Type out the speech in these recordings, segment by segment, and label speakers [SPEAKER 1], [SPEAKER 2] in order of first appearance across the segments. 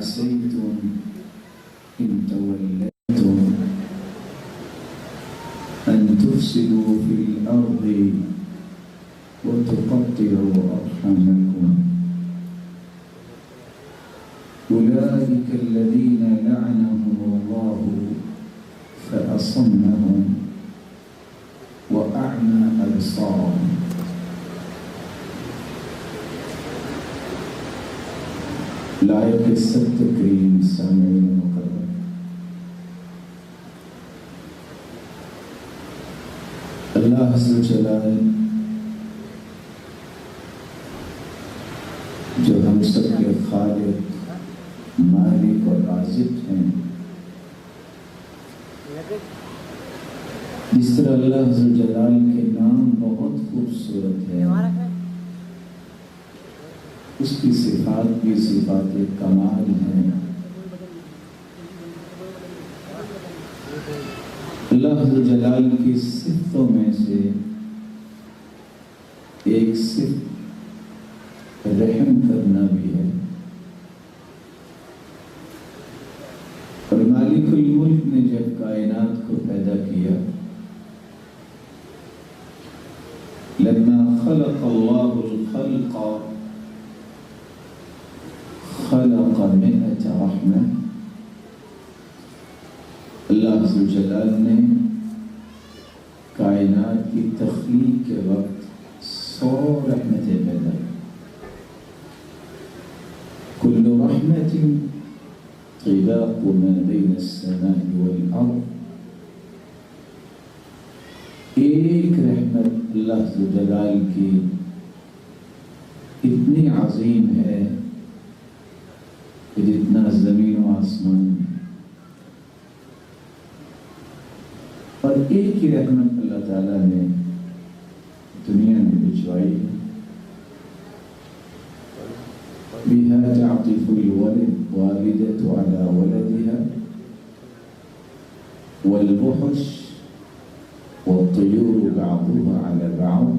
[SPEAKER 1] عصيتم إن توليتم أن تفسدوا في الأرض وتقطعوا أرحامكم أولئك الذين لعنهم الله فأصمهم وأعمى أبصارهم. لائق سب تکریم سامعین مقرر، اللہ عز و جلال جو ہم سب کے خالق، مالک اور رازق ہیں، جس طرح اللہ عز و جلال کے نام بہت خوبصورت ہے، اس کی صفات بھی صفات کمال ہیں۔ اللہ عز و جلال کی صفتوں میں سے ایک صفت رحم کرنا بھی ہے، اور مالک الملک نے جب کائنات کو پیدا کیا، لما خلق اللہ الخلق خلق 100 رحمہ، اللہ عز و جلال نے کائنات کی تخلیق کے وقت 100 رحمتیں پیدا کی۔ کل رحمت طباق ما بین السماء والارض، ایک رحمت اللہ عز و جلال کی اتنی عظیم ہے کہ جتنا زمین و آسمان، اور ایک ہی رحمت اللہ تعالیٰ نے دنیا میں بھجوائی ہے۔ بها تعطف الوالدة على ولدها والوحش والطيور بعضها على بعض،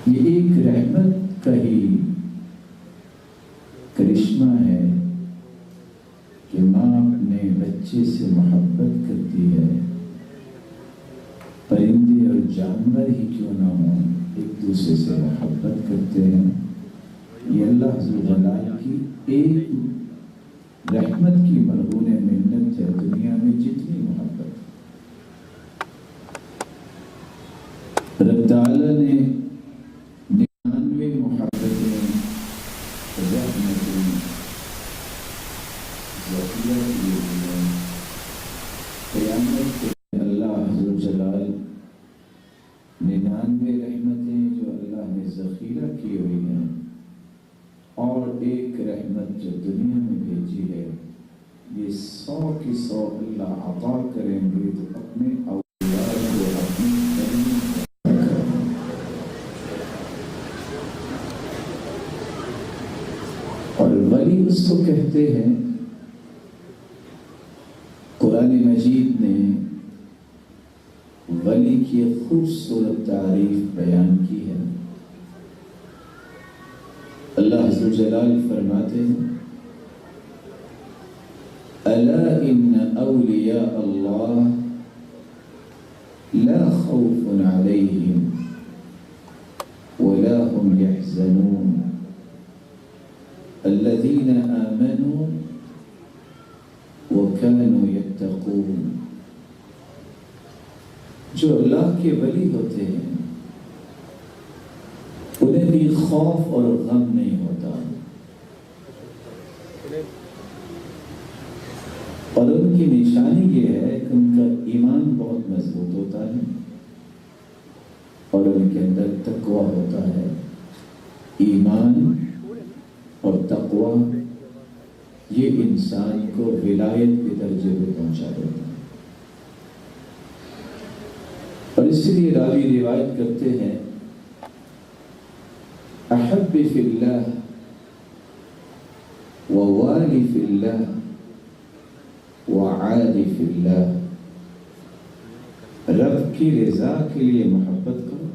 [SPEAKER 1] یہ ایک رحمت کا ہی کرشمہ ہے کہ ماں اپنے بچے سے محبت کرتی ہے، پرندے اور جانور ہی کیوں نہ ہوں ایک دوسرے سے محبت کرتے ہیں۔ یہ اللہ عز و جلال کی ایک رحمت کی مرہون منت ہے دنیا میں جتنی محبت۔ رب تعالیٰ نے 99 محبتیں رحمتیں ذخیرہ کی ہوئی ہیں۔ قیامت کے اللہ عز و جلال 99 رحمتیں جو اللہ نے ذخیرہ کی ہوئی ہیں، اور ایک رحمت جو دنیا میں بھیجی ہے، یہ 100 کی 100 اللہ عطا کریں گے تو اپنے اولیاء کو اپنی کریم اور ولی اس کو کہتے ہیں۔ قرآن مجید نے ولی کی خوبصورت تعریف بیان کی ہے۔ اللہ عز و جلال فرماتے ہیں الا ان اولیاء اللہ لا خوف علیہم ولا هم يحزنون الذين آمنوا وكانوا يتقون، جو اللہ کے ولی ہوتے ہیں انہیں بھی خوف اور غم نہیں ہوتا، اور ان کی نشانی یہ ہے کہ ان کا ایمان بہت مضبوط ہوتا ہے اور ان کے اندر تقوی ہوتا ہے۔ ایمان اور تقوی یہ انسان کو ولایت کے درجے پہ پہنچا دیتا ہے، اور اسی لیے راوی روایت کرتے ہیں احب فی اللہ ووالی فی اللہ وعادی فی اللہ، رب کی رضا کے لیے محبت کرو،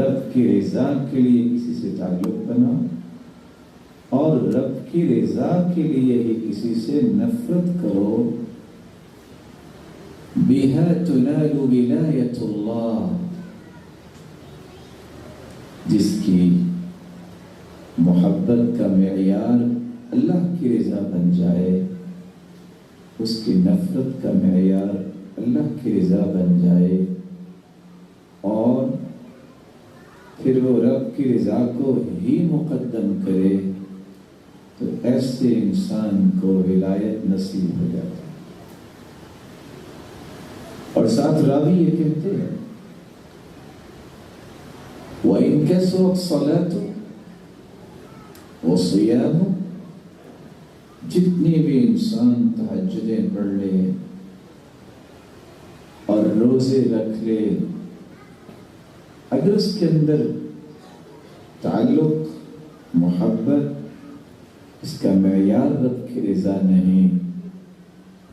[SPEAKER 1] رب کی رضا کے لیے کسی سے تعلق بنا اور رب کی رضا کے لیے ہی کسی سے نفرت کرو. بِهَا تُنَالُ وِلَایَةُ اللَّهِ، جس کی محبت کا معیار اللہ کی رضا بن جائے، اس کی نفرت کا معیار اللہ کی رضا بن جائے، اور پھر وہ رب کی رضا کو ہی مقدم کرے، تو ایسے انسان کو ولایت نصیب ہو جاتا ہے. اور ساتھ راوی یہ کہتے ہیں وَإِن كَثُرَتْ صَلَاتُ وَصِيَامُ، جتنی بھی انسان تہجدیں پڑھ لے اور روزے رکھ لے، اگر اس کے اندر تعلق محبت اس کا معیار رب کی رضا نہیں،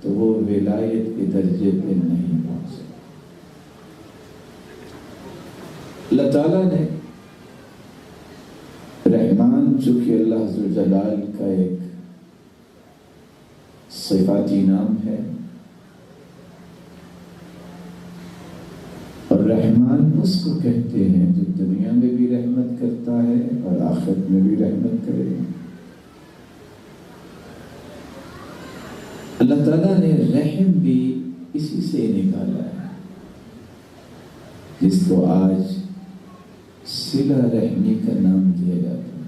[SPEAKER 1] تو وہ ولایت کے درجے پہ نہیں پہنچ سکتا. اللہ تعالیٰ نے رحمان، چونکہ اللہ عز و جلال کا ایک صفاتی نام ہے، اور رحمان اس کو کہتے ہیں جو دنیا میں بھی رحمت کرتا ہے اور آخرت میں بھی رحمت کرے. اللہ تعالیٰ نے رحم بھی اسی سے نکالا ہے، جس کو آج صلہ رحمی کا نام دیا جاتا ہے.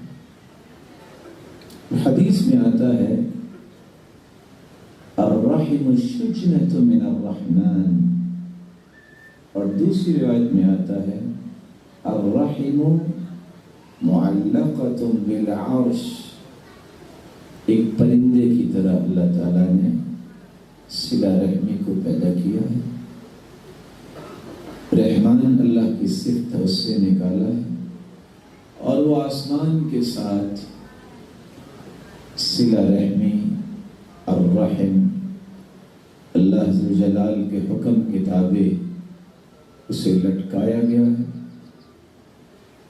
[SPEAKER 1] حدیث میں آتا ہے الرحم شجنۃ من الرحمن، اور دوسری روایت میں آتا ہے الرحم معلقۃ بالعرش. ایک پرندے کی طرح اللہ تعالیٰ نے صلہ رحمی کو پیدا کیا ہے. رحمان اللہ کی صفت اس سے نکالا ہے، اور وہ آسمان کے ساتھ صلہ رحمی الرحم اللہ عز و جلال کے حکم کے تابع اسے لٹکایا گیا ہے،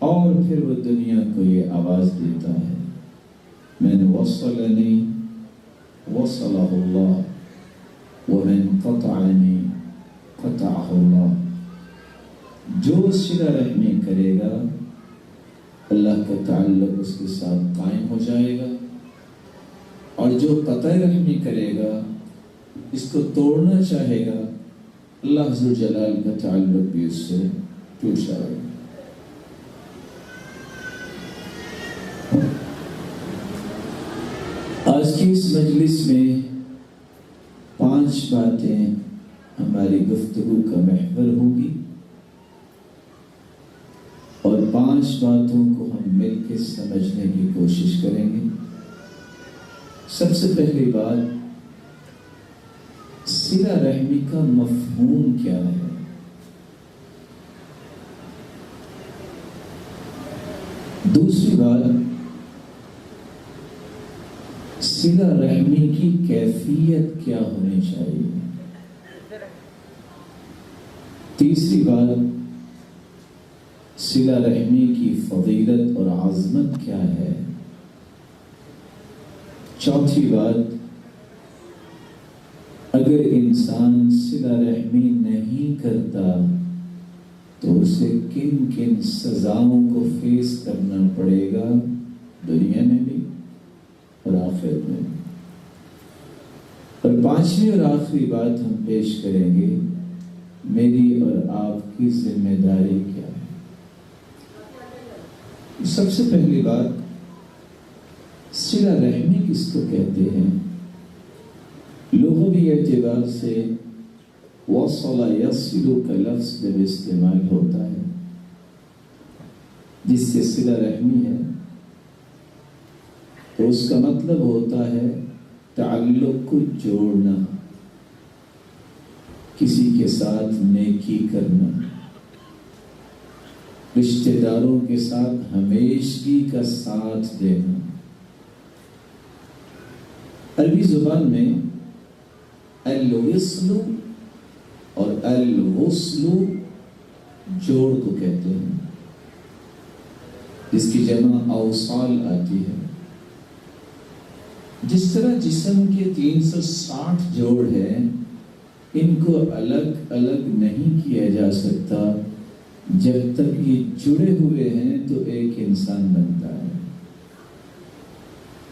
[SPEAKER 1] اور پھر وہ دنیا کو یہ آواز دیتا ہے من وصلنی وصلہ اللہ ومن قطعنی قطعہ اللہ. جو صلہ رحمی کرے گا اللہ کا تعلق اس کے ساتھ قائم ہو جائے گا، اور جو قطع رحمی کرے گا، اس کو توڑنا چاہے گا، اللہ عز و جلال کا تعلق بھی اس سے ٹوٹ جائے گا. آج کی اس مجلس میں 5 باتیں ہماری گفتگو کا محور ہوگی، اور 5 باتوں کو ہم مل کے سمجھنے کی کوشش کریں گے. سب سے پہلی بات، صلہ رحمی کا مفہوم کیا ہے؟ دوسری بات، صلہ رحمی کی کیفیت کیا ہونی چاہیے؟ تیسری بات، صلہ رحمی کی فضیلت اور عظمت کیا ہے؟ چوتھی بات، اگر انسان صلہ رحمی نہیں کرتا تو اسے کن کن سزاؤں کو فیس کرنا پڑے گا، دنیا میں بھی اور آخرت میں بھی. اور 5ویں اور آخری بات ہم پیش کریں گے، میری اور آپ کی ذمہ داری کیا ہے. سب سے پہلی بات، صلہ رحمی کس کو کہتے ہیں؟ لغوی اعتبار سے وصل یصل کا لفظ جب استعمال ہوتا ہے جس سے صلہ رحمی ہے، تو اس کا مطلب ہوتا ہے تعلق کو جوڑنا، کسی کے ساتھ نیکی کرنا، رشتہ داروں کے ساتھ ہمیشگی کا ساتھ دینا. عربی زبان میں الوصل اور الوصل جوڑ کو کہتے ہیں. جس کی جمع اوصال آتی ہے. جس طرح جسم کے 360 جوڑ ہیں، ان کو الگ الگ نہیں کیا جا سکتا. جب تک یہ جڑے ہوئے ہیں تو ایک انسان بنتا ہے.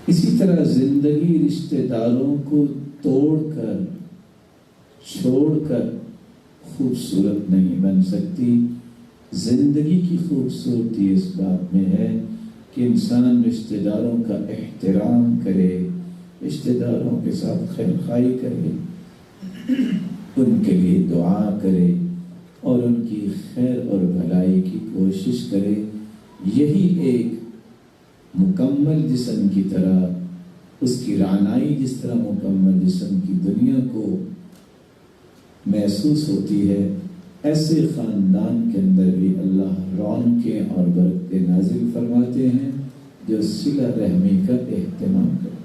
[SPEAKER 1] اسی طرح زندگی رشتہ داروں کو توڑ کر چھوڑ کر خوبصورت نہیں بن سکتی. زندگی کی خوبصورتی اس بات میں ہے کہ انسان رشتہ داروں کا احترام کرے، رشتہ داروں کے ساتھ خیر خواہی کرے، ان کے لیے دعا کرے اور ان کی خیر اور بھلائی کی کوشش کرے. یہی ایک مکمل جسم کی طرح، اس کی رعنائی جس طرح مکمل جسم کی دنیا کو محسوس ہوتی ہے، ایسے خاندان کے اندر بھی اللہ رونقیں اور برکتیں نازل فرماتے ہیں جو صلہ رحمی کا اہتمام کرتے ہیں.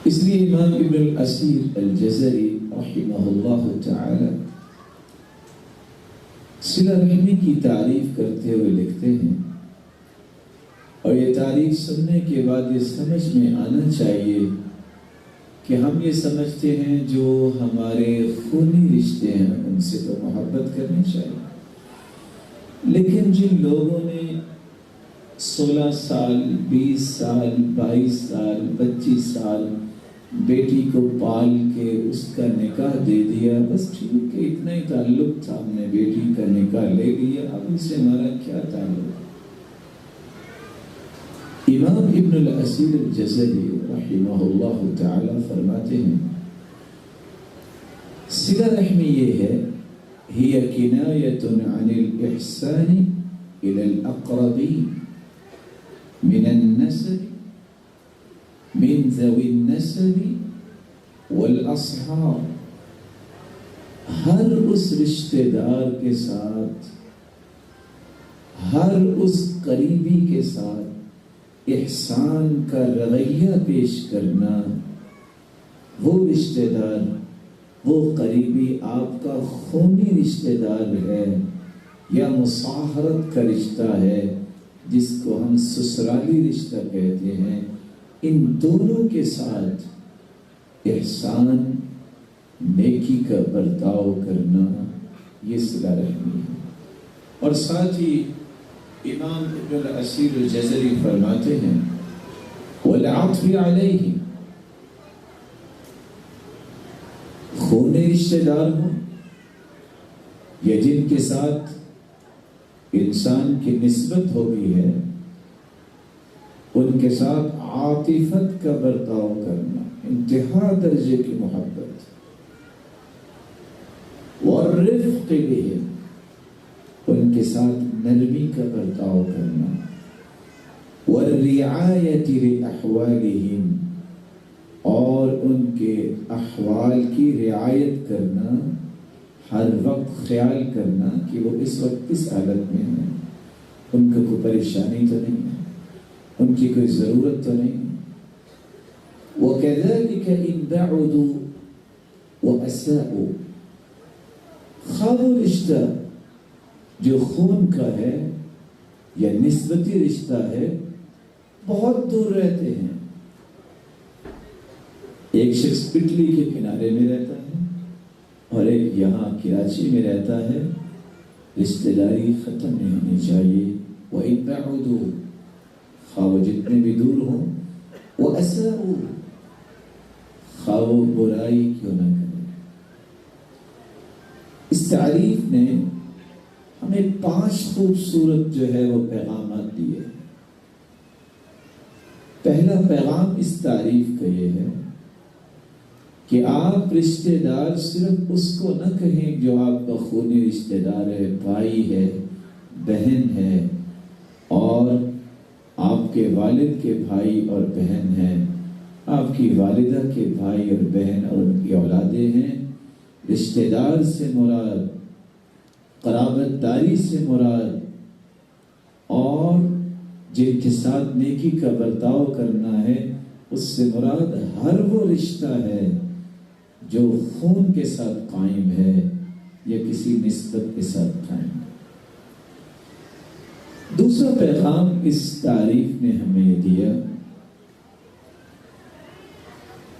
[SPEAKER 1] اس لیے امام ابن الاسیر الجزری رحمہ اللہ تعالی صلہ رحمی کی تعریف کرتے ہوئے لکھتے ہیں، اور یہ تعریف سننے کے بعد یہ سمجھ میں آنا چاہیے کہ ہم یہ سمجھتے ہیں جو ہمارے خونی رشتے ہیں ان سے تو محبت کرنی چاہیے، لیکن جن لوگوں نے 16 سال 20 سال 22 سال 25 سال بیٹی کو پال کے اس کا نکاح دے دیا، بس ٹھیک ہے اتنا ہی تعلق تھا، ہم نے بیٹی کا نکاح لے لیا، اب ان سے ہمارا کیا تعلق. امام ابن الاسیر الجزری رحمہ اللہ تعالی فرماتے ہیں صلہ رحمی یہ ہے، ہی کنایۃ عن الاحسان الی الاقربین من النسب من ذوی النسب والاصحاب. ہر اس رشتہ دار کے ساتھ، ہر اس قریبی کے ساتھ احسان کا رویہ پیش کرنا. وہ رشتہ دار، وہ قریبی آپ کا خونی رشتہ دار ہے یا مصاہرت کا رشتہ ہے جس کو ہم سسرالی رشتہ کہتے ہیں، ان دونوں کے ساتھ احسان، نیکی کا برتاؤ کرنا، یہ صلہ رحمی ہے. اور ساتھ ہی امام ابن الاسیر الجزری فرماتے ہیں والعطف علیہ، خونے رشتہ دار ہوں یا جن کے ساتھ انسان کی نسبت ہو گئی ہے، ان کے ساتھ عاطفت کا برتاؤ کرنا، انتہا درجے کی محبت، والرفق بہم، ان کے ساتھ نرمی کا برتاؤ کرنا، والرعایت لأحوالہم، اور ان کے احوال کی رعایت کرنا، ہر وقت خیال کرنا کہ وہ اس وقت کس حالت میں ہیں، ان کو کوئی پریشانی تو نہیں ہے، ان کی کوئی ضرورت تو نہیں. وَكَذَلِكَ إِن بَعُدُوا وَأَسَاءُوا، خواہ وہ رشتہ جو خون کا ہے یا نسبتی رشتہ ہے، بہت دور رہتے ہیں. ایک شخص اٹلی کے کنارے میں رہتا ہے اور ایک یہاں کراچی میں رہتا ہے، رشتہ داری ختم نہیں ہونی چاہیے. وَإِن بَعُدُوا، خواہ وہ جتنے بھی دور ہوں، وَأَسَاءُوا، خواہ وہ برائی کیوں نہ کرے. اس تعریف نے ہمیں 5 خوبصورت جو ہے وہ پیغامات دیے. پہلا پیغام اس تعریف کا یہ ہے کہ آپ رشتہ دار صرف اس کو نہ کہیں جو آپ کا خونی رشتہ دار ہے، بھائی ہے، بہن ہے، اور آپ کے والد کے بھائی اور بہن ہیں، آپ کی والدہ کے بھائی اور بہن اور ان کی اولادیں ہیں. رشتہ دار سے مراد قرابت داری سے مراد، اور جن کے ساتھ نیکی کا برتاؤ کرنا ہے اس سے مراد ہر وہ رشتہ ہے جو خون کے ساتھ قائم ہے یا کسی نسبت کے ساتھ قائم ہے. پیغام اس تعریف نے ہمیں یہ دیا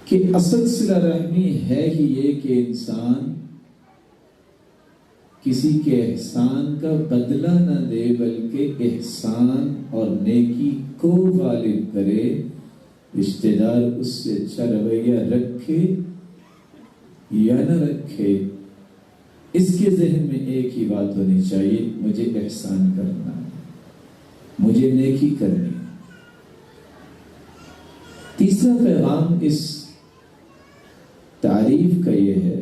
[SPEAKER 1] کہ اصل صلہ رحمی ہے ہی یہ کہ انسان کسی کے احسان کا بدلہ نہ دے بلکہ احسان اور نیکی کو غالب کرے، رشتہ دار اس سے اچھا رویہ رکھے یا نہ رکھے، اس کے ذہن میں ایک ہی بات ہونی چاہیے، مجھے احسان کرنا ہے، مجھے نیکی کرنی ہے۔ تیسرا پیغام اس تعریف کا یہ ہے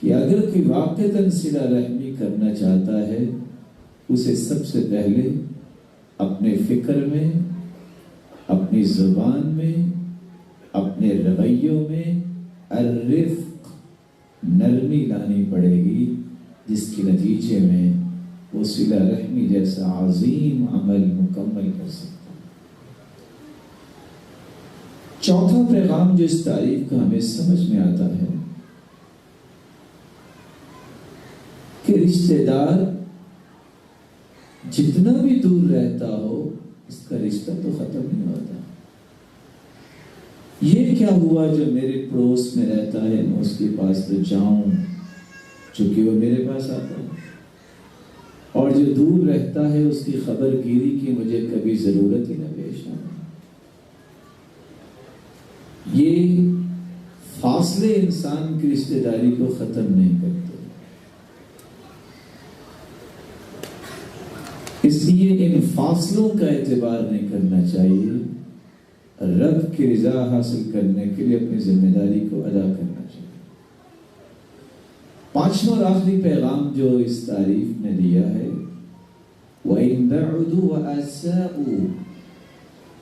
[SPEAKER 1] کہ اگر کوئی واقعتاً صلہ رحمی کرنا چاہتا ہے، اسے سب سے پہلے اپنے فکر میں، اپنی زبان میں، اپنے رویوں میں الرفق، نرمی لانی پڑے گی، جس کے نتیجے میں وہ صلہ رحمی جیسا عظیم عمل مکمل کر سکتا ہے۔ چوتھا پیغام جو اس تعریف کا ہمیں سمجھ میں آتا ہے کہ رشتہ دار جتنا بھی دور رہتا ہو، اس کا رشتہ تو ختم نہیں ہوتا۔ یہ کیا ہوا جو میرے پڑوس میں رہتا ہے، میں اس کے پاس تو جاؤں چونکہ وہ میرے پاس آتا ہے، اور جو دور رہتا ہے اس کی خبر گیری کی مجھے کبھی ضرورت ہی نہ پیش آئے۔ یہ فاصلے انسان کی رشتہ داری کو ختم نہیں کرتے، اس لیے ان فاصلوں کا اعتبار نہیں کرنا چاہیے، رب کی رضا حاصل کرنے کے لیے اپنی ذمہ داری کو ادا کرنا چاہیے۔ پانچواں اور آخری پیغام جو اس تعریف نے دیا ہے، وَإِن بَعُدُوا وَأَسَاءُوا،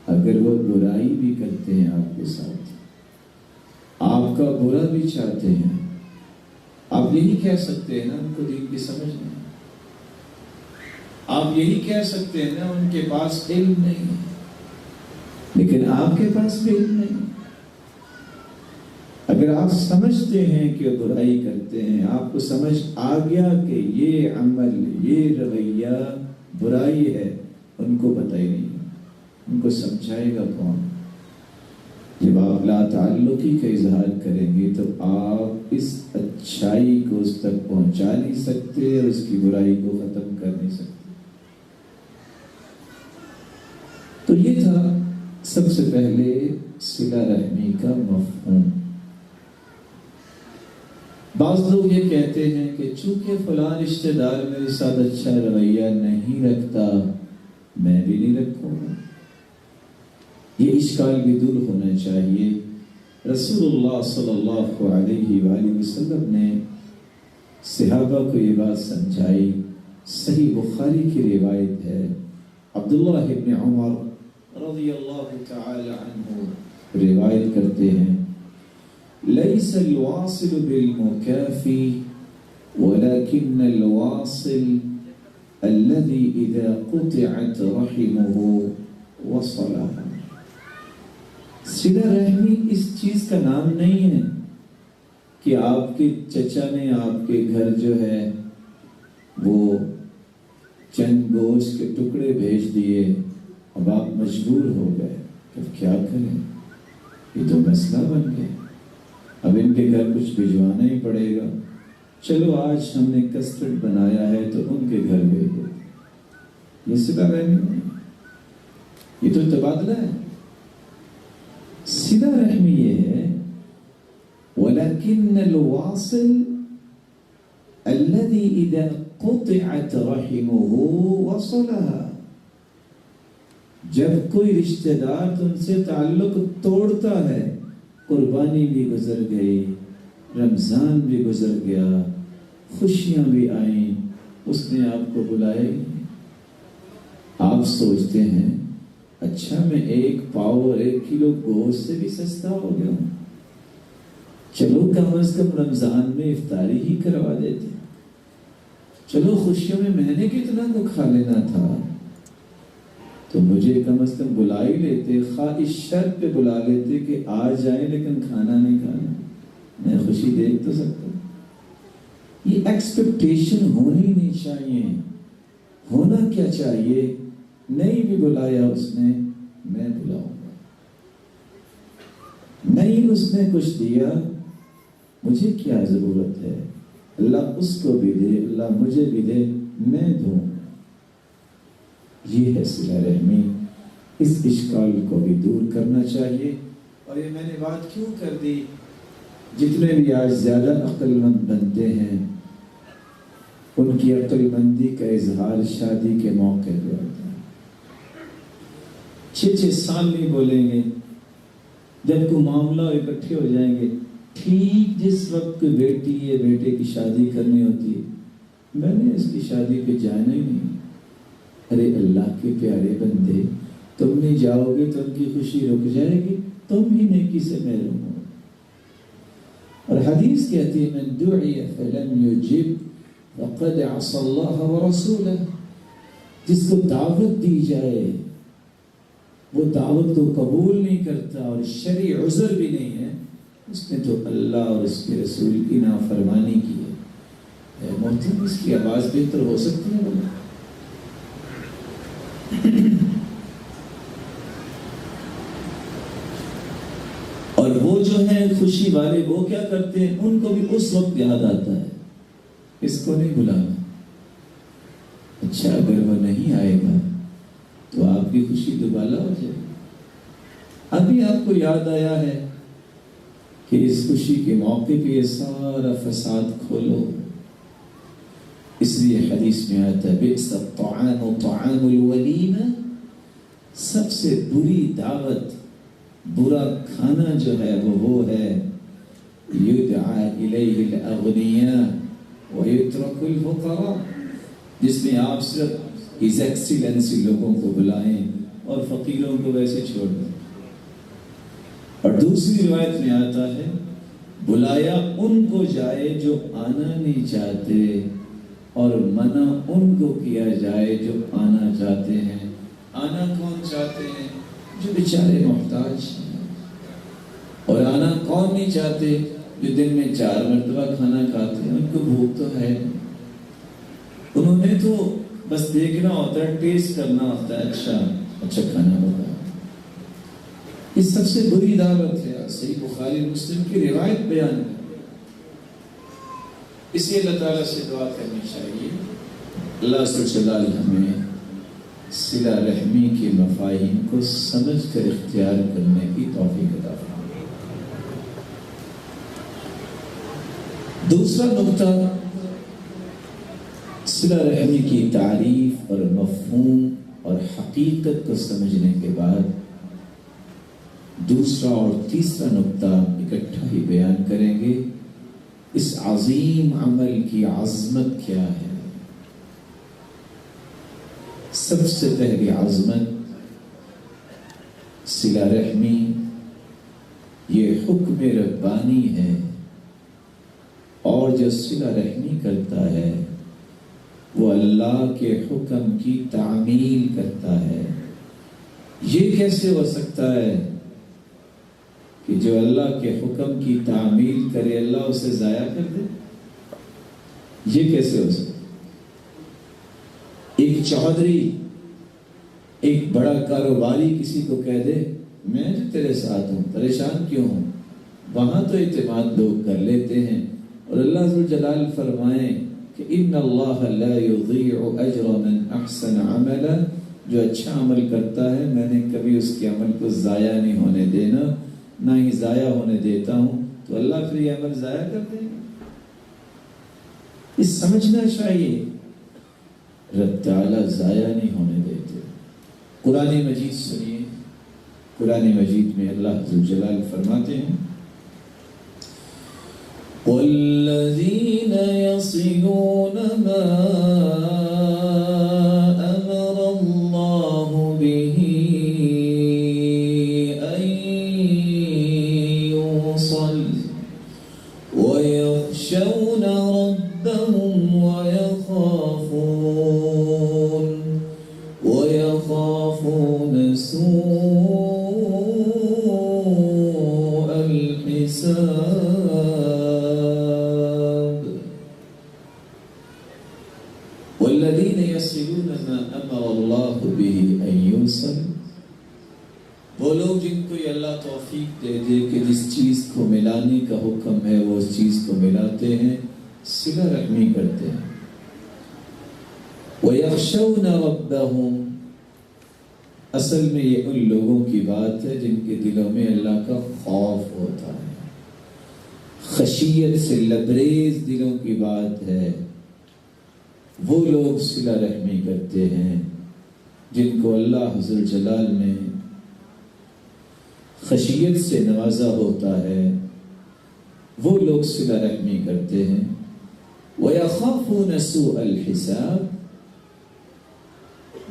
[SPEAKER 1] اگر وہ برائی بھی کرتے ہیں آپ کے ساتھ، آپ کا برا بھی چاہتے ہیں، آپ یہی کہہ سکتے ہیں نا ان کو دین کی سمجھ نہیں، آپ یہی کہہ سکتے ہیں نا ان کے پاس علم نہیں، لیکن آپ کے پاس بھی علم نہیں۔ اگر آپ سمجھتے ہیں کہ برائی کرتے ہیں، آپ کو سمجھ آ گیا کہ یہ عمل، یہ رویہ برائی ہے، ان کو پتہ ہی نہیں، ان کو سمجھائے گا کون؟ جب آپ لا تعلقی کا اظہار کریں گے تو آپ اس اچھائی کو اس تک پہنچا نہیں سکتے اور اس کی برائی کو ختم کر نہیں سکتے۔ تو یہ تھا سب سے پہلے صلہ رحمی کا مفہوم۔ بعض لوگ یہ کہتے ہیں کہ چونکہ فلاں رشتہ دار میرے ساتھ اچھا رویہ نہیں رکھتا، میں بھی نہیں رکھوں گا۔ یہ اشکال بھی دور ہونا چاہیے۔ رسول اللہ صلی اللہ علیہ وآلہ وسلم نے صحابہ کو یہ بات سمجھائی۔ صحیح بخاری کی روایت ہے، عبداللہ ابن عمر رضی اللہ تعالی عنہ روایت کرتے ہیں، ليس الواصل بالمكافي ولكن الواصل الذي إذا قطعت رحمه وصلها۔ صلہ رحمی اس چیز کا نام نہیں ہے کہ آپ کے چچا نے آپ کے گھر جو ہے وہ چند گوشت کے ٹکڑے بھیج دیے، اب آپ مجبور ہو گئے، اب کیا کریں، یہ تو مسئلہ بن گیا، اب ان کے گھر کچھ بھجوانا ہی پڑے گا، چلو آج ہم نے کسٹرڈ بنایا ہے تو ان کے گھر بھیج دو۔ یہ صلہ رحمی نہیں، یہ تو تبادلہ ہے۔ صلہ رحمی یہ ہے وَلَكِنَّ الْوَاصِلَ الَّذِي إِذَا قُطِعَتْ رَحِمُهُ وَصَلَهَا، جب کوئی رشتہ دار تم سے تعلق توڑتا ہے، قربانی بھی گزر گئی، رمضان بھی گزر گیا، خوشیاں بھی آئیں، اس نے آپ کو بلائے، آپ سوچتے ہیں اچھا میں 1 پاؤ اور 1 کلو گوشت سے بھی سستا ہو گیا ہوں، چلو کم از کم رمضان میں افطاری ہی کروا دیتے، چلو خوشیوں میں نے کتنا تو کھا لینا تھا، تو مجھے کم از کم بلا ہی لیتے، خواہ اس شرط پہ بلا لیتے کہ آ جائیں لیکن کھانا نہیں کھانا، میں خوشی دیکھ تو سکتا ہوں۔ یہ ایکسپیکٹیشن ہونی نہیں چاہیے، ہونا کیا چاہیے؟ نہیں بھی بلایا اس نے، میں بلاؤں گا، نہیں اس نے کچھ دیا، مجھے کیا ضرورت ہے، اللہ اس کو بھی دے، اللہ مجھے بھی دے، میں دوں گا۔ یہ ہے صلہ رحمی۔ اس اشکال کو بھی دور کرنا چاہیے۔ اور یہ میں نے بات کیوں کر دی، جتنے بھی آج زیادہ عقل مند بنتے ہیں ان کی عقل مندی کا اظہار شادی کے موقع پہ ہوتا ہے۔ 6 سال نہیں بولیں گے، جب کوئی معاملہ اکٹھے ہو جائیں گے، ٹھیک جس وقت کوئی بیٹی یا بیٹے کی شادی کرنی ہوتی ہے، میں نے اس کی شادی پہ جانا ہی نہیں۔ ارے اللہ کے پیارے بندے، تم نہیں جاؤ گے تو ان کی خوشی رک جائے گی، تم ہی نیکی سے محروم ہو۔ اور حدیث کہتی ہے من دعی فلم یجب فقد عصى اللہ ورسولہ، جس کو دعوت دی جائے وہ دعوت کو قبول نہیں کرتا اور شرعی عذر بھی نہیں ہے، اس نے تو اللہ اور اس کے رسول کی نافرمانی کی ہے۔ محترم، اس کی آواز بہتر ہو سکتی ہے؟ اور وہ جو ہیں خوشی والے، وہ کیا کرتے ہیں؟ ان کو بھی اس وقت یاد آتا ہے، اس کو نہیں بلانا۔ اچھا، اگر وہ نہیں آئے گا تو آپ کی خوشی دوبالا ہو جائے۔ ابھی آپ کو یاد آیا ہے کہ اس خوشی کے موقع پہ یہ سارا فساد کھولو۔ اس لیے حدیث میں آتا ہے بئس الطعام طعام الولیمہ، سب سے بری دعوت، برا کھانا جو ہے وہ ہے یدعا الیہ الاغنیاء ویترک الفقراء، جس میں آپ صرف ہز ایکسیلنسی لوگوں کو بلائیں اور فقیروں کو ویسے چھوڑ دیں۔ اور دوسری روایت میں آتا ہے بلایا ان کو جائے جو آنا نہیں چاہتے اور منع ان کو کیا جائے جو آنا چاہتے ہیں۔ آنا کون چاہتے ہیں؟ جو بیچارے محتاج ہیں۔ اور آنا کون نہیں چاہتے؟ جو دن میں 4 مرتبہ کھانا کھاتے ہیں، ان کو بھوک تو ہے، انہوں نے تو بس دیکھنا ہوتا ہے، ٹیسٹ کرنا ہوتا ہے، اچھا کھانا ہوگا۔ یہ سب سے بری دعوت ہے۔ صحیح بخاری مسلم کی روایت بیان ہے۔ اس لیے اللہ تعالیٰ سے دعا کرنی چاہیے اللہ سبحانہ ہمیں صلہ رحمی کے مفاہیم کو سمجھ کر اختیار کرنے کی توفیق عطا فرمائے۔ دوسرا نقطہ، صلہ رحمی کی تعریف اور مفہوم اور حقیقت کو سمجھنے کے بعد دوسرا اور تیسرا نقطہ اکٹھا ہی بیان کریں گے۔ اس عظیم عمل کی عظمت کیا ہے؟ سب سے پہلی عظمت صلہ رحمی یہ حکم ربانی ہے، اور جو صلہ رحمی کرتا ہے وہ اللہ کے حکم کی تعمیل کرتا ہے۔ یہ کیسے ہو سکتا ہے کہ جو اللہ کے حکم کی تعمیل کرے اللہ اسے ضائع کر دے؟ یہ کیسے ہو سکتا؟ ایک چودھری، ایک بڑا کاروباری کسی کو کہہ دے میں جو تیرے ساتھ ہوں، پریشان کیوں ہوں؟ وہاں تو اعتماد لوگ کر لیتے ہیں، اور اللہ ذو الجلال فرمائیں کہ ان اللہ لا یضیع اجر من احسن عملا، جو اچھا عمل کرتا ہے میں نے کبھی اس کے عمل کو ضائع نہیں ہونے دینا، نہ ہی ضائع ہونے دیتا ہوں۔ تو اللہ پھر یہ عمل ضائع کر دیں گے؟ اس سمجھنا چاہیے رب تعالیٰ ضائع نہیں ہونے دیتے۔ قرآن مجید سنیے، قرآن مجید میں اللہ ذو الجلال فرماتے ہیں وَالَّذِينَ يَصِلُونَ مَا أَمَرَ اللَّهُ بِهِ أَن يُوصَلَ وَيَخْشَوْنَ رَبَّهُمْ وَيَخَافُونَ سُوءَ الْحِسَابِ۔ والذین يَصِلُونَ مَا أَمَرَ اللَّهُ بِهِ أَن يُوصَلَ، وہ لوگ جن کو یہ اللہ توفیق دے دے کہ جس چیز کو ملانے کا حکم ہے وہ اس چیز کو ملاتے ہیں، صلہ رحمی کرتے ہیں۔ وَيَخْشَوْنَ رَبَّهُمْ، اصل میں یہ ان لوگوں کی بات ہے جن کے دلوں میں اللہ کا خوف ہوتا ہے، خشیت سے لبریز دلوں کی بات ہے۔ وہ لوگ صلہ رحمی کرتے ہیں جن کو اللہ ذو الجلال نے خشیت سے نوازا ہوتا ہے، وہ لوگ صلہ رحمی کرتے ہیں۔ وَيَخَافُونَ سُوءَ الْحِسَابِ،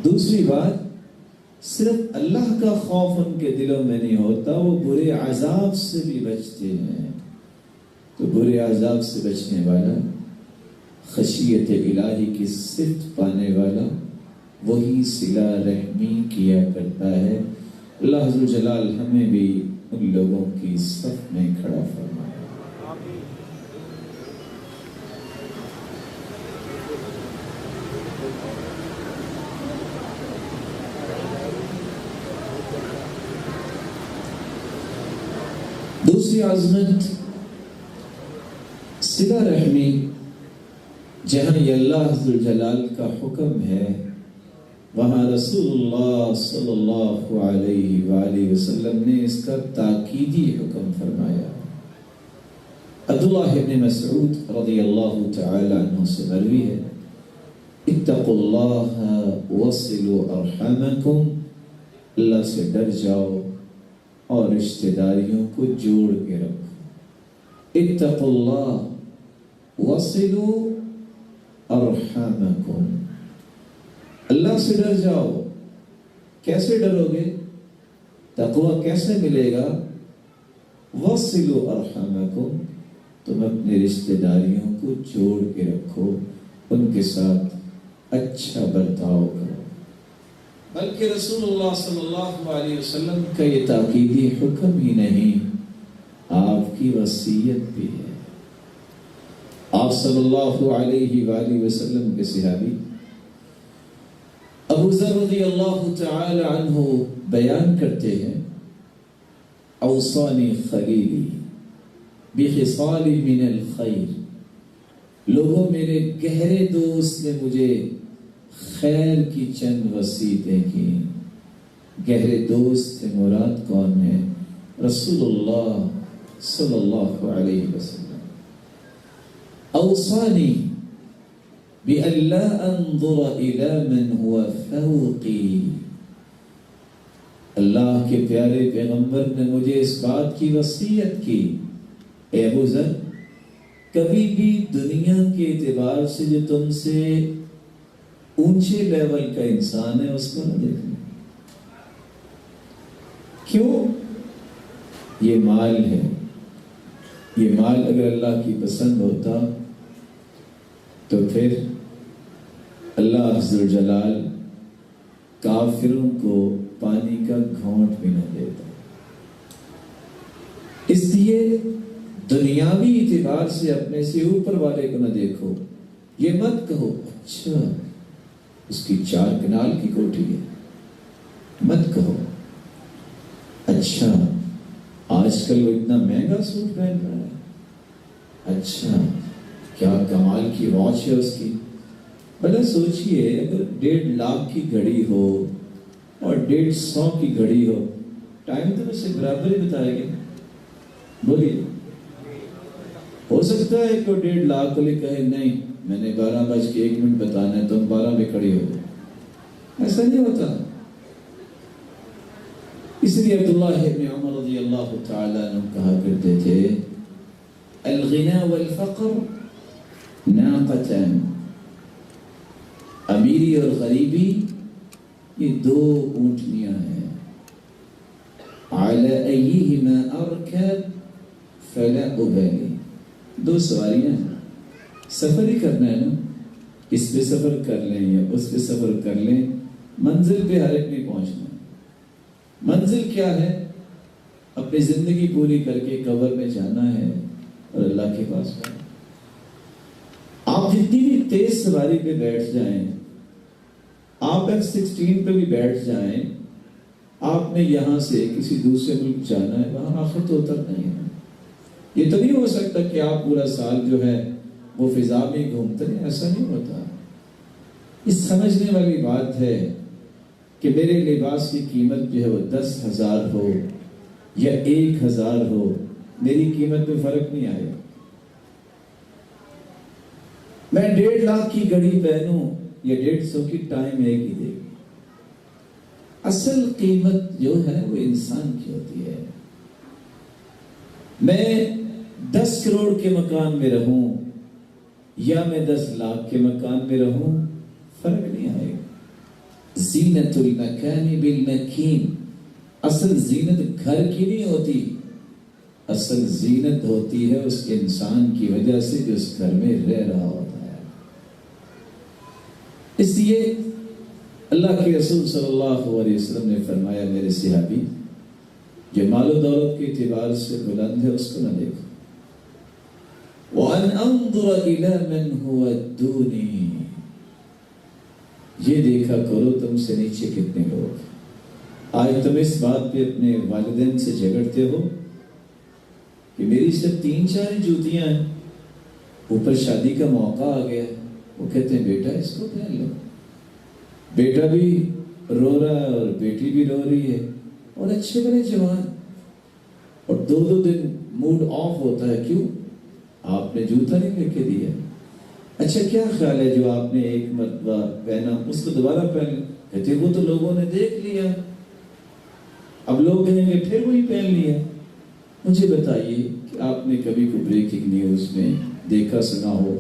[SPEAKER 1] دوسری بات صرف اللہ کا خوف ان کے دلوں میں نہیں ہوتا، وہ برے عذاب سے بھی بچتے ہیں۔ تو برے عذاب سے بچنے والا، خشیت الہی کی صفت پانے والا، وہی صلہ رحمی کیا کرتا ہے۔ اللہ عز و جلال ہمیں بھی ان لوگوں کی صف میں کھڑا فرمائے۔ دوسری عظمت صلہ رحمی، جہاں یہ اللہ عز و جلال کا حکم ہے وہاں رسول اللہ صلی اللہ علیہ وآلہ وسلم نے اس کا تاکیدی حکم فرمایا۔ عبداللہ بن مسعود رضی اللہ تعالی عنہ سے مروی ہے، اتقوا اللہ وصلوا ارحامکم، اللہ سے ڈر جاؤ اور رشتہ داریوں کو جوڑ کے رکھو۔ اتقوا اللہ وصلوا ارحامکم، اللہ سے ڈر جاؤ۔ کیسے ڈرو گے؟ تقوی کیسے ملے گا؟ وصلوا ارحامکم، تم اپنے رشتہ داریوں کو جوڑ کے رکھو، ان کے ساتھ اچھا برتاؤ کرو۔ بلکہ رسول اللہ صلی اللہ علیہ وسلم کا یہ تاکیدی حکم ہی نہیں، آپ کی وصیت بھی ہے۔ آپ صلی اللہ علیہ وآلہ وسلم کے صحابی ابو ذر رضی اللہ تعالی عنہ بیان کرتے ہیں، اوصانی خلیلی بخصال من الخیر، لوگوں میرے گہرے دوست نے مجھے خیر کی چند وصیتیں کی۔ گہرے دوست سے مراد کون ہے؟ رسول اللہ صلی اللہ علیہ وسلم۔ اوصانی بِأَن لَا أَنظُرَ إِلَى مَنْ هُوَ فَوْقِي، اللہ کے پیارے پیغمبر نے مجھے اس بات کی وصیت کی، اے ابو ذر، کبھی بھی دنیا کے اعتبار سے جو تم سے اونچے لیول کا انسان ہے اس کو نہ دیکھنا۔ کیوں؟ یہ مال ہے، یہ مال اگر اللہ کی پسند ہوتا تو پھر اللہ عز و جلال کافروں کو پانی کا گھونٹ بھی نہ دیتا۔ اس لیے دنیاوی اعتبار سے اپنے سے اوپر والے کو نہ دیکھو، یہ مت کہو اچھا اس کی 4 کنال کی کوٹھی ہے، مت کہو اچھا آج کل وہ اتنا مہنگا سوٹ پہن رہا ہے، اچھا کیا کمال کی واچ ہے اس کی۔ بھلا سوچئے اگر 1.5 لاکھ کی گھڑی ہو اور 150 کی گھڑی ہو، ٹائم تو اسے برابر ہی بتائے گی، بولیے۔ ہو سکتا ہے کہ 1.5 لاکھ کو لے کہے نہیں میں نے 12:01 بتانا ہے، تم 12 میں کھڑی ہو گئے، ایسا نہیں ہوتا۔ اس لیے عبداللہ بن عمر رضی اللہ تعالیٰ عنہ کہا کرتے تھے، الغنا والفقر ناقتان، امیری اور غریبی یہ 2 اونٹنیاں ہیں، علی ایہما ارکب فلا ابالی، 2 سواریاں ہیں، سفر ہی کرنا ہے نا، اس پہ سفر کر لیں یا اس پہ سفر کر لیں، منزل پہ ہر ایک نہیں پہنچنا۔ منزل کیا ہے؟ اپنی زندگی پوری کر کے قبر میں جانا ہے اور اللہ کے پاس جانا۔ آپ جتنی بھی تیز سواری پہ بیٹھ جائیں، آپ F-16 پہ بھی بیٹھ جائیں، آپ نے یہاں سے کسی دوسرے ملک جانا ہے، وہاں آخر تو اترنا ہی ہے۔ یہ تو نہیں ہو سکتا کہ آپ پورا سال جو ہے وہ فضا میں گھومتے ہیں، ایسا نہیں ہوتا۔ یہ سمجھنے والی بات ہے کہ میرے لباس کی قیمت جو ہے وہ 10,000 ہو یا 1,000 ہو، میری قیمت میں فرق نہیں آئے۔ میں 1.5 لاکھ کی گھڑی پہنوں یا 150 کی، ٹائم ایک ہی دے گی۔ اصل قیمت جو ہے وہ انسان کی ہوتی ہے۔ میں 10 کروڑ کے مکان میں رہوں یا میں 10 لاکھ کے مکان میں رہوں، فرق نہیں آئے گا۔ زینت المکان بالمکین، اصل زینت گھر کی نہیں ہوتی، اصل زینت ہوتی ہے اس انسان کی وجہ سے جو اس گھر میں رہ رہا ہوتا ہے۔ اس لیے اللہ کے رسول صلی اللہ علیہ وسلم نے فرمایا، میرے صحابی جو مال و دولت کے اعتبار سے بلند ہے اس کو نہ دیکھو، وَأَنْ أَنظُرَ إِلَى مَنْ هُوَ دُونِي، یہ دیکھا کرو تم سے نیچے کتنے لوگ۔ آج تم اس بات پہ اپنے والدین سے جھگڑتے ہو کہ میری صرف 3-4 جوتیاں ہیں، اوپر شادی کا موقع آ گیا، وہ کہتے ہیں بیٹا اس کو پہن لو۔ بیٹا بھی رو رہا ہے اور بیٹی بھی رو رہی ہے، اور اچھے بڑے جوان، اور 2 دن موڈ آف ہوتا ہے، کیوں؟ آپ نے جوتا نہیں لے کے دیا۔ اچھا کیا خیال ہے جو آپ نے ایک مرتبہ پہنا اس کو دوبارہ پہن لیں؟ کہتے وہ تو لوگوں نے دیکھ لیا، اب لوگ کہیں گے پھر وہی پہن لیا۔ مجھے بتائیے کہ آپ نے کبھی کوئی بریکنگ نیوز میں دیکھا سنا ہو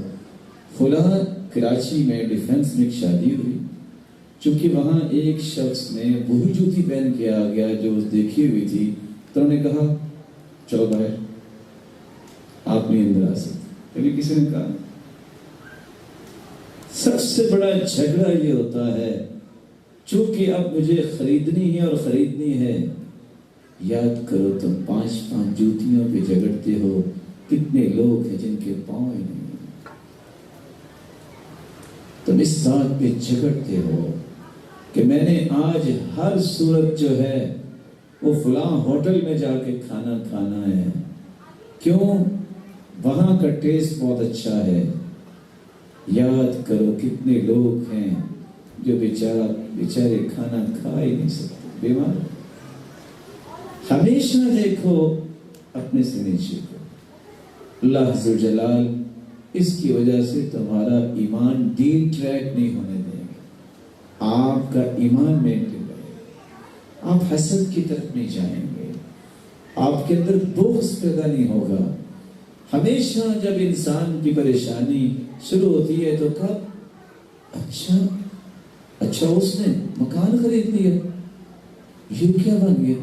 [SPEAKER 1] فلاں کراچی میں ڈیفنس میں ایک شادی ہوئی، چونکہ وہاں ایک شخص نے وہی جوتی پہن کے آ گیا جو دیکھی ہوئی تھی، تو انہوں نے کہا چلو باہر، آپ نہیں اندر آ سکتے۔ کبھی کسی نے کہا؟ سب سے بڑا جھگڑا یہ ہوتا ہے، چونکہ اب مجھے خریدنی ہے اور خریدنی ہے۔ یاد کرو تم 5 جوتیوں پہ جھگڑتے ہو، کتنے لوگ ہیں جن کے پاؤں ہی نہیں، تم اس بات پہ جھگڑتے ہو کہ میں نے آج ہر صورت جو ہے وہ فلاں ہوٹل میں جا کے کھانا کھانا ہے، کیوں؟ وہاں کا ٹیسٹ بہت اچھا ہے۔ یاد کرو کتنے لوگ ہیں جو بیچارے کھانا کھا ہی نہیں سکتے، بیمار۔ ہمیشہ دیکھو اپنے سے نیچے کو۔ اللہ عز و جلال اس کی وجہ سے تمہارا ایمان ڈیل ٹریک نہیں ہونے دیں گے، آپ کا ایمان مینٹین رہے گا، آپ حسد کی طرف نہیں جائیں گے، آپ کے اندر بغض پیدا نہیں ہوگا۔ ہمیشہ جب انسان کی پریشانی شروع ہوتی ہے تو کب؟ اچھا اس نے مکان خرید لیا، یہ کیا بن گیا؟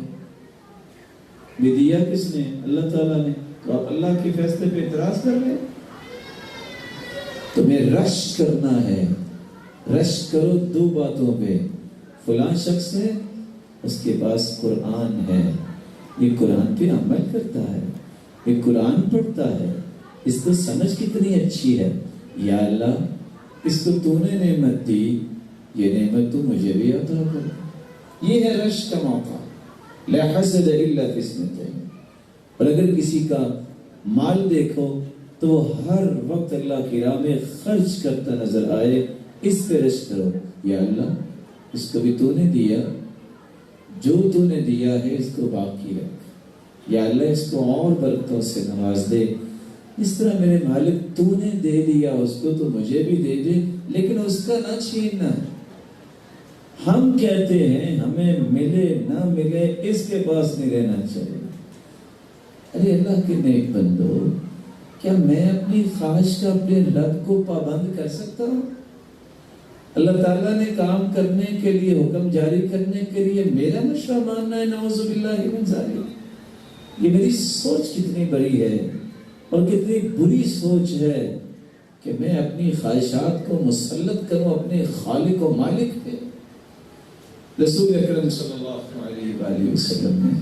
[SPEAKER 1] یہ دیا کس نے؟ اللہ تعالیٰ نے، تو آپ اللہ کے فیصلے پہ اعتراض کر رہے ہیں۔ تمہیں رشک کرنا ہے، رشک کرو 2 باتوں پہ، فلاں شخص ہے اس کے پاس قرآن ہے، یہ قرآن پہ عمل کرتا ہے، یہ قرآن پڑھتا ہے، اس کو سمجھ کتنی اچھی ہے، یا اللہ اس کو تو نے نعمت دی، یہ نعمت تو مجھے بھی عطا کر۔ یہ ہے رشک کا موقع۔ لا حسد الا فی اثنتین۔ اور اگر کسی کا مال دیکھو تو وہ ہر وقت اللہ کی راہ میں خرچ کرتا نظر آئے، اس پہ رشک کرو، یا اللہ اس کو بھی تو نے دیا، جو تو نے دیا ہے اس کو باقی رکھ، یا اللہ اس کو اور برکتوں سے نواز دے، اس طرح میرے مالک تو نے دے دیا اس کو تو مجھے بھی دے دے، لیکن اس کا نہ چھیننا۔ ہم کہتے ہیں ہمیں ملے نہ ملے اس کے پاس نہیں رہنا چاہیے۔ ارے اللہ کے نیک بندو، کیا میں اپنی خواہش کا اپنے رب کو پابند کر سکتا ہوں؟ اللہ تعالیٰ نے کام کرنے کے لیے، حکم جاری کرنے کے لیے میرا مشورہ ماننا ہے؟ نعوذ باللہ من ذالک۔ یہ میری سوچ کتنی بڑی ہے اور کتنی بری سوچ ہے کہ میں اپنی خواہشات کو مسلط کروں اپنے خالق و مالک پہ۔ رسول اکرم صلی اللہ علیہ وآلہ وسلم نے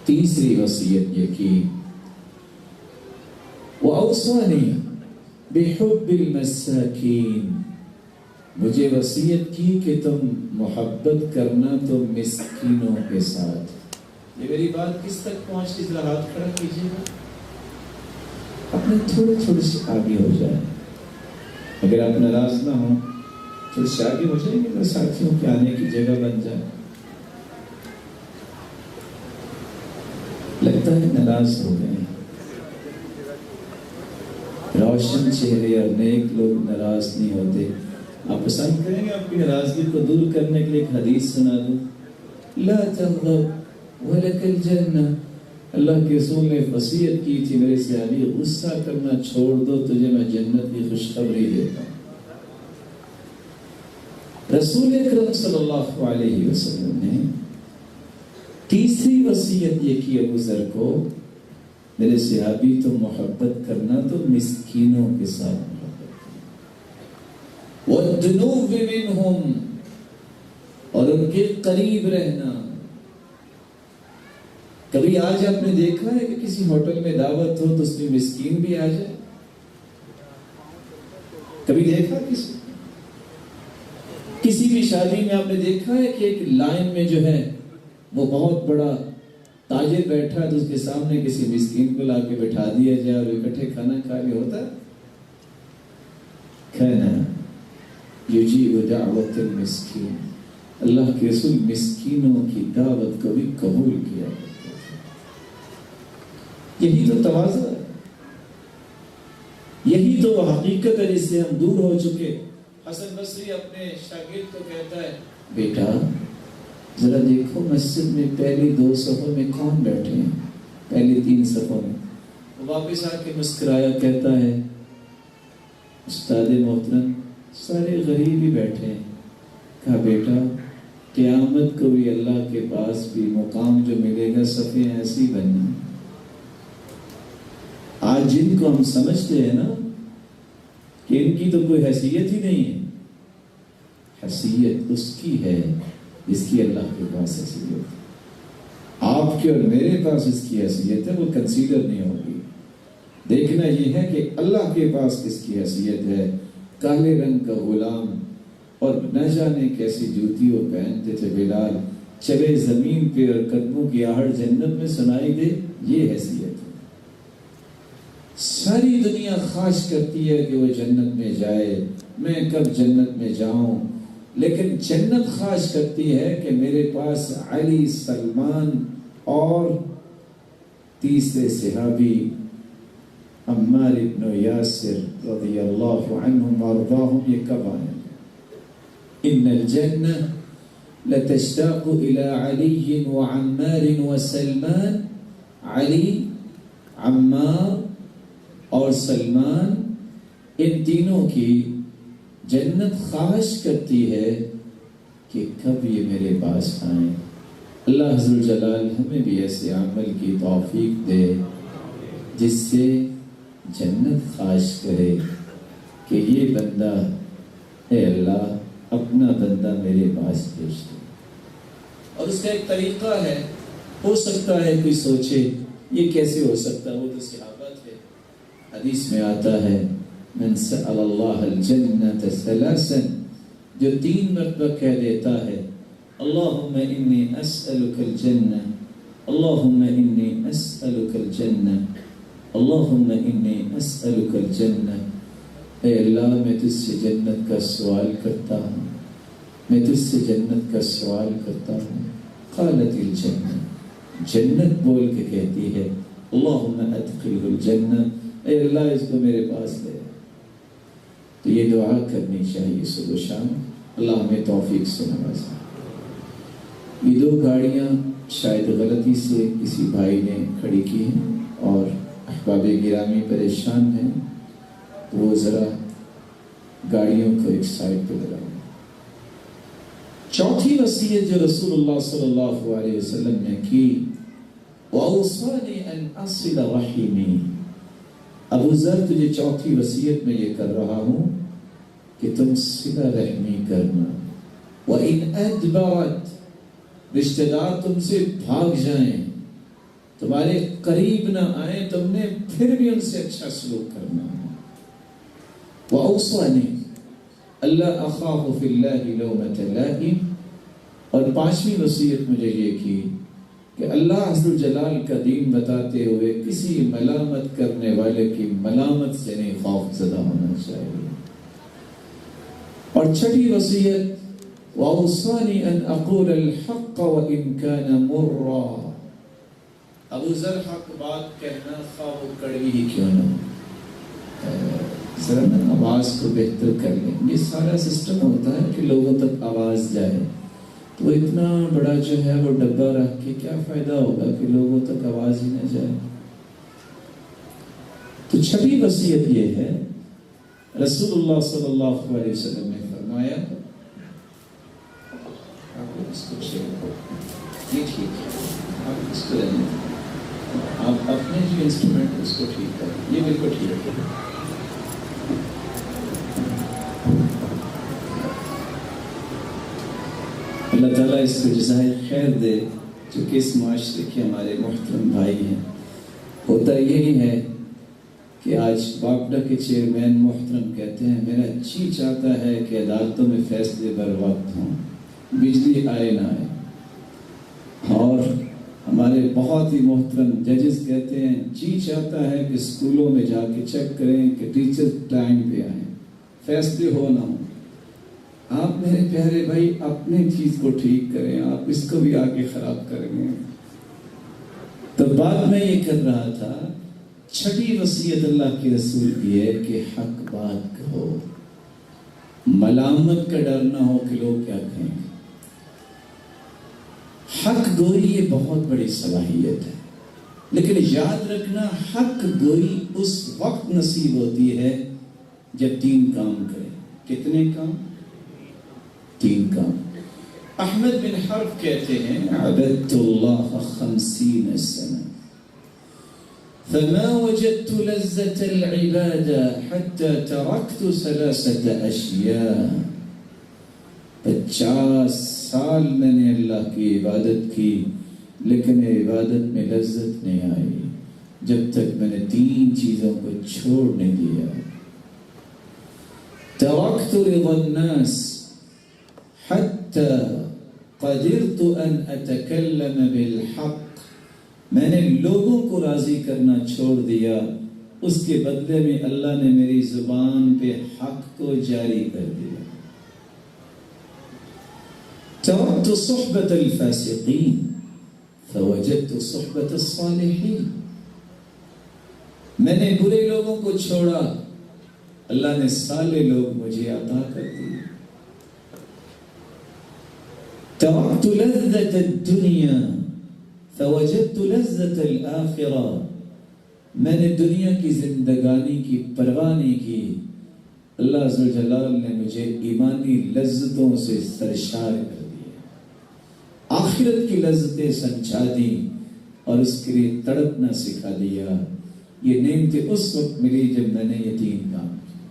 [SPEAKER 1] تیسری وصیت یہ کی، وَأَوْصَانِي بِحُبِّ الْمَسَّاكِينَ، مجھے وصیت کی کہ تم محبت کرنا تو مسکینوں کے ساتھ۔ یہ میری بات کس تک پہنچ، ذرا ہاتھ کھڑا کیجیے گا، اپنے تھوڑے سے آگے ہو جائیں۔ اگر آپ ناراض نہ ہوں تھوڑے سے آگے ہو جائیں گے تو ساتھیوں کے آنے کی جگہ بن جائے۔ لگتا ہے ناراض ہو گئے۔ روشن چہرے اور نیک لوگ ناراض نہیں ہوتے۔ آپ پسند کریں گے آپ کی ناراضگی کو دور کرنے کے لیے ایک حدیث سنا دوں؟ لا تغضب ولک الجنہ۔ اللہ کے رسول نے وصیت کی تھی میرے صحابی، غصہ کرنا چھوڑ دو، تجھے میں جنت کی خوشخبری دیتا ہوں۔ رسول اکرم صلی اللہ علیہ وسلم نے تیسری وصیت یہ کی ابو ذر کو، میرے صحابی تو محبت کرنا تو مسکینوں کے ساتھ محبت کرنا، وَالدُّنُوبِ مِنْهُمْ، اور ان کے قریب رہنا۔ کبھی آج آپ نے دیکھا ہے کہ کسی ہوٹل میں دعوت ہو تو اس میں مسکین بھی آ جائے؟ کبھی دیکھا کسی بھی شادی میں آپ نے دیکھا ہے کہ ایک لائن میں جو ہے وہ بہت بڑا تاجر بیٹھا ہے تو اس کے سامنے کسی مسکین کو لا کے بٹھا دیا جائے اور اکٹھے کھانا کھا کے ہوتا ہے؟ کھانا یجیب دعوت المسکین، اللہ کے رسول مسکینوں کی دعوت کو بھی قبول کیا کرتے تھے۔ یہی تو تواضع ہے، یہی تو وہ حقیقت ہے جس سے ہم دور ہو چکے۔ حسن بصری اپنے شاگرد کو کہتا ہے، بیٹا ذرا دیکھو مسجد میں پہلی 2 صفوں میں کون بیٹھے ہیں، پہلی 3 صفوں میں۔ وہ واپس آ کے مسکرایا، کہتا ہے استاد محترم سارے غریب ہی بیٹھے ہیں۔ کہا بیٹا قیامت کو بھی اللہ کے پاس بھی مقام جو ملے گا صفیں ایسی بننا۔ آج جن کو ہم سمجھتے ہیں نا کہ ان کی تو کوئی حیثیت ہی نہیں ہے، حیثیت اس کی ہے جس کی اللہ کے پاس حیثیت ہے۔ آپ کے اور میرے پاس اس کی حیثیت ہے، وہ کنسیڈر نہیں ہوگی۔ دیکھنا یہ ہے کہ اللہ کے پاس کس کی حیثیت ہے۔ کالے رنگ کا غلام اور نہ جانے کیسی جوتی وہ پہنتے تھے بلال، چلے زمین پہ اور قدموں کی آہٹ جنت میں سنائی دے، یہ حیثیت ہے۔ ساری دنیا خواہش کرتی ہے کہ وہ جنت میں جائے، میں کب جنت میں جاؤں، لیکن جنت خواہش کرتی ہے کہ میرے پاس علی، سلمان اور تیسرے صحابی عمار ابن یاسر رضی اللہ عنہم وارضاہم یہ کب آئیں گے۔ ان الجنہ لتشتاق الى علی وعمار وسلمان، علی، عمار اور سلمان، ان تینوں کی جنت خواہش کرتی ہے کہ کب یہ میرے پاس آئیں۔ اللہ عز و جلال ہمیں بھی ایسے عمل کی توفیق دے جس سے جنت خواہش کرے کہ یہ بندہ، اے اللہ اپنا بندہ میرے پاس بھیج دے۔ اور اس کا ایک طریقہ ہے، ہو سکتا ہے کوئی سوچے یہ کیسے ہو سکتا ہے، وہ تو صحابہ تھے۔ حدیث میں آتا ہے من سأل اللہ الجنة ثلاثا، جو 3 مرتبہ کہہ دیتا ہے اللہم انی اسألک الجنہ، اللہم انی اسألک الجنہ، اللہم انی اسألک الجنہ، اے اللہ میں تجھ سے جنت کا سوال کرتا ہوں، میں تجھ سے جنت کا سوال کرتا ہوں۔ قالت الجنہ، جنت بول کے کہتی ہے اللہم ادخلہ الجنہ، اے اللہ اس کو میرے پاس لے۔ تو یہ دعا کرنی چاہیے صبح و شام، اللہ ہمیں توفیق سے نوازے۔ یہ 2 گاڑیاں شاید غلطی سے کسی بھائی نے کھڑی کی ہیں اور احباب گرامی پریشان ہیں، تو وہ ذرا گاڑیوں کو ایک سائڈ پہ لگائیں۔ چوتھی وصیت جو رسول اللہ صلی اللہ علیہ وسلم نے کی، وَأَوْصَانِي أَنْ أَصِلَ رَحِمِي، ابو ذر تجھے چوتھی وصیت میں یہ کر رہا ہوں کہ تم صلہ رحمی کرنا۔ وَإِنْ أَدْبَرَتْ، رشتہ دار تم سے بھاگ جائیں، تمہارے قریب نہ آئیں، تم نے پھر بھی ان سے اچھا سلوک کرنا ہے۔ وَأَوْصَانِي، اللہ اخاف فی اللہ لومۃ لائم، اور 5ویں وصیت مجھے یہ کی کہ اللہ عز و جلال کا دین بتاتے ہوئے کسی ملامت کرنے والے کی ملامت سے نہیں خوف زدہ ہونا چاہیے۔ اور 6ٹھی وصیت وَأَوْصَانِي أَنْ أَقُولَ الْحَقَّ وَإِنْ كَانَ مُرًّا، ابو ذر حق بات کہنا خواہ وہ کڑوی ہی کیوں نہ ہو، ذرا نا آواز کو بہتر کر لیں۔ یہ سارا سسٹم ہوتا ہے کہ لوگوں تک آواز جائے، تو اتنا بڑا جو ہے وہ ڈبہ رکھ کے کیا فائدہ ہوگا کہ لوگوں تک آواز ہی نہ جائے۔ تو 6ٹھی وصیت یہ ہے، رسول اللہ صلی اللہ علیہ وسلم نے فرمایا، آپ اس کو یہ ٹھیک ہے، آپ اس کو لیں، آپ اپنے جو انسٹرومنٹ اس کو ٹھیک کریں، یہ بالکل ٹھیک ہے۔ اللہ تعالیٰ اس کو جزائے خیر دے، جو کہ اس معاشرے کے ہمارے محترم بھائی ہیں۔ ہوتا یہی ہے کہ آج باپڈا کے چیئرمین محترم کہتے ہیں میرا جی چاہتا ہے کہ عدالتوں میں فیصلے بر وقت ہوں، بجلی آئے نہ آئے، اور ہمارے بہت ہی محترم ججز کہتے ہیں جی چاہتا ہے کہ اسکولوں میں جا کے چیک کریں کہ ٹیچر ٹائم پہ آئیں، فیصلے ہو نہ ہوں۔ آپ میرے پیارے بھائی اپنی چیز کو ٹھیک کریں، آپ اس کو بھی آگے خراب کریں گے۔ تو بات میں یہ کر رہا تھا، 6ٹھی وصیت اللہ کے رسول کی ہے کہ حق بات کہو، ملامت کا ڈر نہ ہو کہ لوگ کیا کہیں گے۔ حق گوئی یہ بہت بڑی صلاحیت ہے، لیکن یاد رکھنا حق گوئی اس وقت نصیب ہوتی ہے جب 3 کام کرے۔ کتنے کام؟ 3 کام۔ احمد بن حرب کہتے ہیں عبدت اللہ 50 سنة فما وجدت لذة العبادة حتى تركت 3 أشياء، 50 سال میں نے اللہ کی عبادت کی لیکن عبادت میں لذت نہیں آئی جب تک میں نے 3 چیزوں کو چھوڑ نہیں دیا۔ تركت رضا الناس حتى قدرت ان اتكلم بالحق، میں نے لوگوں کو راضی کرنا چھوڑ دیا، اس کے بدلے میں اللہ نے میری زبان پہ حق کو جاری کر دیا۔ تركت صحبة الفاسقين فوجدت صحبة الصالحين، میں نے برے لوگوں کو چھوڑا، اللہ نے صالح لوگ مجھے عطا کر دیے۔ تركت لذة الدنيا فوجدت لذة الآخرة، میں نے دنیا کی زندگانی کی پرواہ نہیں کی، اللہ عز و جلال نے مجھے ایمانی لذتوں سے سرشار کر دیا، آخرت کی لذتیں سمجھا دی اور اس کے لیے تڑپنا سکھا دیا۔ یہ نعمتیں اس وقت ملی جب میں نے یہ 3 کام کیے۔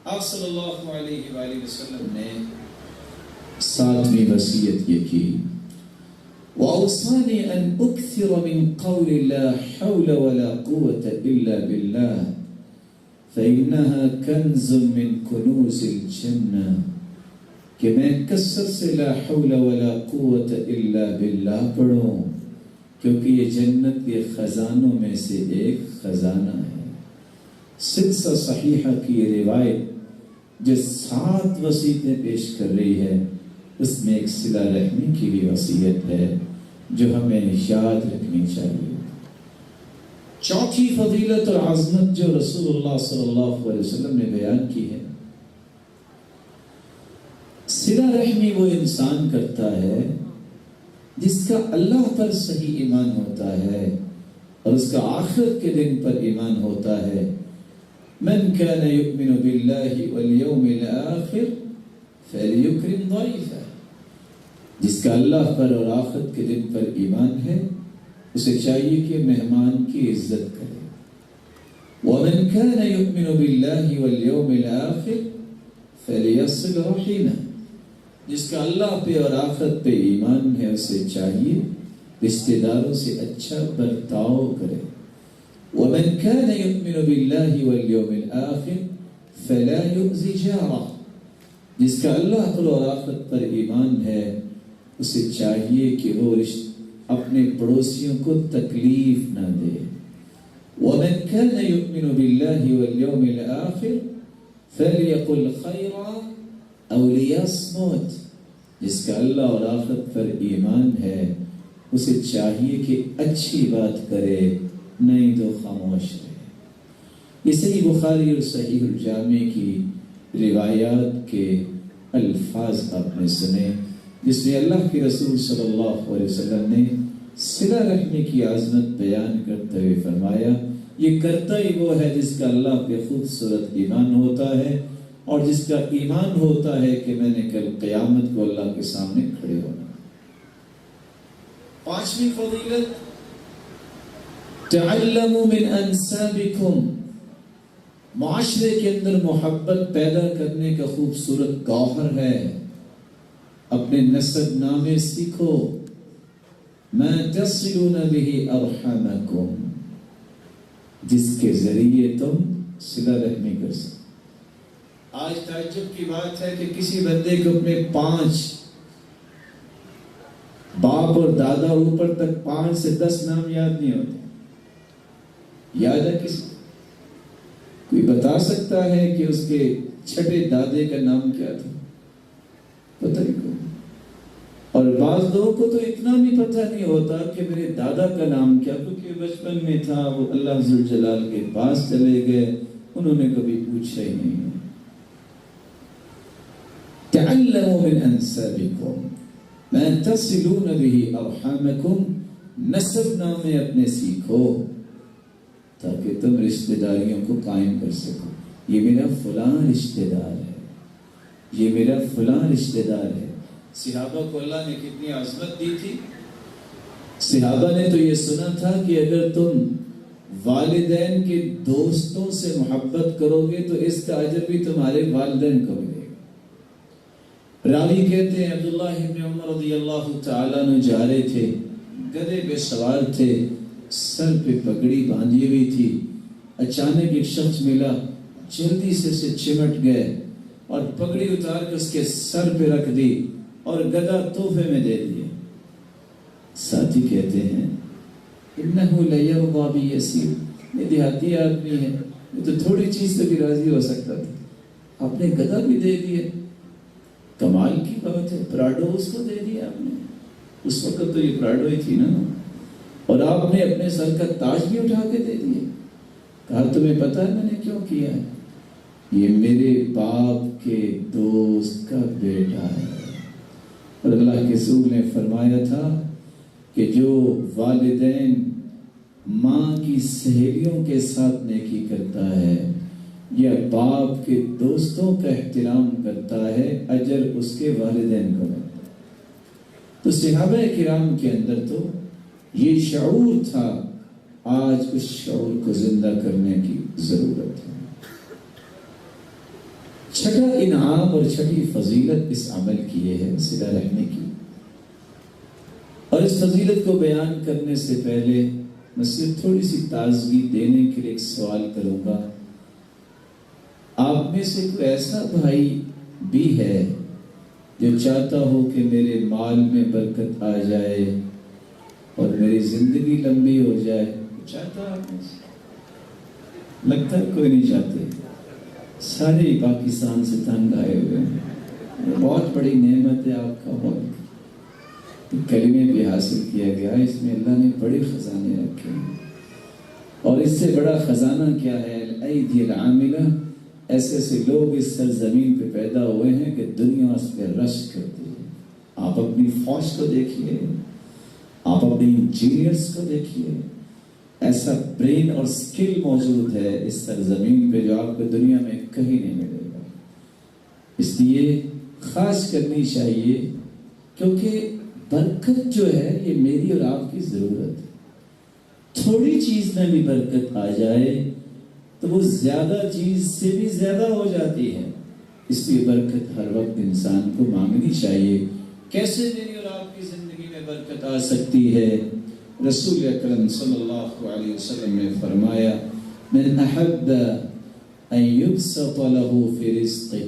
[SPEAKER 1] آپ صلی اللہ علیہ وآلہ وسلم نے 7ویں وصیت یہ کی، وَأَوْصَانِي أَنْ أُكْثِرَ مِنْ قَوْلِ لَا حَوْلَ وَلَا قُوَّةَ إِلَّا بِاللَّهِ فَإِنَّهَا كَنْزٌ مِنْ كُنُوزِ الْجَنَّةِ، کہ میں کثرت سے لا حول ولا قوت الا باللہ پڑھوں، کیونکہ یہ جنت کے خزانوں میں سے ایک خزانہ ہے۔ سلسلہ صحیحہ کی روایت جو 7 وصیتیں پیش کر رہی ہے، اس میں ایک صلہ رحمی کی بھی وصیت ہے جو ہمیں یاد رکھنی چاہیے۔ 4تھی فضیلت اور عظمت جو رسول اللہ صلی اللہ علیہ وسلم نے بیان کی ہے، صلہ رحمی وہ انسان کرتا ہے جس کا اللہ پر صحیح ایمان ہوتا ہے اور اس کا آخرت کے دن پر ایمان ہوتا ہے۔ من كان يؤمن بالله واليوم الآخر فليكرم ضيفه، جس کا اللہ پر اور آخرت کے دن پر ایمان ہے اسے چاہیے کہ مہمان کی عزت کرے۔ ومن كان يؤمن بالله واليوم الآخر فليصل رحمه، جس کا اللہ پہ اور آخرت پہ ایمان ہے اسے چاہیے رشتہ داروں سے اچھا برتاؤ کرے۔ ومن كان يؤمن بالله واليوم الآخر فلا يؤذي جاره، جس کا اللہ اور آخرت پر ایمان ہے اسے چاہیے کہ وہ اپنے پڑوسیوں کو تکلیف نہ دے. وَمَنْ كَانَ يُؤْمِنُ بِاللَّهِ وَالْيَوْمِ الْآخِرِ فَلْيَقُلْ خَيْرًا أَوْ لِيَصْمُتْ. جس کا اللہ اور آخرت پر ایمان ہے اسے چاہیے کہ اچھی بات کرے نہیں تو خاموش رہے. یہ صحیح بخاری اور صحیح الجامع کی روایات کے الفاظ آپ نے سنے جس میں اللہ کے رسول صلی اللہ علیہ وسلم نے صلہ رحمی کی عظمت بیان کرتے ہوئے فرمایا یہ کرتا ہی وہ ہے جس کا اللہ پہ خوبصورت ایمان ہوتا ہے اور جس کا ایمان ہوتا ہے کہ میں نے کل قیامت کو اللہ کے سامنے کھڑے ہونا. پانچویں فضیلت تعلموا من انسابکم. معاشرے کے اندر محبت پیدا کرنے کا خوبصورت گوہر ہے. اپنے نسب نامے سیکھو. ما تصلون به ارحامکم. جس کے ذریعے تم صلہ رحمی کر سکو. آج تعجب کی بات ہے کہ کسی بندے کو اپنے 5 باپ اور دادا اوپر تک 5 سے 10 نام یاد نہیں ہوتے. یاد ہے کسی کوئی بتا سکتا ہے کہ اس کے چھٹے دادے کا نام کیا تھا؟ پتہ نہیں. اور بعض لوگوں کو تو اتنا بھی پتہ نہیں ہوتا کہ میرے دادا کا نام کیا، کیونکہ بچپن میں تھا وہ اللہ ذوالجلال کے پاس چلے گئے، انہوں نے کبھی پوچھا ہی نہیں. تعلموا من انسابکم ما تصلون به ارحامکم. نسب نامے اپنے سیکھو تاکہ تم رشتہ داریوں کو قائم کر سکو. یہ میرا فلاں رشتہ دار ہے، یہ میرا فلاں رشتہ دار ہے. صحابہ کو اللہ نے کتنی عظمت دی تھی. صحابہ نے تو یہ سنا تھا کہ اگر تم والدین کے دوستوں سے محبت کرو گے تو اس کا اجر بھی تمہارے والدین کو ملے گا. راوی کہتے ہیں عبداللہ ابن عمر رضی اللہ تعالیٰ عنہ جا رہے تھے، گدھے پہ سوار تھے، سر پہ پگڑی باندھی ہوئی تھی. اچانک ایک شخص ملا، جلدی سے اسے چمٹ گئے اور پگڑی اتار کر اس کے سر پہ رکھ دی اور گدھا تحفے میں دے دیا. ساتھی کہتے ہیں انہو لیرضی بیسیر. یہ دیہاتی آدمی ہے، یہ تو تھوڑی چیز سے بھی راضی ہو سکتا تھا، آپ نے گدھا بھی دے دیا. کمال کی بات ہے. پراڈو اس کو دے دیا آپ نے. اس وقت تو یہ پراڈو ہی تھی نا، اور آپ نے اپنے سر کا تاج بھی اٹھا کے دے دیا. کہا تمہیں پتا ہے میں نے کیوں کیا ہے؟ یہ میرے باپ کے دوست کا بیٹا ہے. اور اللہ کے رسول نے فرمایا تھا کہ جو والدین ماں کی سہیلیوں کے ساتھ نیکی کرتا ہے یا باپ کے دوستوں کا احترام کرتا ہے اجر اس کے والدین کو ملتا ہے. تو صحابہ کرام کے اندر تو یہ شعور تھا. آج اس شعور کو زندہ کرنے کی ضرورت ہے. چھٹا انعام اور چھٹی فضیلت اس عمل کی یہ ہے صلہ رحمی کی. اور اس فضیلت کو بیان کرنے سے پہلے میں صرف تھوڑی سی تازگی دینے کے لیے ایک سوال کروں گا. آپ میں سے کوئی ایسا بھائی بھی ہے جو چاہتا ہو کہ میرے مال میں برکت آ جائے اور میری زندگی لمبی ہو جائے؟ چاہتا ہے آپ میں سے؟ لگتا ہے کوئی نہیں چاہتے. سارے پاکستان سے تنگ آئے ہوئے ہیں. بہت بڑی نعمت ہے آپ کا. بہت کلمے بھی حاصل کیا گیا، اس میں اللہ نے بڑے خزانے رکھے ہیں. اور اس سے بڑا خزانہ کیا ہے؟ الایدی العاملہ. ایسے ایسے لوگ اس سرزمین پہ پیدا ہوئے ہیں کہ دنیا اس پہ رشک کرتی ہے. آپ اپنی فوج کو دیکھیے، آپ اپنی انجینئرز کو دیکھیے. ایسا برین اور سکل موجود ہے اس سرزمین پہ جو آپ کو دنیا میں کہیں نہیں ملے گا. اس لیے خاص کرنی چاہیے، کیونکہ برکت جو ہے یہ میری اور آپ کی ضرورت ہے. تھوڑی چیز میں بھی برکت آ جائے تو وہ زیادہ چیز سے بھی زیادہ ہو جاتی ہے. اس لیے برکت ہر وقت انسان کو مانگنی چاہیے. کیسے میری اور آپ کی زندگی میں برکت آ سکتی ہے؟ رسول اکرم صلی اللہ علیہ وسلم نے فرمایا من احب ان یبسط له فی رزقه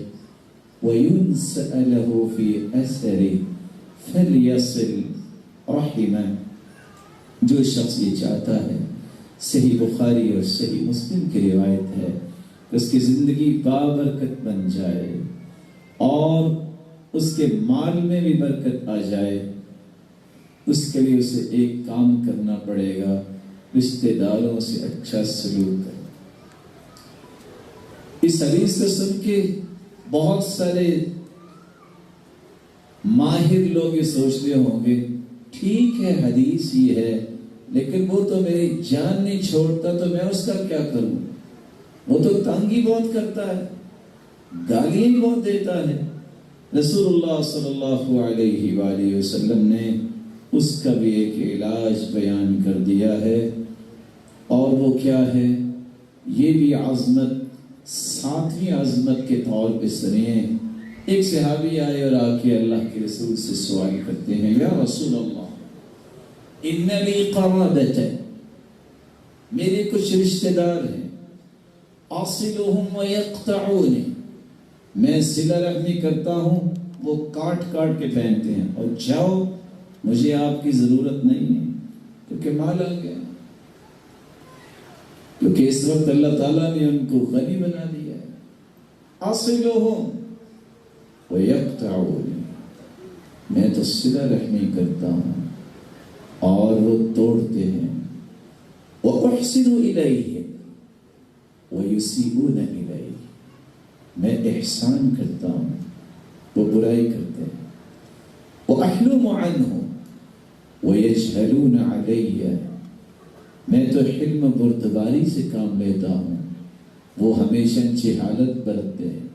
[SPEAKER 1] وَيُنْسَأَ لَهُ فِي أَثَرِهِ فَلْيَصِلْ رَحِمًا۔ جو شخص یہ چاہتا ہے، صحیح بخاری اور صحیح مسلم کی روایت ہے کہ اس کی زندگی بابرکت بن جائے اور اس کے مال میں بھی برکت آ جائے، اس کے لیے اسے ایک کام کرنا پڑے گا، رشتہ داروں سے اچھا سلوک کرنا۔ اس حدیث کو سن کے بہت سارے ماہر لوگ یہ سوچتے ہوں گے ٹھیک ہے حدیث یہ ہے، لیکن وہ تو میری جان نہیں چھوڑتا، تو میں اس کا کیا کروں؟ وہ تو تنگ ہی بہت کرتا ہے، گالیاں ہی بہت دیتا ہے۔ رسول اللہ صلی اللہ علیہ وآلہ وسلم نے اس کا بھی ایک علاج بیان کر دیا ہے، اور وہ کیا ہے؟ یہ بھی عظمت، ساتویں عظمت کے طور پہ سنیے۔ ایک صحابی آئے اور آ کے اللہ کے رسول سے سوال کرتے ہیں، یا رسول اللہ ان لی قرابۃ، میرے کچھ رشتہ دار ہیں، اصلهم ويقطعون، میں صلہ رحمی کرتا ہوں، وہ کاٹ کاٹ کے پہنتے ہیں، اور جاؤ مجھے آپ کی ضرورت نہیں ہے کیونکہ مال آ گیا، کیونکہ اس وقت اللہ تعالیٰ نے ان کو غنی بنا دیا ہے۔ اصلهم ويقطعون، میں تو صلہ رحمی کرتا ہوں اور وہ توڑتے ہیں۔ وَأُحْسِنُ إِلَيْهِمْ وَيُسِيئُونَ إِلَيْهِ، میں احسان کرتا ہوں، وہ برائی کرتے ہیں۔ وَأَحْلُمُ عَنْهُ وَيَجْهَلُونَ عَلَيَّ، میں تو حلم بردباری سے کام لیتا ہوں، وہ ہمیشہ جہالت برتتے ہیں۔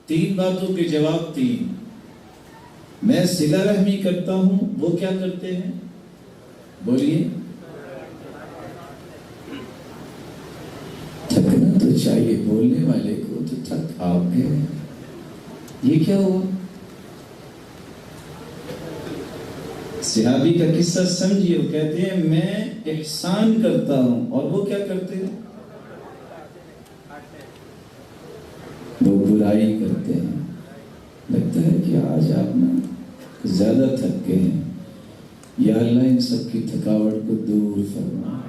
[SPEAKER 1] تین باتوں کے جواب تین، میں صلہ رحمی کرتا ہوں، وہ کیا کرتے ہیں؟ بولیے۔ تھکنا تو چاہیے بولنے والے کو، تو تھک آپ گئے، یہ کیا ہوا؟ صحابی کا قصہ سمجھیے، وہ کہتے ہیں میں احسان کرتا ہوں، اور وہ کیا کرتے ہیں؟ وہ برائی کرتے ہیں۔ لگتا ہے کہ آج آپ نا زیادہ تھک گئے ہیں، یا اللہ ان سب کی تھکاوٹ کو دور فرما،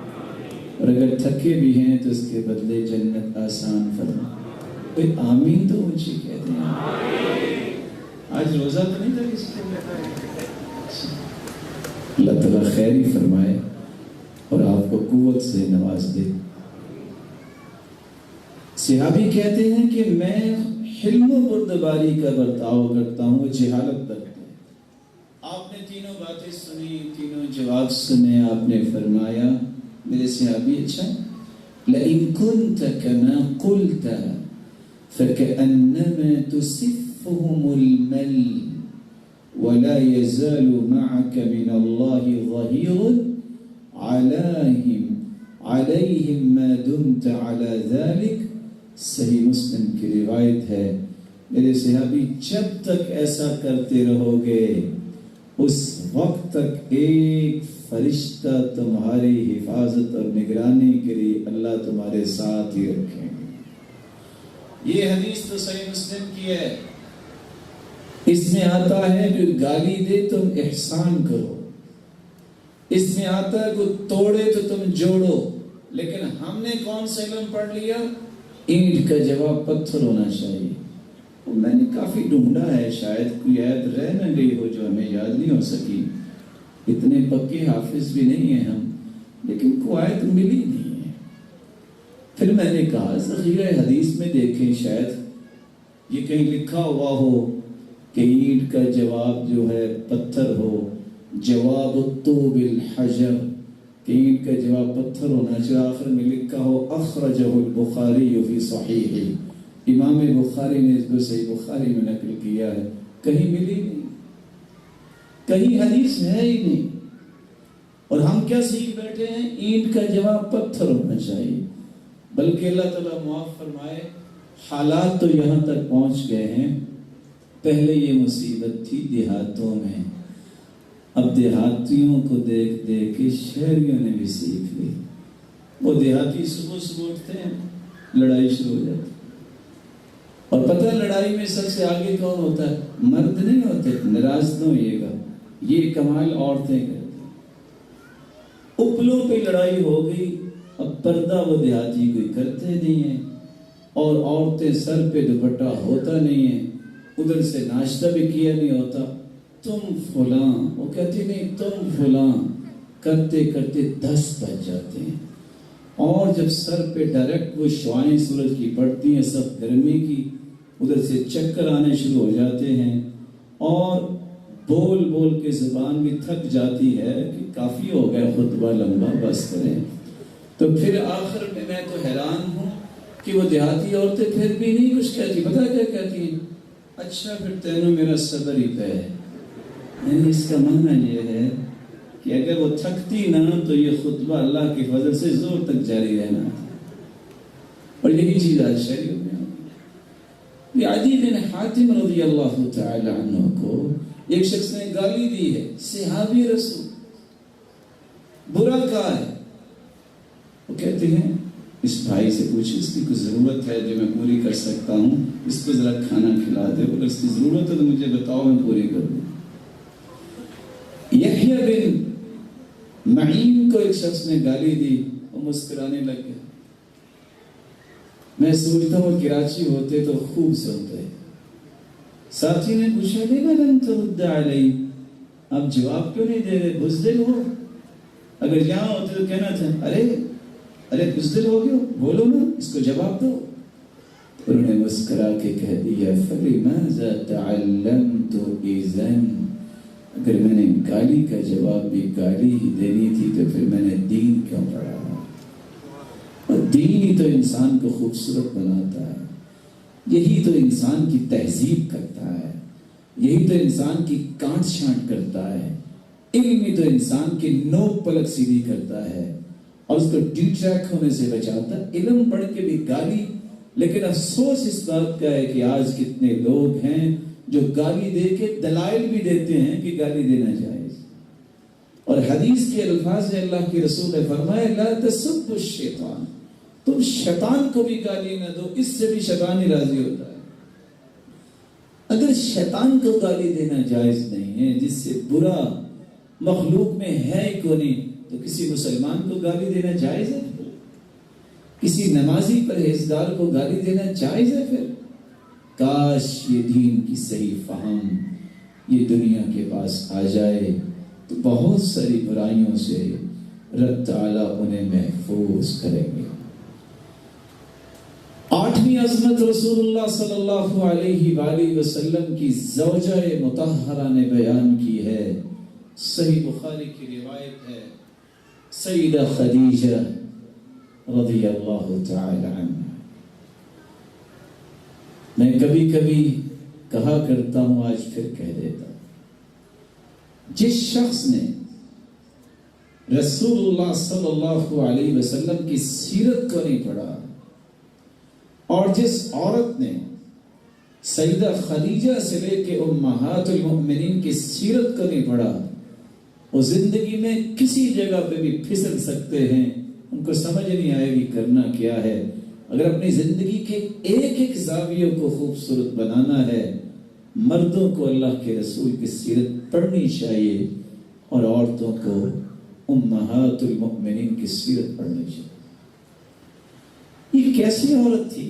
[SPEAKER 1] اور اگر تھکے بھی ہیں تو اس کے بدلے جنت آسان فرما۔ کوئی آمین تو اونچی کہتے ہیں۔ آج روزہ تو نہیں تھا کسی کو؟ اللہ تعالیٰ خیر ہی فرمائے اور آپ کو قوت سے نواز دے۔ صحابی کہتے ہیں کہ میں حلم و بردباری کا برتاؤ کرتا ہوں، وہ جہالت برتتے ہیں۔ آپ نے تینوں باتیں سنی، تینوں جواب سنے، آپ نے فرمایا میرے صحابی اچھا لَإِن كُنْتَ كَمَا قُلْتَ فَكَأَنَّمَا تُسِفُّهُمُ الْمَلِّ وَلَا يَزَالُ مَعَكَ مِنَ اللَّهِ ظَهِيرٌ عَلَيْهِمْ مَا دُمْتَ عَلَى ذَلِكَ۔ صحیح مسلم کی روایت ہے، میرے صحابی جب تک ایسا کرتے رہو گے اس وقت تک ایک فرشتہ تمہاری حفاظت اور نگرانی کے لیے اللہ تمہارے ساتھ ہی رکھیں گے۔ یہ حدیث تو صحیح مسلم کی ہے، اس میں آتا ہے کہ گالی دے تم احسان کرو، اس میں آتا ہے کہ توڑے تو تم جوڑو، لیکن ہم نے کون سا علم پڑھ لیا؟ اینٹ کا جواب پتھر ہونا چاہیے۔ میں نے کافی ڈھونڈا ہے، شاید کوئی آیت رہ نہ گئی ہو جو ہمیں یاد نہیں ہو سکی، اتنے پکے حافظ بھی نہیں ہیں ہم، لیکن کوئی آیت ملی نہیں ہے۔ پھر میں نے کہا ذخیرہ حدیث میں دیکھیں، شاید یہ کہیں لکھا ہوا ہو کہ اینٹ کا جواب جو ہے پتھر ہو، جواب الطوب الحجر، کہ اینٹ کا جواب پتھر ہونا چاہیے۔ آخر میں لکھا ہو اخرجہ البخاری فی صحیح، امام بخاری نے اس کو صحیح بخاری میں نقل کیا ہے، کہیں ملی نہیں، کہیں حدیث ہے ہی نہیں، اور ہم کیا سیکھ بیٹھے ہیں؟ اینٹ کا جواب پتھر ہونا چاہیے۔ بلکہ اللہ تعالیٰ معاف فرمائے، حالات تو یہاں تک پہنچ گئے ہیں، پہلے یہ مصیبت تھی دیہاتوں میں، اب دیہاتیوں کو دیکھ دیکھ کے شہریوں نے بھی سیکھ لی۔ وہ دیہاتی صبح صبح اٹھتے ہیں، لڑائی شروع ہو جاتی، اور پتہ لڑائی میں سب سے آگے کون ہوتا ہے؟ مرد نہیں ہوتے، ناراض نہ ہوئیے گا، یہ کمال عورتیں کرتی۔ اپلوں پہ لڑائی ہو گئی، اب پردہ وہ دیہاتی کوئی کرتے نہیں ہیں، اور عورتیں سر پہ دوپٹہ ہوتا نہیں ہے، ادھر سے ناشتہ بھی کیا نہیں ہوتا، تم فلاں، وہ کہتی نہیں تم فلاں، کرتے کرتے 10 بج جاتے ہیں، اور جب سر پہ ڈائریکٹ وہ شعائیں سورج کی پڑتی ہیں سب گرمی کی، ادھر سے چکر آنے شروع ہو جاتے ہیں، اور بول بول کے زبان بھی تھک جاتی ہے کہ کافی ہو گیا خطبہ لمبا، بس کریں۔ تو پھر آخر میں تو حیران ہوں کہ وہ دیہاتی عورتیں پھر بھی نہیں کچھ کہتی، پتہ کیا کہتی ہیں؟ اچھا پھر تینوں میرا صبر ہی پہ ہے۔ یعنی اس کا معنی یہ ہے کہ اگر وہ تھکتی نہ تو یہ خطبہ اللہ کی فضل سے زور تک جاری رہنا تھا۔ اور یہی چیز آج شریعت میں ہوگی۔ عدی بن حاتم رضی اللہ تعالی عنہ کو ایک شخص نے گالی دی ہے، صحابی رسول، برا کہا ہے۔ وہ کہتے ہیں اس بھائی سے پوچھ، اس کی کوئی ضرورت ہے جو میں پوری کر سکتا ہوں، اس کو ذرا کھانا کھلا دے، اگر اس کی ضرورت ہے تو مجھے بتاؤ، میں پوری کر دوں۔ یحییٰ بن معین کو ایک شخص نے گالی دی، وہ مسکرانے لگ گیا۔ میں سوچتا ہوں کراچی ہوتے تو خوب سنتے۔ ساتھی نے پوچھا لما لم ترد علی، آپ جواب کیوں نہیں دے رہے، بزدل ہو؟ اگر یہاں ہوتے تو کہنا تھا ارے بزدل ہو گئے، بولو نا، اس کو جواب دو۔ انہوں نے مسکرا کے کہہ دیا فلماذا تعلمت اذن، اگر میں نے گالی کا جواب بھی گالی ہی دینی تھی تو پھر میں نے دین کیوں پڑھا؟ اور دین ہی تو انسان کو خوبصورت بناتا ہے، یہی تو انسان کی تہذیب کرتا ہے، یہی تو انسان کی کانٹ چھانٹ کرتا ہے، علم ہی تو انسان کی نوک پلک سیدھی کرتا ہے اور اس کو ڈی ٹریک ہونے سے بچاتا ہے۔ علم پڑھ کے بھی گالی، لیکن افسوس اس بات کا ہے کہ آج کتنے لوگ ہیں جو گالی دے کے دلائل بھی دیتے ہیں کہ گالی دینا جائز، اور حدیث کے الفاظ میں اللہ کے رسول نے فرمایا لا تسبوا الشیطان، تم شیطان کو بھی گالی نہ دو، اس سے بھی شیطان ہی راضی ہوتا ہے۔ اگر شیطان کو گالی دینا جائز نہیں ہے، جس سے برا مخلوق میں ہے ہی کو نہیں، تو کسی مسلمان کو گالی دینا جائز ہے؟ کسی نمازی پرہیزگار کو گالی دینا جائز ہے؟ پھر کاش یہ دین کی صحیح فہم یہ دنیا کے پاس آ جائے تو بہت ساری برائیوں سے رب تعالیٰ انہیں محفوظ کریں گے۔ 8ویں عظمت رسول اللہ صلی اللہ علیہ وآلہ وسلم کی زوجہ مطہرہ نے بیان کی ہے، صحیح بخاری کی روایت ہے، سیدہ خدیجہ رضی اللہ تعالی عنہ۔ میں کبھی کبھی کہا کرتا ہوں، آج پھر کہہ دیتا ہوں، جس شخص نے رسول اللہ صلی اللہ علیہ وسلم کی سیرت کو نہیں پڑھا، اور جس عورت نے سیدہ خدیجہ سے لے کے امہات المؤمنین کی سیرت کو نہیں پڑھا، وہ زندگی میں کسی جگہ پہ بھی پھسل سکتے ہیں، ان کو سمجھ نہیں آئے گی کرنا کیا ہے۔ اگر اپنی زندگی کے ایک ایک زاویوں کو خوبصورت بنانا ہے، مردوں کو اللہ کے رسول کی سیرت پڑھنی چاہیے، اور عورتوں کو امہات المؤمنین کی سیرت پڑھنی چاہیے۔ یہ کیسی عورت تھی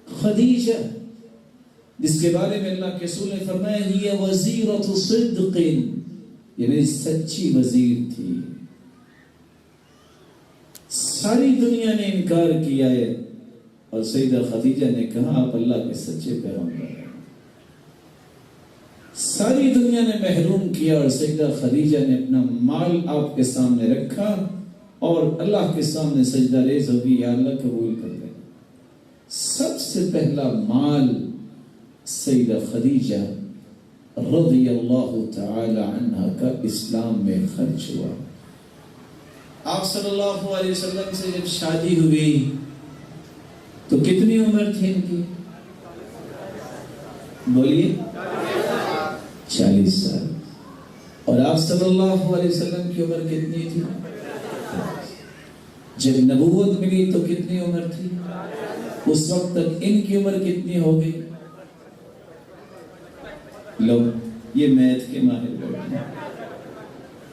[SPEAKER 1] خدیجہ، جس کے بارے میں اللہ کے رسول نے فرمایا ہی وزیرۃ صدق، یہ میری سچی وزیر تھی۔ ساری دنیا نے انکار کیا ہے اور سیدہ خدیجہ نے کہا آپ اللہ کے سچے پیغمبر ہیں۔ ساری دنیا نے محروم کیا اور سیدہ خدیجہ نے اپنا مال آپ کے سامنے رکھا اور اللہ کے سامنے سجدہ ریز ہوگی، یا اللہ قبول کر لے۔ سب سے پہلا مال سیدہ خدیجہ رضی اللہ تعالی عنہ کا اسلام میں خرچ ہوا۔ آپ صلی اللہ علیہ وسلم سے جب شادی ہوئی تو کتنی عمر تھی ان کی؟ بولیے 40 سال۔ اور آپ صلی اللہ علیہ وسلم کی عمر کتنی تھی؟ جب نبوت ملی تو کتنی عمر تھی؟ اس وقت تک ان کی عمر کتنی ہو گئی؟ لو یہ میتھ کے ماہر بیٹھے ہیں.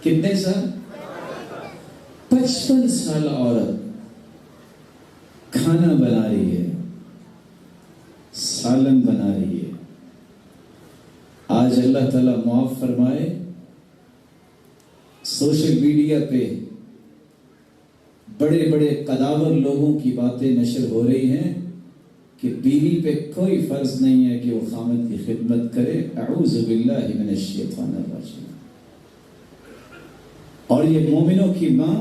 [SPEAKER 1] کتنے سال؟ 55 سال عورت کھانا بنا رہی ہے، سالن بنا رہی ہے. آج اللہ تعالیٰ معاف فرمائے، سوشل میڈیا پہ بڑے بڑے قداور لوگوں کی باتیں نشر ہو رہی ہیں کہ بیوی پہ کوئی فرض نہیں ہے کہ وہ خامد کی خدمت کرے. اعوذ باللہ من الشیطان الرجیم. اور یہ مومنوں کی ماں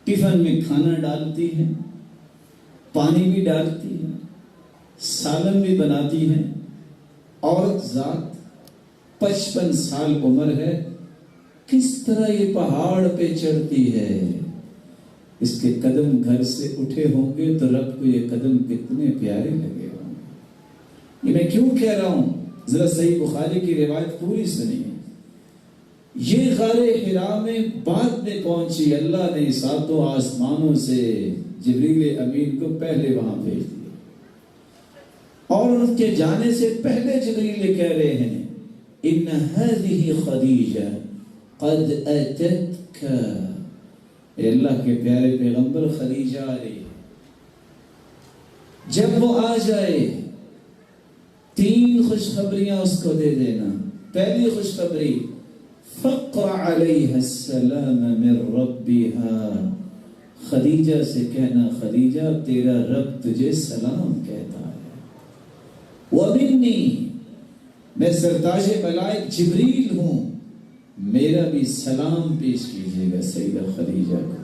[SPEAKER 1] ٹفن میں کھانا ڈالتی ہے، پانی بھی ڈالتی ہے، سالن بھی بناتی ہے. عورت ذات 55 سال عمر ہے، کس طرح یہ پہاڑ پہ چڑھتی ہے. اس کے قدم گھر سے اٹھے ہوں گے تو رب کو یہ قدم کتنے پیارے لگے ہوں گے. یہ میں کیوں کہہ رہا ہوں؟ ذرا صحیح بخاری کی روایت پوری سنیے. یہ غار حرا میں بعد میں پہنچی، اللہ نے ساتوں آسمانوں سے جبریل امین کو پہلے وہاں بھیج دیا، اور ان کے جانے سے پہلے جبریل کہہ رہے ہیں ان هذه خدیجہ قد اتتک. اے اللہ کے پیارے پیغمبر، خدیجہ آ رہی ہے. جب وہ آ جائے 3 خوشخبریاں اس کو دے دینا. پہلی خوشخبری فقرع علیہ السلام من ربها. خدیجہ سے کہنا خدیجہ تیرا رب تجھے سلام کہتا ہے. ومنی، میں سرتاج ملائک جبریل ہوں، میرا بھی سلام پیش کیجیے گا سیدہ خدیجہ کو.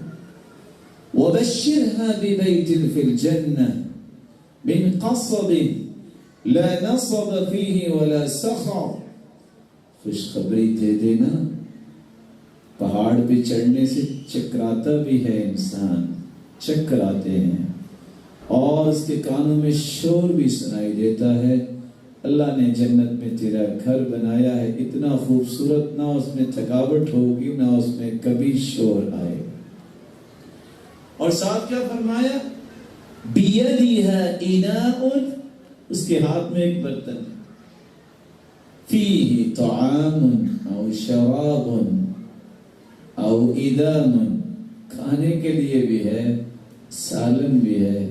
[SPEAKER 1] وبشرها ببیت فی الجنہ من قصب لا نصب فیہ ولا سخر. خوشخبری دے دینا، پہاڑ پہ چڑھنے سے چکراتا بھی ہے انسان، چکر آتے ہیں، اور اس کے کانوں میں شور بھی سنائی دیتا ہے. اللہ نے جنت میں تیرا گھر بنایا ہے اتنا خوبصورت، نہ اس میں تھکاوٹ ہوگی نہ اس میں کبھی شور آئے. اور ساتھ کیا فرمایا؟ بیدیہا اناء، اس کے ہاتھ میں ایک برتن، فیہ طعام او شراب او ادام، کھانے کے لیے بھی ہے، سالن بھی ہے،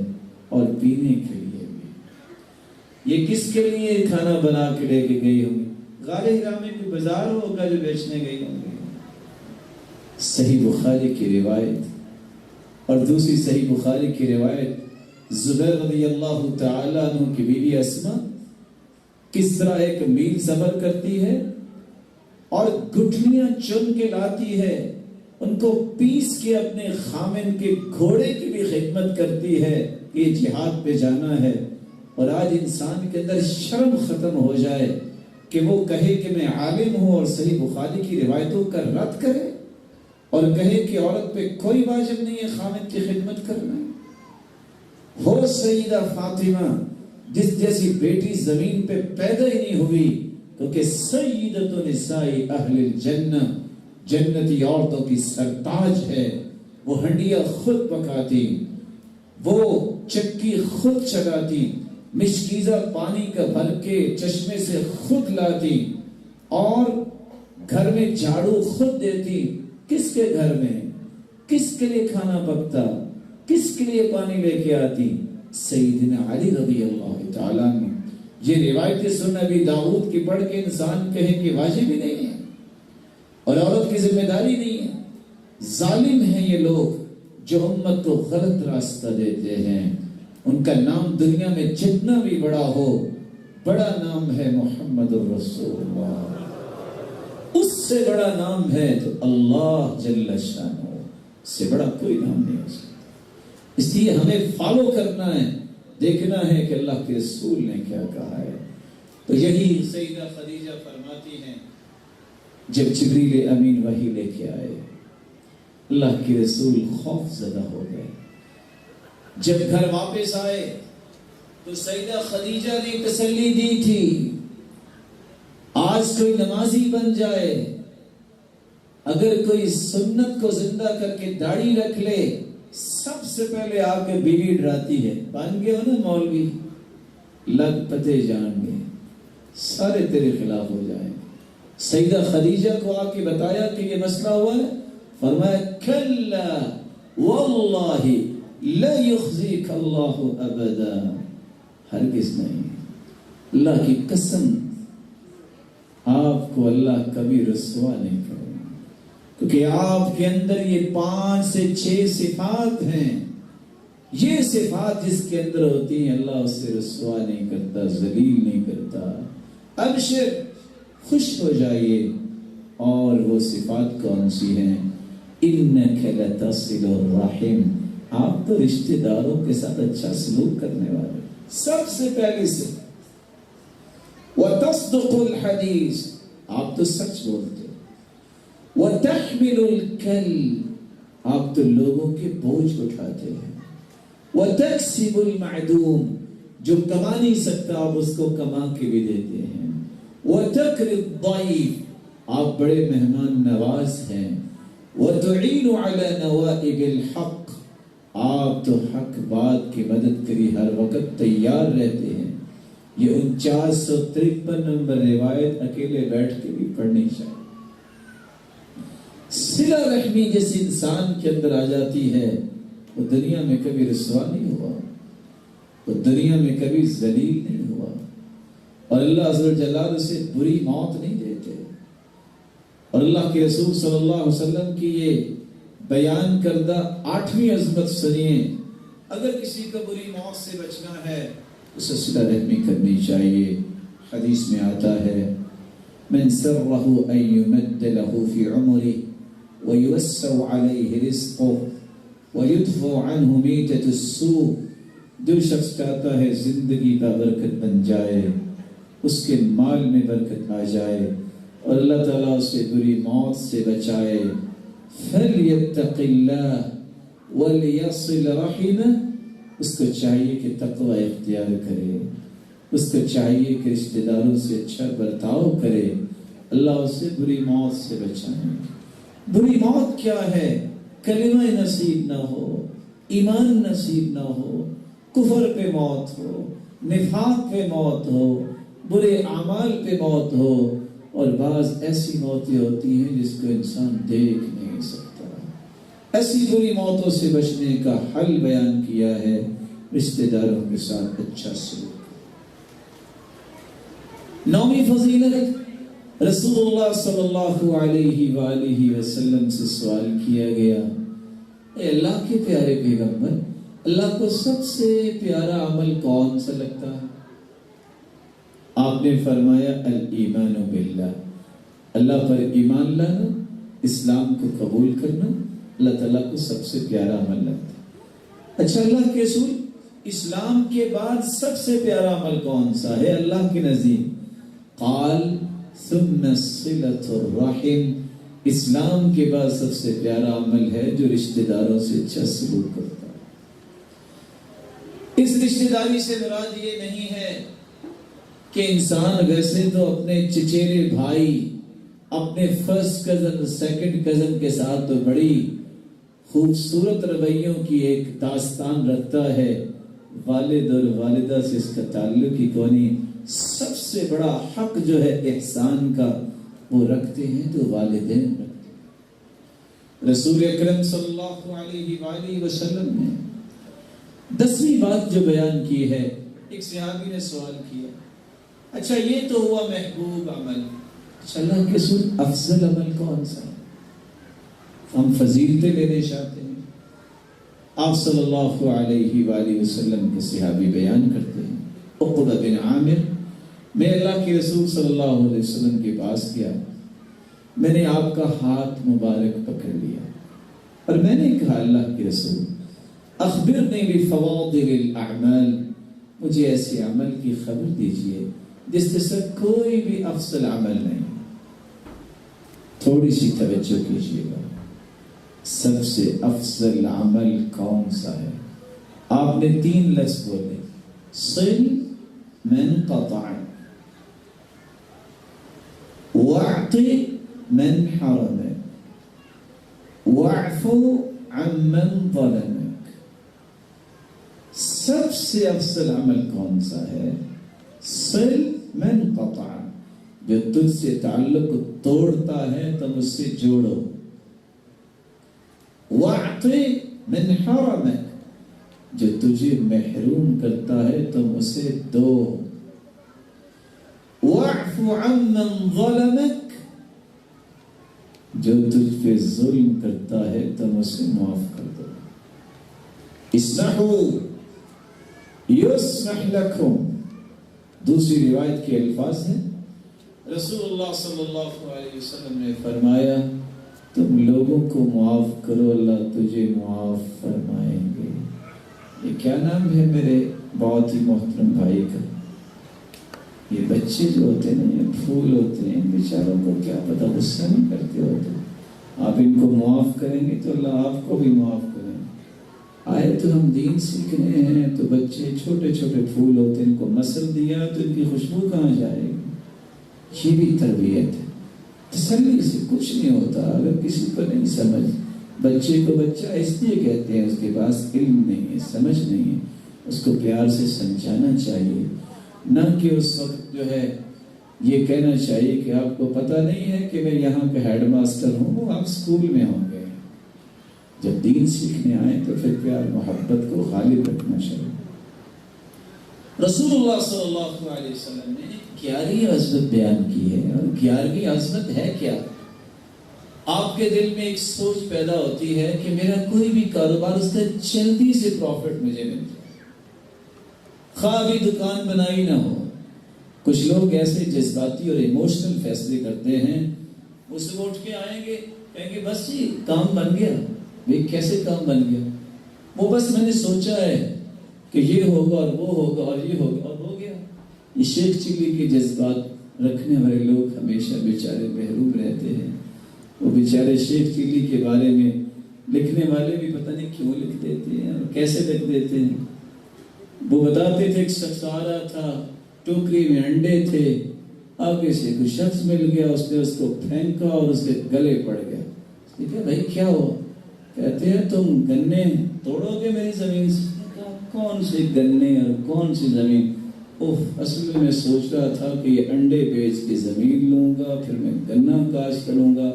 [SPEAKER 1] اور پینے کے لیے بھی. یہ کس کے لیے کھانا بنا کے لے کے گئی ہوں گی؟ غار حرا میں کوئی بازار ہوگا جو بیچنے گئی ہوں گی. صحیح بخاری کی روایت، اور دوسری صحیح بخاری کی روایت زبیر رضی اللہ تعالیٰ عنہ کی بیوی اسما کس طرح ایک میل سفر کرتی ہے اور گٹھلیاں چن کے لاتی ہے، ان کو پیس کے اپنے خامن کے گھوڑے کی بھی خدمت کرتی ہے کہ یہ جہاد پہ جانا ہے. اور آج انسان کے اندر شرم ختم ہو جائے کہ وہ کہے کہ میں عالم ہوں اور صحیح بخاری کی روایتوں کا رد کرے، اور کہے کہ عورت پہ کوئی واجب نہیں ہے خامن کی خدمت کرنا. ہو سیدہ فاطمہ جس جیسی بیٹی زمین پہ پیدا ہی نہیں ہوئی، کیونکہ سیدۃ نساء اہل الجنہ، جنتی عورتوں کی سرتاج ہے. وہ ہنڈیاں خود پکاتی، وہ چکی خود چلاتی، مشکیزہ پانی کا بھر کے چشمے سے خود لاتی، اور گھر میں جھاڑو خود دیتی. کس کے گھر میں کس کے لیے کھانا پکتا، کس کے لیے پانی لے کے آتی؟ سیدنا علی رضی اللہ تعالیٰ عنہ. یہ روایت سن ابی داؤد کی پڑھ کے انسان کہے کہ واجب ہی نہیں ہے اور عورت کی ذمہ داری نہیں ہے. ظالم ہیں یہ لوگ جو امت کو غلط راستہ دیتے ہیں. ان کا نام دنیا میں جتنا بھی بڑا ہو، بڑا نام ہے محمد الرسول اللہ، اس سے بڑا نام ہے تو اللہ جل شانہ، سے بڑا کوئی نام نہیں ہو سکتا. اس لیے ہمیں فالو کرنا ہے، دیکھنا ہے کہ اللہ کے رسول نے کیا کہا ہے. تو یہی سیدہ خدیجہ فرماتی ہیں جب جبریل امین وحی لے کے آئے، اللہ کے رسول خوف زدہ ہو گئے. جب گھر واپس آئے تو سیدہ خدیجہ نے تسلی دی تھی، آج کوئی نمازی بن جائے، اگر کوئی سنت کو زندہ کر کے داڑھی رکھ لے، سب سے پہلے آ کے بیوی ڈراتی ہے، بن گئے ہو نا مولوی، لگ پتے جان گے، سارے تیرے خلاف ہو جائیں. سیدہ خدیجہ کو آ کے بتایا کہ یہ مسئلہ ہوا ہے، فرمایا کلا واللہ لا یخزیک اللہ ابدا، ہرگز نہیں، اللہ کی قسم آپ کو اللہ کبھی رسوا نہیں کرے، کیونکہ آپ کے اندر یہ 5 سے 6 صفات ہیں. یہ صفات جس کے اندر ہوتی ہیں اللہ اسے رسوا نہیں کرتا، ذلیل نہیں کرتا. ابشر، خوش ہو جائیے. اور وہ صفات کون سی ہیں؟ انک لتصل الرحم، آپ تو رشتہ داروں کے ساتھ اچھا سلوک کرنے والے، سب سے پہلے سے. وتصدق الحدیث، آپ تو سچ بولتے. وتحمل الکل، آپ تو لوگوں کے بوجھ اٹھاتے ہیں. وتکسب المعدوم، جو کما نہیں سکتا آپ اس کو کما کے بھی دیتے ہیں. وتکر الضیف، آپ بڑے مہمان نواز ہیں. وتعین علی نوائب الحق، آپ تو حق بات کی مدد کری ہر وقت تیار رہتے ہیں. یہ 4953 نمبر روایت اکیلے بیٹھ کے بھی پڑھنی چاہیے. صلہ رحمی جس انسان کے اندر آ جاتی ہے وہ دنیا میں کبھی رسوا نہیں ہوا، وہ دنیا میں کبھی ذلیل نہیں ہوا، اور اللہ عز و جلال اسے بری موت نہیں دیتے. اور اللہ کے رسول صلی اللہ علیہ وسلم کی یہ بیان کردہ 8ویں عظمت سنیے. اگر کسی کو بری موت سے بچنا ہے اسے صلہ رحمی کرنی چاہیے. حدیث میں آتا ہے من سرہ ان یمد له فی عمره ویوسع علیہ رزقه ویدفع عنہ میتۃ السوء، جو شخص چاہتا ہے زندگی کا برکت بن جائے، اس کے مال میں برکت آ جائے اور اللہ تعالیٰ اسے بری موت سے بچائے، فَلْيَتَّقِ اللَّهَ وَلْيَصِلْ رَحِمَهُ، اس کو چاہیے کہ تقوی اختیار کرے، اس کو چاہیے کہ رشتہ داروں سے اچھا برتاؤ کرے، اللہ اسے بری موت سے بچائے. بری موت کیا ہے؟ کلمہ نصیب نہ ہو، ایمان نصیب نہ ہو، کفر پہ موت ہو، نفاق پہ موت ہو، برے اعمال پہ موت ہو. اور بعض ایسی موتیں ہوتی ہیں جس کو انسان دیکھ نہیں سکتا. ایسی بری موتوں سے بچنے کا حل بیان کیا ہے، رشتہ داروں کے ساتھ اچھا سلوک. 9ویں فضیلت، رسول اللہ صلی اللہ علیہ وآلہ وسلم سے سوال کیا گیا، اے اللہ کے پیارے پیغمبر، اللہ کو سب سے پیارا عمل کون سا لگتا ہے؟ آپ نے فرمایا الایمان باللہ، اللہ پر ایمان لانا، اسلام کو قبول کرنا اللہ تعالیٰ کو سب سے پیارا عمل لگتا ہے. اچھا اللہ کے رسول، اسلام کے بعد سب سے پیارا عمل کون سا ہے اللہ کے نزدیک؟ قال ثم صلۃ الرحم، اسلام کے بعد سب سے پیارا عمل ہے جو رشتہ داروں سے اچھا سلوک کرتا ہے. اس رشتہ داری سے مراد یہ نہیں ہے کہ انسان ویسے تو اپنے چچیرے بھائی، اپنے فرسٹ کزن، سیکنڈ کزن کے ساتھ تو بڑی خوبصورت رویوں کی ایک داستان رکھتا ہے، والد اور والدہ سے اس کا تعلق ہی کونی. سب سے بڑا حق جو ہے احسان کا وہ رکھتے ہیں تو والدین رکھتے ہیں. رسول اکرم صلی اللہ علیہ وآلہ وسلم نے 10ویں بات جو بیان کی ہے، ایک صحابی نے سوال کیا، اچھا یہ تو ہوا محبوب عمل، اچھا اللہ کے رسول افضل عمل کون سا ہے؟ ہم فضیلتیں لینے چاہتے ہیں. آپ صلی اللہ علیہ وآلہ وسلم کے صحابی بیان کرتے ہیں، عقبہ بن عامر، میں اللہ کے رسول صلی اللہ علیہ وسلم کے پاس گیا، میں نے آپ کا ہاتھ مبارک پکڑ لیا اور میں نے کہا اللہ کے رسول اخبرنی بفواضل الاعمال، مجھے ایسے عمل کی خبر دیجئے جس سے کوئی بھی افضل عمل نہیں. تھوڑی سی توجہ کیجئے گا، سب سے افضل عمل کون سا ہے؟ آپ نے 3 لفظ بولے، صل من قطع، واعط من حرمك، واعفو عن من ظلمك. سب سے افضل عمل کون سا ہے؟ صل من قطع، جو تجھ سے تعلق توڑتا ہے تم اس سے جوڑو. واعطِ من حرمک، جو تجھے محروم کرتا ہے تم اسے دو. واعف عمن ظلمک، جو تجھ پہ ظلم کرتا ہے تم اسے معاف کر دو. اصلحوا یصلح لکم، دوسری روایت کے الفاظ ہیں رسول اللہ صلی اللہ علیہ وسلم نے فرمایا تم لوگوں کو معاف کرو اللہ تجھے معاف فرمائیں گے. یہ کیا نام ہے میرے بہت ہی محترم بھائی کا؟ یہ بچے جو ہوتے ہیں یہ پھول ہوتے ہیں، ان بیچاروں کو کیا پتہ، غصہ نہیں کرتے ہوتے. آپ ان کو معاف کریں گے تو اللہ آپ کو بھی معاف کریں. آئے تو ہم دین سیکھنے ہیں تو بچے چھوٹے چھوٹے پھول ہوتے ہیں، ان کو مسل دیا تو ان کی خوشبو کہاں جائے گی؟ یہ بھی تربیت ہے. تسلی سے کچھ نہیں ہوتا. اگر کسی کو نہیں سمجھ، بچے کو بچہ اس لیے کہتے ہیں اس کے پاس علم نہیں ہے، سمجھ نہیں ہے، اس کو پیار سے سمجھانا چاہیے، نہ کہ اس وقت جو ہے یہ کہنا چاہیے کہ آپ کو پتہ نہیں ہے کہ میں یہاں کا ہیڈ ماسٹر ہوں. وہ آپ اسکول میں ہوں گے. جب دین سیکھنے آئے تو پھر پیار محبت کو غالب رکھنا چاہیے. رسول اللہ صلی اللہ علیہ وسلم نے 11ویں عظمت بیان کی ہے. اور 11ویں عظمت ہے کیا؟ آپ کے دل میں ایک سوچ پیدا ہوتی ہے کہ میرا کوئی بھی کاروبار اس سے جلدی سے پروفٹ مجھے مل جائے، خواہ بھی دکان بنائی نہ ہو. کچھ لوگ ایسے جذباتی اور ایموشنل فیصلے کرتے ہیں، اس سے اٹھ کے آئیں گے کہیں گے بس جی کام بن گیا. بھئی کیسے کام بن گیا؟ وہ بس میں نے سوچا ہے کہ یہ ہوگا اور وہ ہوگا اور یہ ہوگا اور ہو گیا. یہ شیخ چلی کے جذبات رکھنے والے لوگ ہمیشہ بیچارے محروم رہتے ہیں. وہ بیچارے شیخ چلی کے بارے میں لکھنے والے بھی پتہ نہیں کیوں لکھ دیتے ہیں اور کیسے لکھ دیتے ہیں. وہ بتاتے تھے ایک شخص آ رہا تھا، ٹوکری میں انڈے تھے، آگے سے کوئی شخص مل گیا، اس نے اس کو پھینکا اور اس کے گلے پڑ گیا. کہا بھائی کیا ہوا؟ کہتے ہیں تم گنے توڑو گے میری زمین سے. کون سے گنے اور کون سی زمین؟ اصل میں سوچ رہا تھا کہ یہ انڈے بیچ کے زمین لوں گا، پھر میں گنا کاشت کروں گا،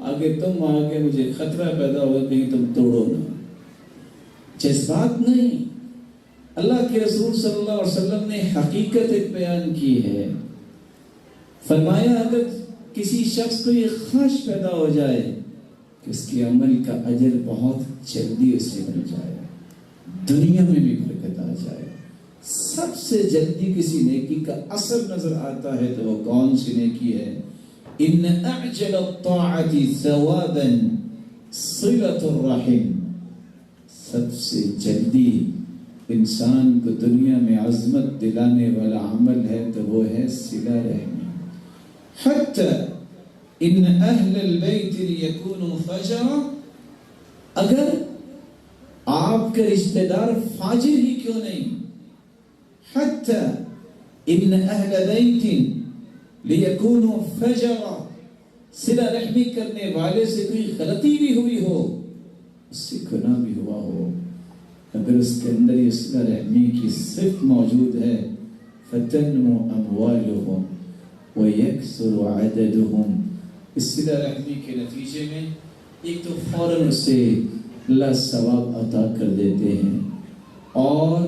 [SPEAKER 1] آگے تم آگے مجھے خطرہ پیدا ہوگا کہیں تم توڑو نہ. جذبات نہیں. اللہ کے رسول صلی اللہ علیہ وسلم نے حقیقت ایک بیان کی ہے. فرمایا اگر کسی شخص کو یہ خواہش پیدا ہو جائے کہ اس کے عمل کا اجر بہت جلدی اسے مل جائے، دنیا میں بھی برکت آ جائے، سب سے جلدی کسی نیکی کا اثر نظر آتا ہے تو وہ کون سی نیکی ہے؟ ان اعجل الطاعت ثوابا صلۃ الرحم. سب سے جلدی انسان کو دنیا میں عظمت دلانے والا عمل ہے تو وہ ہے صلہ رحمی. حتی ان اہل البیت لیکونوا فجرا، اگر آپ کے رشتہ دار فاجر ہی کیوں نہیں، حتی ان اہل بیت لیکونوا فجرا، صلہ رحمی کرنے والے سے کوئی غلطی بھی ہوئی ہو، اس سے گناہ بھی ہوا ہو، اگر اس کے اندر یہ صلہ رحمی کی صفت موجود ہے، فتنمو اموالہم ویکثر عددہم، اس صلہ رحمی کے نتیجے میں ایک تو فوراً اسے اللہ ثواب عطا کر دیتے ہیں اور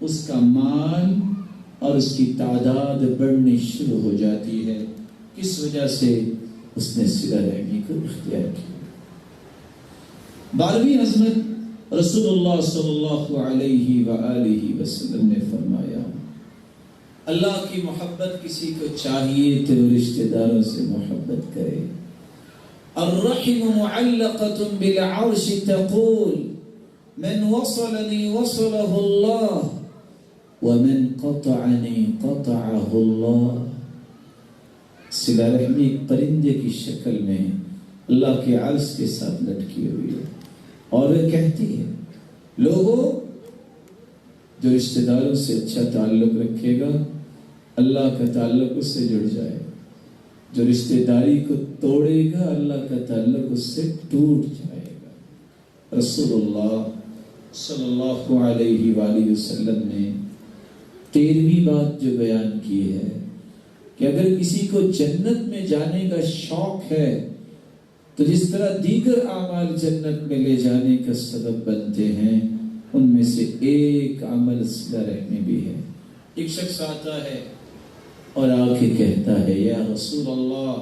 [SPEAKER 1] اس کا مال اور اس کی تعداد بڑھنی شروع ہو جاتی ہے. کس وجہ سے؟ اس نے صلہ رحمی کو اختیار کیا. 12ویں عظمت رسول اللہ صلی اللہ علیہ وآلہ وسلم نے فرمایا اللہ کی محبت کسی کو چاہیے تو رشتہ داروں سے محبت کرے. الرحم معلقة بالعرش تقول من وصلني وصله الله ومن قطعني قطعه الله. صلہ رحمی ایک پرندے کی شکل میں اللہ کے عرش کے ساتھ لٹکی ہوئی ہے اور وہ کہتی ہے لوگوں جو رشتہ داروں سے اچھا تعلق رکھے گا اللہ کا تعلق اس سے جڑ جائے گا، جو رشتہ داری کو توڑے گا اللہ کا تعلق اس سے ٹوٹ جائے گا. رسول اللہ صلی اللہ علیہ وآلہ وسلم نے 13ویں بات جو بیان کی ہے کہ اگر کسی کو جنت میں جانے کا شوق ہے تو جس طرح دیگر اعمال جنت میں لے جانے کا سبب بنتے ہیں، ان میں سے ایک عمل صلہ رحمی بھی ہے۔ ایک شخص آتا ہے اور آ کے کہتا ہے، یا رسول اللہ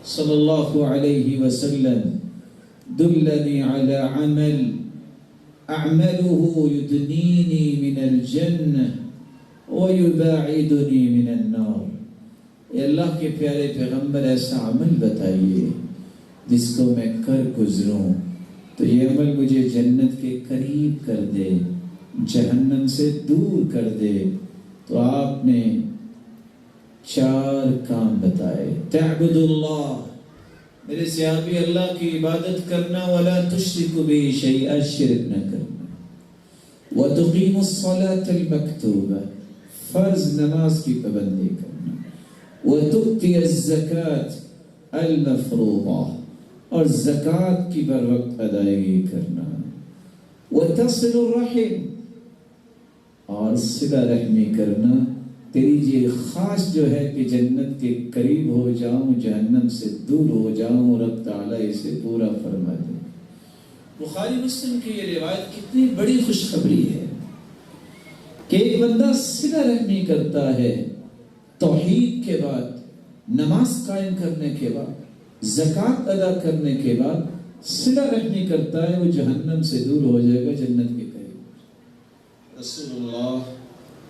[SPEAKER 1] صلی اللہ علیہ وسلم دلنی علی عمل اعملہ یدنینی من الجنہ ویباعدنی من النار۔ اے اللہ کے پیارے پیغمبر، ایسا عمل بتائیے جس کو میں کر گزروں تو یہ عمل مجھے جنت کے قریب کر دے، جہنم سے دور کر دے۔ تو آپ نے 4 کام بتائے۔ تعبد اللہ، میرے صحابی، اللہ کی عبادت کرنا، ولا تشرک بہ شیئا، شرک نہ کرنا، وتقیم الصلاۃ المکتوبہ، فرض نماز کی پابندی کرنا، وتؤتی الزکاۃ المفروضہ، اور زکوٰۃ کی بر وقت ادائیگی کرنا، وتصل الرحم، اور صلہ رحمی کرنا۔ تیری یہ خواہش جو ہے کہ جنت کے قریب ہو جاؤں، جہنم سے دور ہو جاؤں، رب تعالیٰ اسے پورا فرما دے۔ بخاری مسلم کی یہ روایت کتنی بڑی خوشخبری ہے کہ ایک بندہ صلہ رحمی کرتا ہے، توحید کے بعد، نماز قائم کرنے کے بعد، زکوٰۃ ادا کرنے کے بعد صلہ رحمی کرتا ہے، وہ جہنم سے دور ہو جائے گا، جنت کے قریب۔ رسول اللہ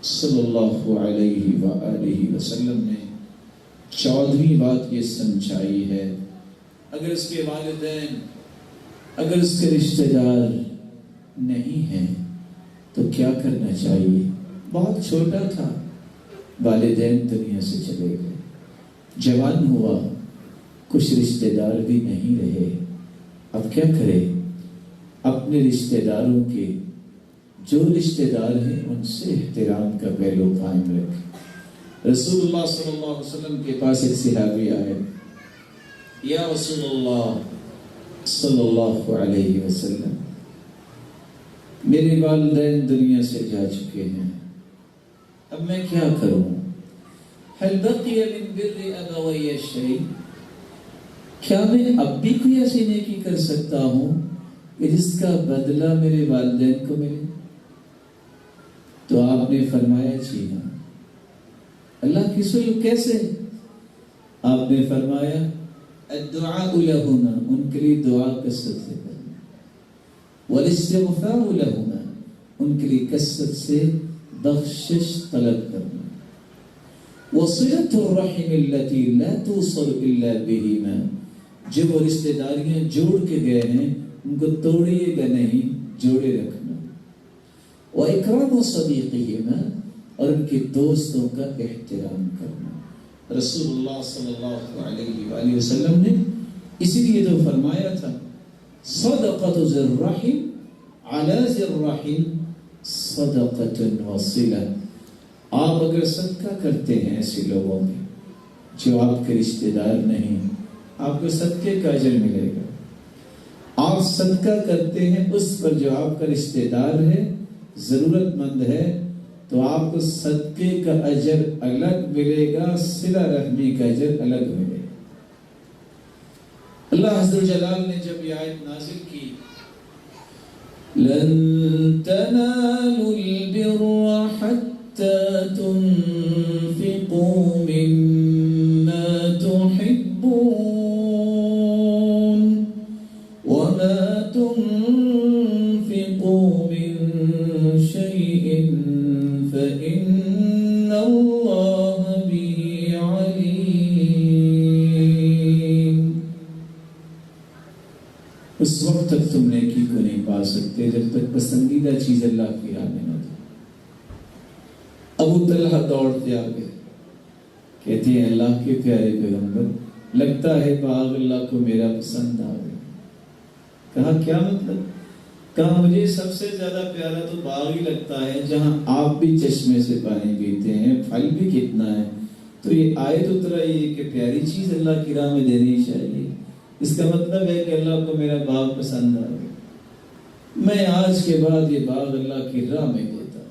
[SPEAKER 1] صلی اللہ علیہ وآلہ وسلم نے 14ویں بات یہ سمجھائی ہے، اگر اس کے والدین، اگر اس کے رشتہ دار نہیں ہیں تو کیا کرنا چاہیے؟ بہت چھوٹا تھا، والدین دنیا سے چلے گئے، جوان ہوا، کچھ رشتہ دار بھی نہیں رہے، اب کیا کرے؟ اپنے رشتہ داروں کے، جو رشتہ دار ہیں ان سے احترام کا پہلو قائم رکھے۔ رسول اللہ صلی اللہ علیہ وسلم کے پاس ایک صحابی آئے، یا رسول اللہ صلی اللہ علیہ وسلم، میرے والدین دنیا سے جا چکے ہیں، اب میں کیا کروں؟ هل بقي من بر ابوي شيء؟ کیا میں اب بھی کوئی ایسی نیکی کر سکتا ہوں کہ جس کا بدلہ میرے والدین کو ملے؟ تو آپ نے فرمایا جی ہاں۔ اللہ کی رسول کیسے؟ آپ نے فرمایا الدعاء لهما، ان کے لیے دعا کثرت سے کرنا، والاستغفار لهما، ان کے لیے کثرت سے بخشش طلب کرنا، وصلة الرحم التي لا توصل الا بهما، جو وہ رشتہ داریاں جوڑ کے گئے ہیں ان کو توڑیے گا نہیں، جوڑے رکھنا، وإكرام صديقهما، اور ان کے دوستوں کا احترام کرنا۔ رسول اللہ صلی اللہ علیہ وآلہ وسلم نے اسی لیے تو فرمایا تھا صدقۃ ذی الرحم علی ذی الرحم صدقۃ وصلہ۔ آپ اگر صدقہ کرتے ہیں ایسے لوگوں میں جو آپ کے رشتہ دار نہیں، آپ کو صدقے کا اجر ملے گا۔ آپ صدقہ کرتے ہیں اس پر جو آپ کا رشتہ دار ہے، ضرورت مند ہے، تو آپ کو صدقے کا اجر الگ ملے گا، صلہ رحمی کا اجر الگ ملے گا۔ اللہ عز و جلال نے جب یہ آیت نازل کی، لن تنالوا البر حتى تنفقوا مما تحبون وما تنفقوا من شيء فإن الله به عليم۔ اس وقت تک تم نیکی کو نہیں پا سکتے جب تک پسندیدہ چیز اللہ کی راہ میں نہ دو۔ ابو طلحہ دوڑتے آگے کہتے ہیں اللہ کے پیارے پیغمبر، لگتا ہے باغ اللہ کو میرا پسند آ گیا۔ کہا کیا مطلب؟ کہا مجھے سب سے زیادہ پیارا تو باغ ہی لگتا ہے جہاں آپ بھی چشمے سے پانی پیتے ہیں، پھل بھی کتنا ہے، تو یہ آیت اترائی کہ پیاری چیز اللہ کی راہ میں دینی چاہیے۔ اس کا مطلب ہے کہ اللہ کو میرا باغ پسند آ گیا، میں آج کے بعد یہ باغ اللہ کی راہ میں دیتا ہوں۔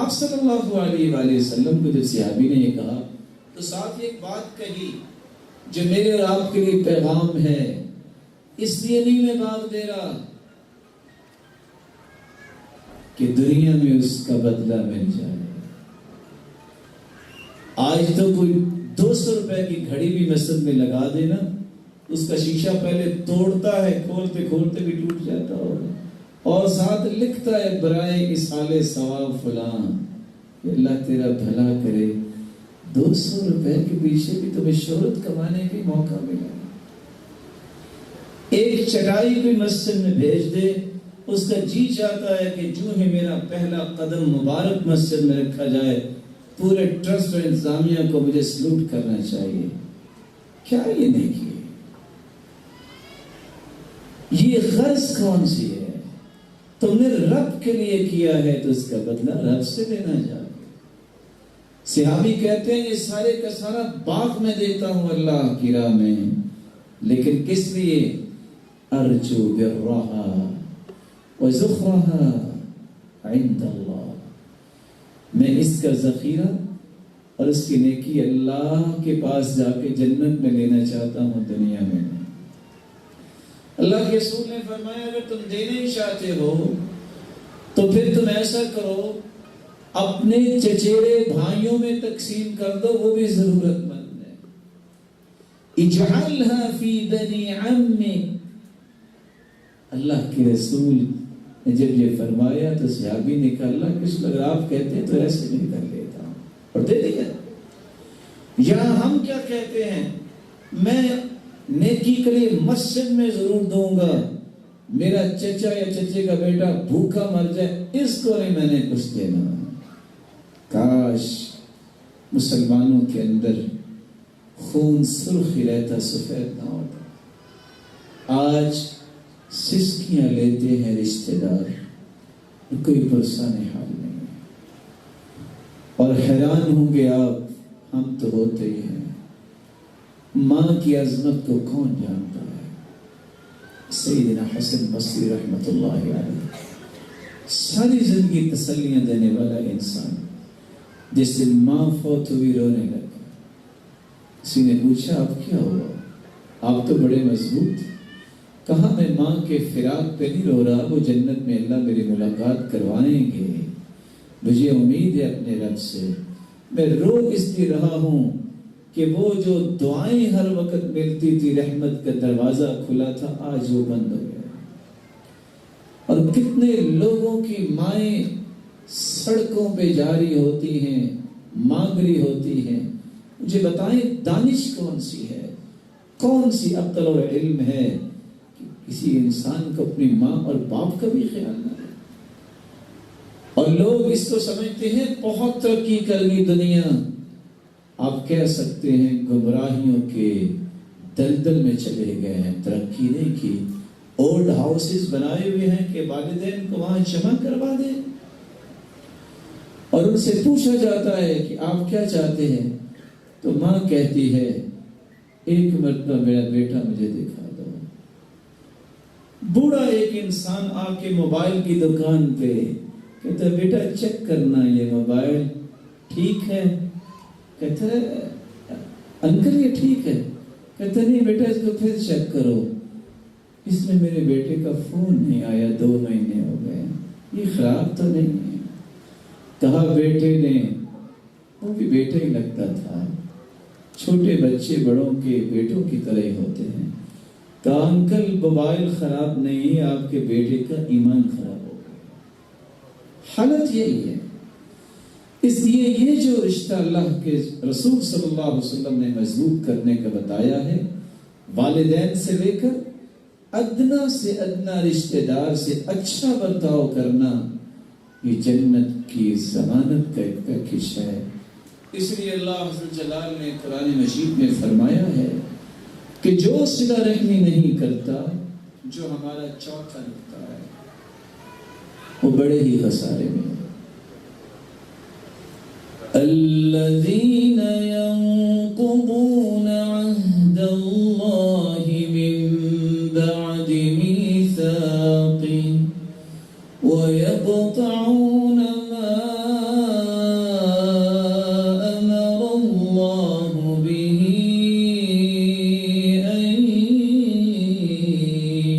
[SPEAKER 1] آپ صلی اللہ علیہ وآلہ وسلم کو جب صحابی نے یہ کہا تو ساتھ ایک بات کہی جو میرے اور آپ کے لیے پیغام ہے، اس لیے نہیں میں بھاگ دے رہا کہ دنیا میں اس کا بدلہ مل جائے۔ آج تو کوئی 200 روپے کی گھڑی بھی مسجد میں لگا دینا، اس کا شیشہ پہلے توڑتا ہے، کھولتے کھولتے بھی ٹوٹ جاتا ہوگا، اور ساتھ لکھتا ہے برائے اصحال ثواب فلاں، اللہ تیرا بھلا کرے۔ 200 روپے کے پیچھے بھی تمہیں شہرت کمانے کی موقع ملا۔ ایک چٹائی بھی مسجد میں بھیج دے، اس کا جی چاہتا ہے کہ جو ہی میرا پہلا قدم مبارک مسجد میں رکھا جائے، پورے ٹرسٹ اور انتظامیہ کو مجھے سلوٹ کرنا چاہیے۔ کیا یہ نیکی ہے؟ یہ غرض کون سی ہے؟ تم نے رب کے لیے کیا ہے تو اس کا بدلہ رب سے لینا چاہیے۔ صحابی کہتے ہیں یہ سارے کا سارا باغ میں دیتا ہوں اللہ کی راہ میں، لیکن کس لیے؟ ارجو برہا وزخرہا عند اللہ، میں اس کا ذخیرہ اور اس کی نیکی اللہ کے پاس جا کے جنت میں لینا چاہتا ہوں، دنیا میں نہیں۔ اللہ کے رسول نے فرمایا اگر تم دینا ہی چاہتے ہو تو پھر تم ایسا کرو، اپنے چچیرے بھائیوں میں تقسیم کر دو، وہ بھی ضرورت مند ہے۔ اجعلها فی بنی عمک، اللہ کے رسول نے جب یہ فرمایا تو صحابی نے کہا اللہ کے رسول اگر آپ کہتے ہیں تو ایسے نہیں کر لیتا، اور دے دیا۔ یہاں ہم کیا کہتے ہیں؟ میں نیکی کے لیے مسجد میں ضرور دوں گا، میرا چچا یا چچے کا بیٹا بھوکا مر جائے اس کو نہیں میں نے کچھ دینا۔ کاش مسلمانوں کے اندر خون سرخ ہی رہتا، سفید نہ ہوتا۔ آج سسکیاں لیتے ہیں رشتہ دار، کوئی پرسان حال نہیں ہے، اور حیران ہوں گے آپ، ہم تو ہوتے ہی ہیں۔ ماں کی عظمت کو کون جانتا ہے؟ سیدنا حسن بصری رحمت اللہ علیہ، ساری زندگی تسلیاں دینے والا انسان، جس دن ماں فوت ہوئی رونے لگا۔ کسی نے پوچھا اب کیا ہوا؟ آپ تو بڑے مضبوط۔ کہا میں ماں کے فراق پہ نہیں رو رہا، وہ جنت میں اللہ میری ملاقات کروائیں گے، مجھے امید ہے اپنے رب سے۔ میں رو اس لیے رہا ہوں کہ وہ جو دعائیں ہر وقت ملتی تھی، رحمت کا دروازہ کھلا تھا، آج وہ بند ہو گیا۔ اور کتنے لوگوں کی مائیں سڑکوں پہ جاری ہوتی ہیں، مانگ رہی ہوتی ہیں۔ مجھے بتائیں دانش کون سی ہے، کون سی عقل اور علم ہے کہ کسی انسان کو اپنی ماں اور باپ کا بھی خیال نہ رہے؟ اور لوگ اس کو سمجھتے ہیں بہت ترقی کر گئی دنیا۔ آپ کہہ سکتے ہیں گمراہیوں کے دلدل میں چلے گئے ہیں، ترقی نہیں کی۔ اولڈ ہاؤسز بنائے ہوئے ہیں کہ والدین کو وہاں جمع کروا دیں، اور ان سے پوچھا جاتا ہے کہ آپ کیا چاہتے ہیں، تو ماں کہتی ہے ایک مرتبہ میرا بیٹا مجھے دکھا دو۔ بوڑھا ایک انسان آ کے موبائل کی دکان پہ کہتا ہے بیٹا چیک کرنا یہ موبائل ٹھیک ہے؟ کہتا ہے انکل یہ ٹھیک ہے؟ کہتا نہیں بیٹا اس کو پھر چیک کرو، اس میں میرے بیٹے کا فون نہیں آیا، 2 مہینے ہو گئے، یہ خراب تو نہیں ہے؟ کہا بیٹے نے، وہ بھی بیٹا ہی لگتا تھا، چھوٹے بچے بڑوں کے بیٹوں کی طرح ہی ہوتے ہیں۔ کہا انکل موبائل خراب نہیں ہے، آپ کے بیٹے کا ایمان خراب ہو گیا۔ حالت یہی ہے۔ اس لیے یہ جو رشتہ اللہ کے رسول صلی اللہ علیہ وسلم نے مضبوط کرنے کا بتایا ہے، والدین سے لے کر ادنا سے ادنا رشتہ دار سے اچھا برتاؤ کرنا، یہ جنت کی ضمانت کا ایک پیکج ہے۔ اس لیے اللہ عز جلال نے قرآن مجید میں فرمایا ہے کہ جو صلہ رحمی نہیں کرتا، جو ہمارا چوتھا نقطہ ہے، وہ بڑے ہی خسارے میں ہے۔ الذين ينقضون عهد الله من بعد ميثاقه ويقطعون ما أمر الله به أن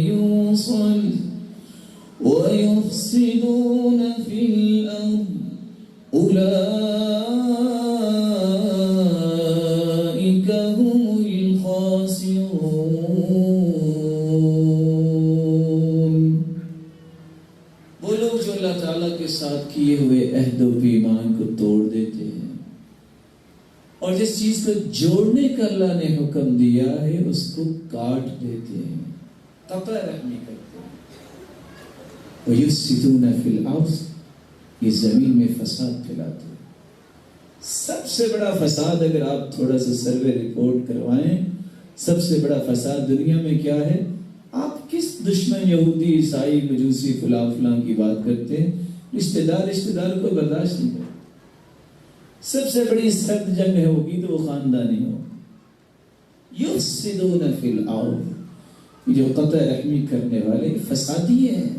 [SPEAKER 1] يوصل ويفسدون في الأرض أولئك هم الخاسرون۔ وہ لوگ جو اللہ تعالیٰ کے ساتھ کیے ہوئے عہد و پیمان کو توڑ دیتے ہیں اور جس چیز کو جوڑنے کا اللہ نے حکم دیا ہے اس کو کاٹ دیتے ہیں، قطع رحمی کرتے ہیں۔ وَيُفْسِدُونَ فِي الْأَرْضِ، یہ زمین میں فساد پھیلاتے ہیں۔ سب سے بڑا فساد اگر آپ تھوڑا سا سروے رپورٹ کروائیں، سب سے بڑا فساد دنیا میں کیا ہے؟ آپ کس دشمن یہودی عیسائی مجوسی فلاں فلاں کی بات کرتے ہیں؟ رشتہ دار کو برداشت نہیں کرتے۔ سب سے بڑی سخت جنگ ہوگی تو وہ خاندانی ہو۔ یفسدون فی الارض، جو قطع رحمی کرنے والے فسادی ہیں،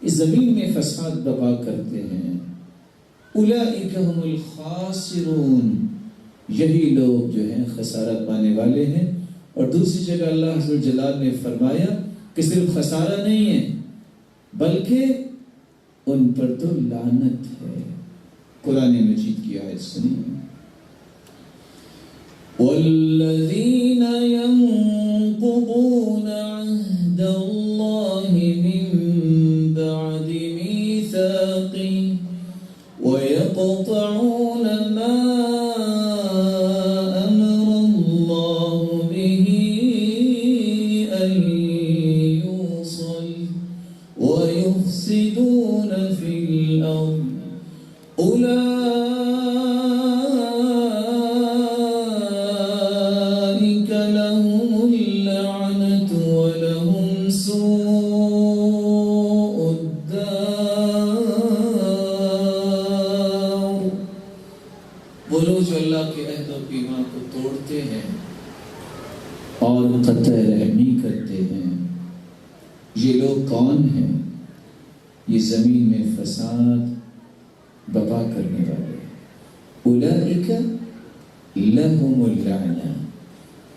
[SPEAKER 1] اس زمین میں فساد برپا کرتے ہیں۔ اولئک هم الخاسرون، یہی لوگ جو ہیں خسارہ پانے والے ہیں۔ اور دوسری جگہ اللہ عز و جلال نے فرمایا کہ صرف خسارہ نہیں ہے بلکہ ان پر تو لعنت ہے۔ قرآن مجید کی آیت سنیے، وَالَّذِينَ يَنقُضُونَ عَهْدَ اللَّهِ مِن بَعْدِ مِيثَاقِهِ وَيَقْطَعُونَ مَا أَمَرَ اللَّهُ بِهِ أَن يُوصَلَ وَيُفْسِدُونَ فِي الْأَرْضِ أولئك لهم اللعنة ولهم سوء الدار۔ وہ لوگ جو اللہ کے عہد و پیمان کو توڑتے ہیں اور قطع رحمی کرتے ہیں، یہ لوگ کون ہیں؟ یہ زمین میں فساد بپا کرنے والے۔ اولئک لہم اللعنہ،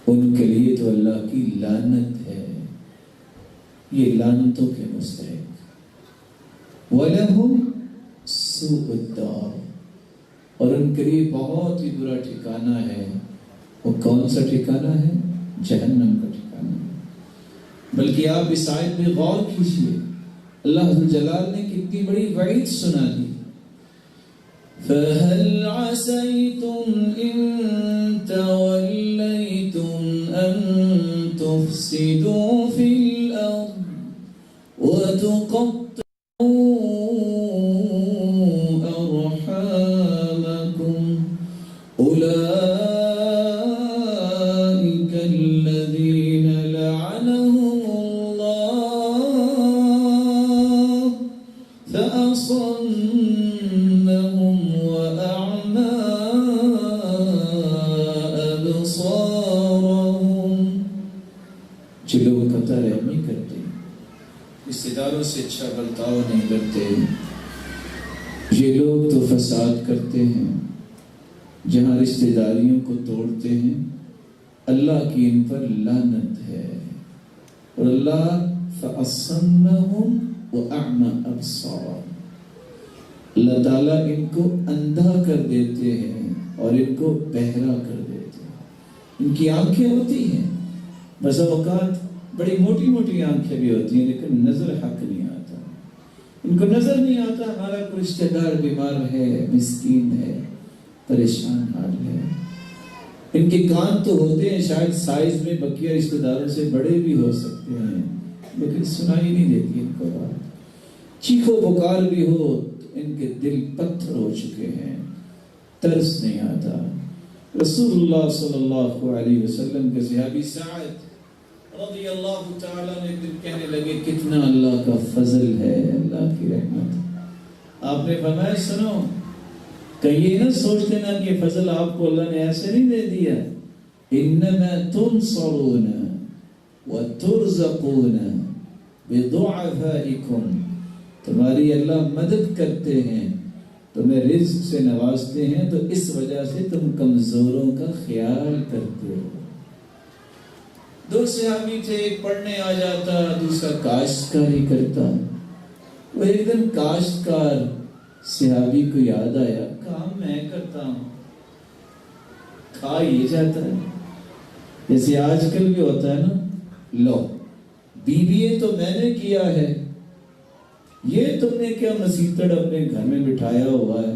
[SPEAKER 1] ان کے لیے تو اللہ کی لعنت ہے، یہ لعنتوں کے مستحق۔ وَلَهُمْ سُوءُ الدَّارِ، اور ان کے لیے بہت ہی برا ٹھکانہ ہے۔ وہ کون سا ٹھکانہ ہے؟ جہنم کا ٹھکانہ ہے۔ بلکہ آپ اس آیت میں غور کیجئے، اللہ جلال نے کتنی بڑی وعید سنا دی۔ فَهَلْ عَسَيْتُمْ إِن تَوَلَّيْتُمْ أَن تُفْسِدُوا فِي الْأَرْضِ وَتُقَطِّعُوا أَرْحَامَكُمْ أُولَئِكَ الَّذِينَ لَعَنَهُمُ اللَّهُ فَأَصَمَّهُمْ وَأَعْمَى أَبْصَارَهُمْ۔ جو لوگ قطع رحمی کرتے ہیں، رشتہ داروں سے اچھا برتاؤ نہیں کرتے، یہ لوگ تو فساد کرتے ہیں، جہاں رشتہ داریوں کو توڑتے ہیں، اللہ کی ان پر لعنت ہے۔ اور اللہ فَأَصَمَّهُمْ وَأَعْمَى أَبْصَارَهُمْ، اللہ تعالیٰ ان کو اندھا کر دیتے ہیں اور ان کو بہرا کر دیتے ہیں۔ ان کی آنکھیں ہوتی ہیں، بس اوقات بڑی موٹی موٹی آنکھیں بھی ہوتی ہیں، لیکن نظر حق نہیں آتا۔ ان کو نظر نہیں آتا ہمارا کوئی رشتہ دار بیمار ہے، مسکین ہے، پریشان حال ہے۔ ان کے کان تو ہوتے ہیں، شاید سائز میں بقیہ رشتہ داروں سے بڑے بھی ہو سکتے ہیں، لیکن سنائی نہیں دیتی ان کو بات۔ چیخو پکار بھی ہو تو ان کے دل پتھر ہو چکے ہیں، ترس نہیں آتا۔ رسول اللہ صلی اللہ علیہ وسلم کے صحابی سعد رضی اللہ تعالیٰ نے دل کہنے لگے کتنا اللہ کا فضل ہے، اللہ کی رحمت۔ آپ نے فرمایا سنو، کہ یہ نہ سوچ لینا کہ فضل آپ کو اللہ نے ایسے نہیں دے دیا، انما تنصرون وترزقون بضعفائکم، تمہاری اللہ مدد کرتے ہیں تمہیں رزق سے نوازتے ہیں تو اس وجہ سے تم کمزوروں کا خیال کرتے ہو۔ دو صحابی تھے، ایک پڑھنے آ جاتا، دوسرا کاشتکاری کرتا۔ وہ ایک دن کاشتکار صحابی کو یاد آیا، کام میں کرتا ہوں، کھا یہ جاتا ہے۔ جیسے آج کل بھی ہوتا ہے نا، لو بیوی تو میں نے کیا ہے، یہ تم نے کیا مسیطڑ اپنے گھر میں بٹھایا ہوا ہے،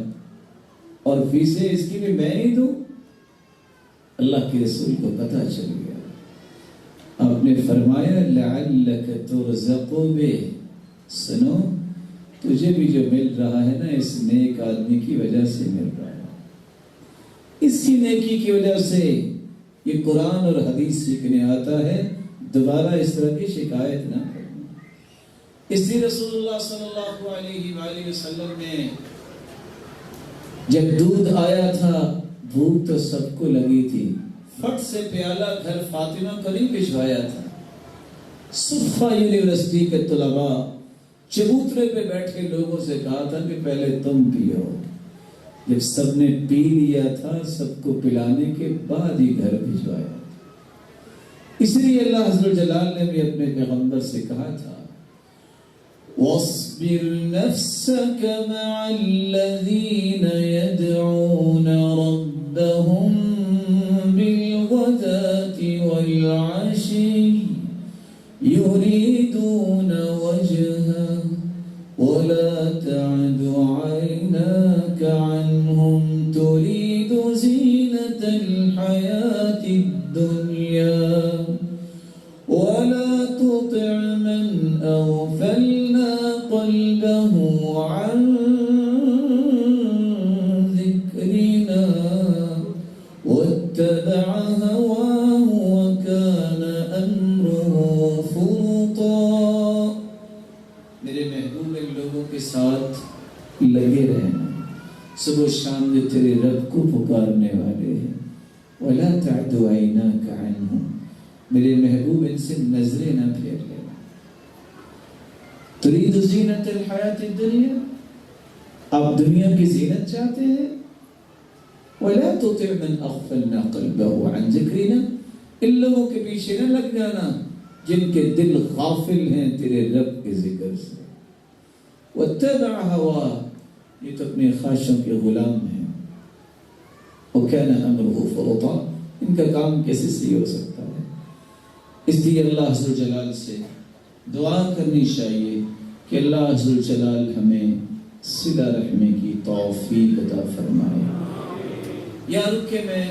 [SPEAKER 1] اور فیسیں اس کی بھی میں ہی دوں۔ اللہ کے رسول کو پتہ چل گیا، آپ نے فرمایا لعلک ترزق بہ، سنو تجھے بھی جو مل رہا ہے نا اس نیک آدمی کی وجہ سے مل رہا ہے، اسی نیکی کی وجہ سے یہ قرآن اور حدیث سیکھنے آتا ہے، دوبارہ اس طرح کی شکایت نہ کرنا۔ اس لیے رسول اللہ صلی اللہ علیہ وآلہ وسلم نے جب دودھ آیا تھا، بھوک تو سب کو لگی تھی، فٹ سے پیالہ گھر فاطمہ کو نہیں بھجوایا تھا۔ صفا یونیورسٹی کے طلباء چبوترے پہ بیٹھے لوگوں سے کہا تھا کہ پہلے تم پیو۔ جب سب نے پی لیا تھا، سب کو پلانے کے بعد ہی گھر بھجوایا۔ اس لیے اللہ عز و جلال نے بھی اپنے پیغمبر سے کہا تھا وَاصْبِرْ نَفْسَكَ مَعَ الَّذِينَ يَدْعُونَ رَبَّهُمْ بِالْغَدَاةِ وَالْعَشِيِّ يُرِيدُونَ وَجْهَهُ وَلَا تَعْدُ عَيْنَاكَ عَنْهُمْ تُرِيدُ زِينَةَ الْحَيَاةِ الدُّنْيَا وَلَا تُطِعْ مَنْ أَغْفَلْنَا قَلْبَهُ عَنْ ذِكْرِنَا وَاتَّبَعَ هَوَاهُ وَكَانَ أَمْرُهُ فُرُطًا۔ میرے محبوب ان لوگوں کے ساتھ لگے رہنا، صبح شام جو تیرے رب کو پکارنے والے ہیں۔ وَلَا تَعْدُ عَيْنَاكَ عَنْهُمْ، میرے محبوب ان سے نظریں نہ پھیر لینا۔ تريد زینت الحیات الدنیا، آپ دنیا کی زینت چاہتے ہیں۔ وَلَا تُطِعْ مَنْ أَغْفَلْنَا قَلْبَهُ عَنْ ذِكْرِنَا، ان لوگوں کے پیچھے نہ لگ جانا جن کے دل غافل ہیں تیرے رب کے ذکر سے۔ وَاتَّبَعَ هَوَاهُ، یہ تو اپنے خواہشوں کے غلام ہیں۔ وَكَانَ أَمْرُهُ فُرُطًا، ان کا کام کیسے صحیح ہو سکتا ہے؟ اس لیے اللہ عز و جلال سے دعا کرنی چاہیے کہ اللہ عز و جلال ہمیں صلہ رحمی کی توفیق عطا فرمائے۔ یہاں رک کے میں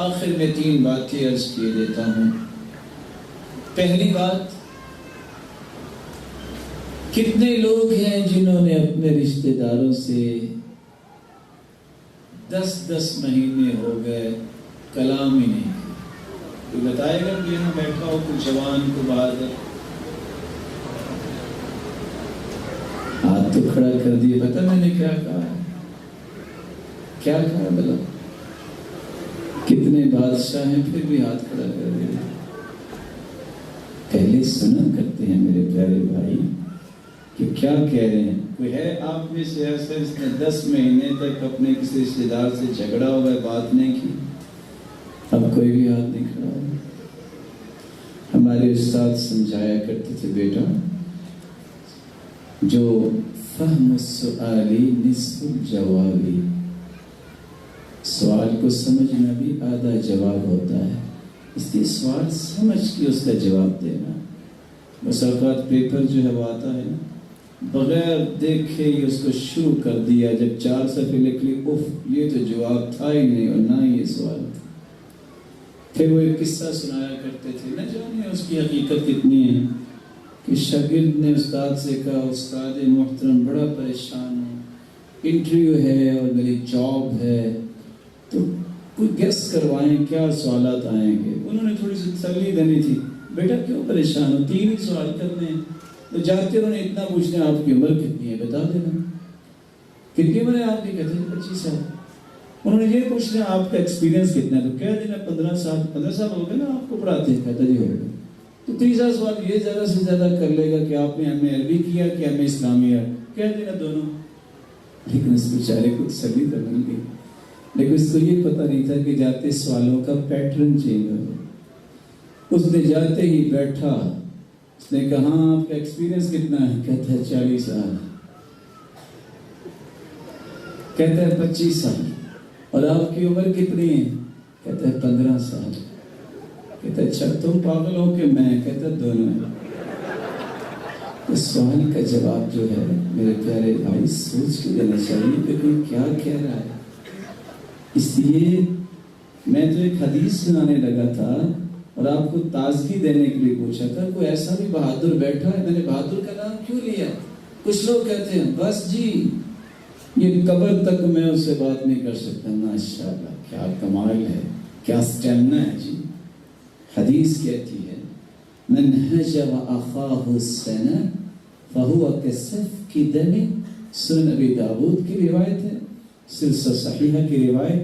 [SPEAKER 1] آخر میں 3 باتیں عرض کیے دیتا ہوں۔ پہلی بات، کتنے لوگ ہیں جنہوں نے اپنے رشتہ داروں سے 10 مہینے ہو گئے کلام ہی نہیں کیا؟ کوئی بتائے گا کہ یہاں بیٹھا ہو کوئی جوان کو بہادر؟ ہاتھ تو کھڑا کر دیے، پتہ میں نے کیا کہا ہے؟ کیا کہا بلا؟ کتنے بادشاہ ہیں پھر بھی ہاتھ کھڑا کر دیے۔ پہلے سنا کرتے ہیں میرے پیارے بھائی کہ کیا کہہ رہے ہیں۔ کوئی ہے آپ میں سے ایسا جس نے 10 مہینے تک اپنے کسی رشتے دار سے جھگڑا ہوا ہے، بات نہیں کی؟ اب کوئی بھی ہاتھ نہیں کھڑا ہوا۔ ہمارے استاد سمجھایا کرتے تھے، بیٹا جو فہم السؤالی نصف الجوابی، سوال کو سمجھنا بھی آدھا جواب ہوتا ہے، اس لیے سوال سمجھ کے اس کا جواب دینا۔ بس اوقات پیپر جو ہے وہ آتا ہے نا، بغیر دیکھے ہی اس کو شروع کر دیا، جب 4 صفحے لکھ لی، اف یہ تو جواب تھا ہی نہیں اور نہ ہی یہ سوال تھا۔ پھر وہ ایک قصہ سنایا کرتے تھے، نہ جانے اس کی حقیقت کتنی ہے، کہ شاگرد نے استاد سے کہا استاد محترم بڑا پریشان ہوں، انٹرویو ہے اور میری جاب ہے، تو کوئی گیس کروائیں کیا سوالات آئیں گے۔ انہوں نے تھوڑی سی تسلی دینی تھی، بیٹا کیوں پریشان ہو، 3 ہی سوال کرنے ہیں۔ تو جاتے انہوں نے اتنا پوچھنا آپ کی عمر کتنی ہے بتا دینا، کتنی عمر ہے آپ کی؟ کہتے ہیں 25 سال۔ انہوں نے یہ پوچھنا آپ کا ایکسپیرینس کتنا ہے، تو کہہ دینا 15 سال۔ 15 سال ہو گئے نا آپ کو پڑھاتے ہیں؟ کہتا جی ہو گئے۔ تو 30 سوال یہ زیادہ سے زیادہ کر لے گا کہ آپ نے ایم اے عربی کیا کہ ایم اے اسلامیہ، کہہ دینا دونوں۔ لیکن اس بیچارے کو تسلی تو مل گئی، لیکن اس کو یہ پتہ نہیں تھا کہ جاتے سوالوں کا پیٹرن چینج ہو۔ اس نے جاتے ہی بیٹھا، اس نے کہا ہاں آپ کا ایکسپیرینس کتنا ہے؟ کہتا ہے 40 سال۔ کہتا ہے 25 سال۔ اور آپ کی عمر کتنی ہے؟ کہتا ہے 15 سال۔ کہتا ہے اچھا تم پاگل ہو کہ میں؟ کہتا ہے دونوں ہیں۔ اس سوال کا جواب جو ہے میرے پیارے بھائی سوچ کے دینا چاہیے کہ کوئی کیا کہہ رہا ہے۔ اس لیے میں تو ایک حدیث سنانے لگا تھا اور آپ کو تازگی دینے کے لیے پوچھا تھا، کوئی ایسا بھی بہادر بیٹھا ہے؟ میں نے بہادر کا نام کیوں لیا؟ کچھ لوگ کہتے ہیں بس جی یہ قبر تک میں اس سے بات نہیں کر سکتا۔ ماشاءاللہ کیا کمال ہے، کیا سٹیمنا ہے جی۔ حدیث کہتی ہے من هجر اخاہ السنہ فہو کسفک دم، سنن ابی داود کی روایت ہے، سلسلہ صحیحہ کی روایت،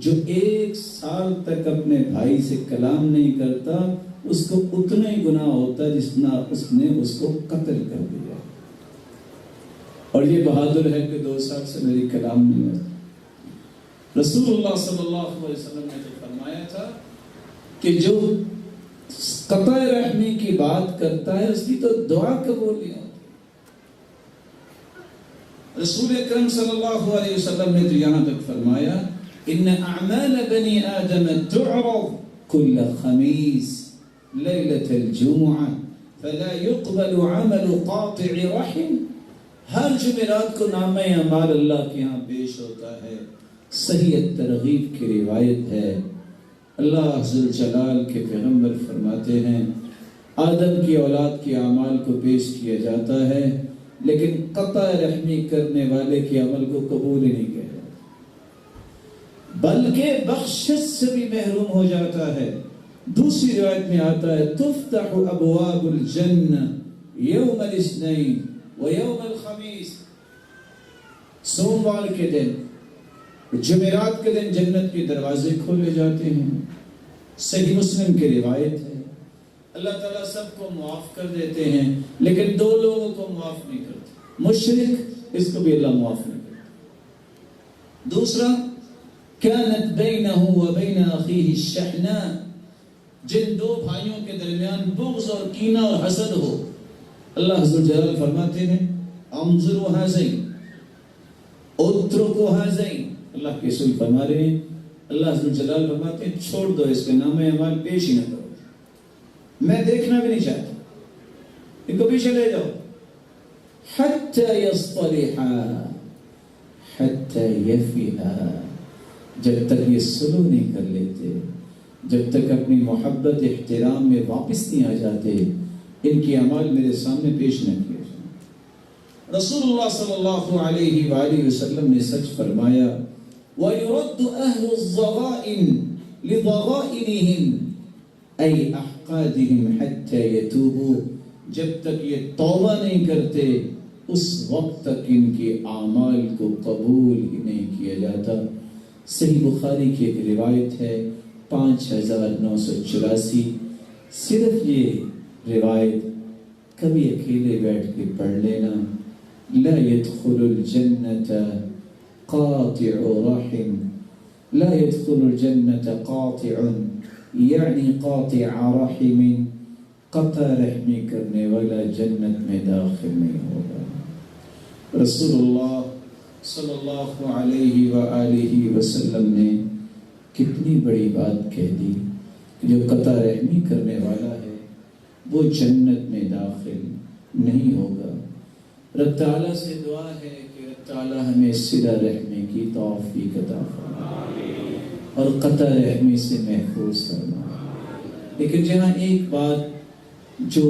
[SPEAKER 1] جو 1 سال تک اپنے بھائی سے کلام نہیں کرتا اس کو اتنا ہی گناہ ہوتا ہے جتنا اس نے اس کو قتل کر دیا۔ اور یہ بہادر ہے کہ 2 سال سے میری کلام نہیں ہوتا۔ رسول اللہ صلی اللہ علیہ وسلم نے تو فرمایا تھا کہ جو قطع رحمی کی بات کرتا ہے اس کی تو دعا قبول نہیں ہوتی۔ رسول اکرم صلی اللہ علیہ وسلم نے تو یہاں تک فرمایا ان اعمال بنی آدم تعرض كل خميس ليلة الجمعة فلا يقبل عمل قاطع رحم، ہر جمعرات کو نامہ اعمال اللہ کے ہاں پیش ہوتا ہے۔ صحیح ترغیب کی روایت ہے، اللہ ذوالجلال کے پیغمبر فرماتے ہیں آدم کی اولاد کے اعمال کو پیش کیا جاتا ہے لیکن قطع رحمی کرنے والے کے عمل کو قبول ہی نہیں کیا جاتا، بلکہ بخشش سے بھی محروم ہو جاتا ہے۔ دوسری روایت میں آتا ہے تفتح ابواب الجنہ یوم الاثنین و یوم الخمیس، سوموار کے دن جمعرات کے دن جنت کے دروازے کھولے جاتے ہیں۔ صحیح مسلم کی روایت ہے اللہ تعالیٰ سب کو معاف کر دیتے ہیں لیکن 2 لوگوں کو معاف نہیں کرتے، مشرک، اس کو بھی اللہ معاف نہیں کرتا۔ دوسرا كانت بينه وبين أخيه الشحناء، جن 2 بھائیوں کے درمیان بغض اور کینہ اور حسد ہو، اللہ عز و جل فرماتے ہیں انظروا هذين اتركوا هذين، اللہ کے رسول فرما رہے ہیں اللہ عز و جل فرماتے ہیں چھوڑ دو اس کے نام اعمال پیش ہی نہ کرو، میں دیکھنا بھی نہیں چاہتا، ان کو پیچھے لے جاؤ۔ حتى يصطلحا حتى يفيها، جب تک یہ سلو نہیں کر لیتے، جب تک اپنی محبت احترام میں واپس نہیں آ جاتے، ان کی اعمال میرے سامنے پیش نہ کیے جائیں۔ رسول اللہ صلی اللہ علیہ وآلہ وسلم نے سچ فرمایا وَيُرَدُّ أَهْلُ الضَّغَائِنِ لِضَغَائِنِهِمْ أَيْ أَحْقَادِهِمْ حَتَّى يَتُوبُوا، جب تک یہ توبہ نہیں کرتے اس وقت تک ان کے اعمال کو قبول ہی نہیں کیا جاتا۔ صحیح بخاری کی ایک روایت ہے 5984، صرف یہ روایت کبھی اکیلے بیٹھ کے پڑھ لینا، لا يدخل الجنة قاطع رحم، لا يدخل الجنة قاطع یعنی قاطع رحم، قطع رحمی کرنے والا جنت میں داخل نہیں ہوگا۔ رسول اللہ صلی اللہ علیہ وآلہ وسلم نے کتنی بڑی بات کہہ دی کہ جو قطع رحمی کرنے والا ہے وہ جنت میں داخل نہیں ہوگا۔ رب تعالیٰ سے دعا ہے کہ رب تعالیٰ ہمیں صلہ رحمی کی توفیق عطا فرمائے اور قطع رحمی سے محفوظ فرمائے۔ لیکن جہاں ایک بات جو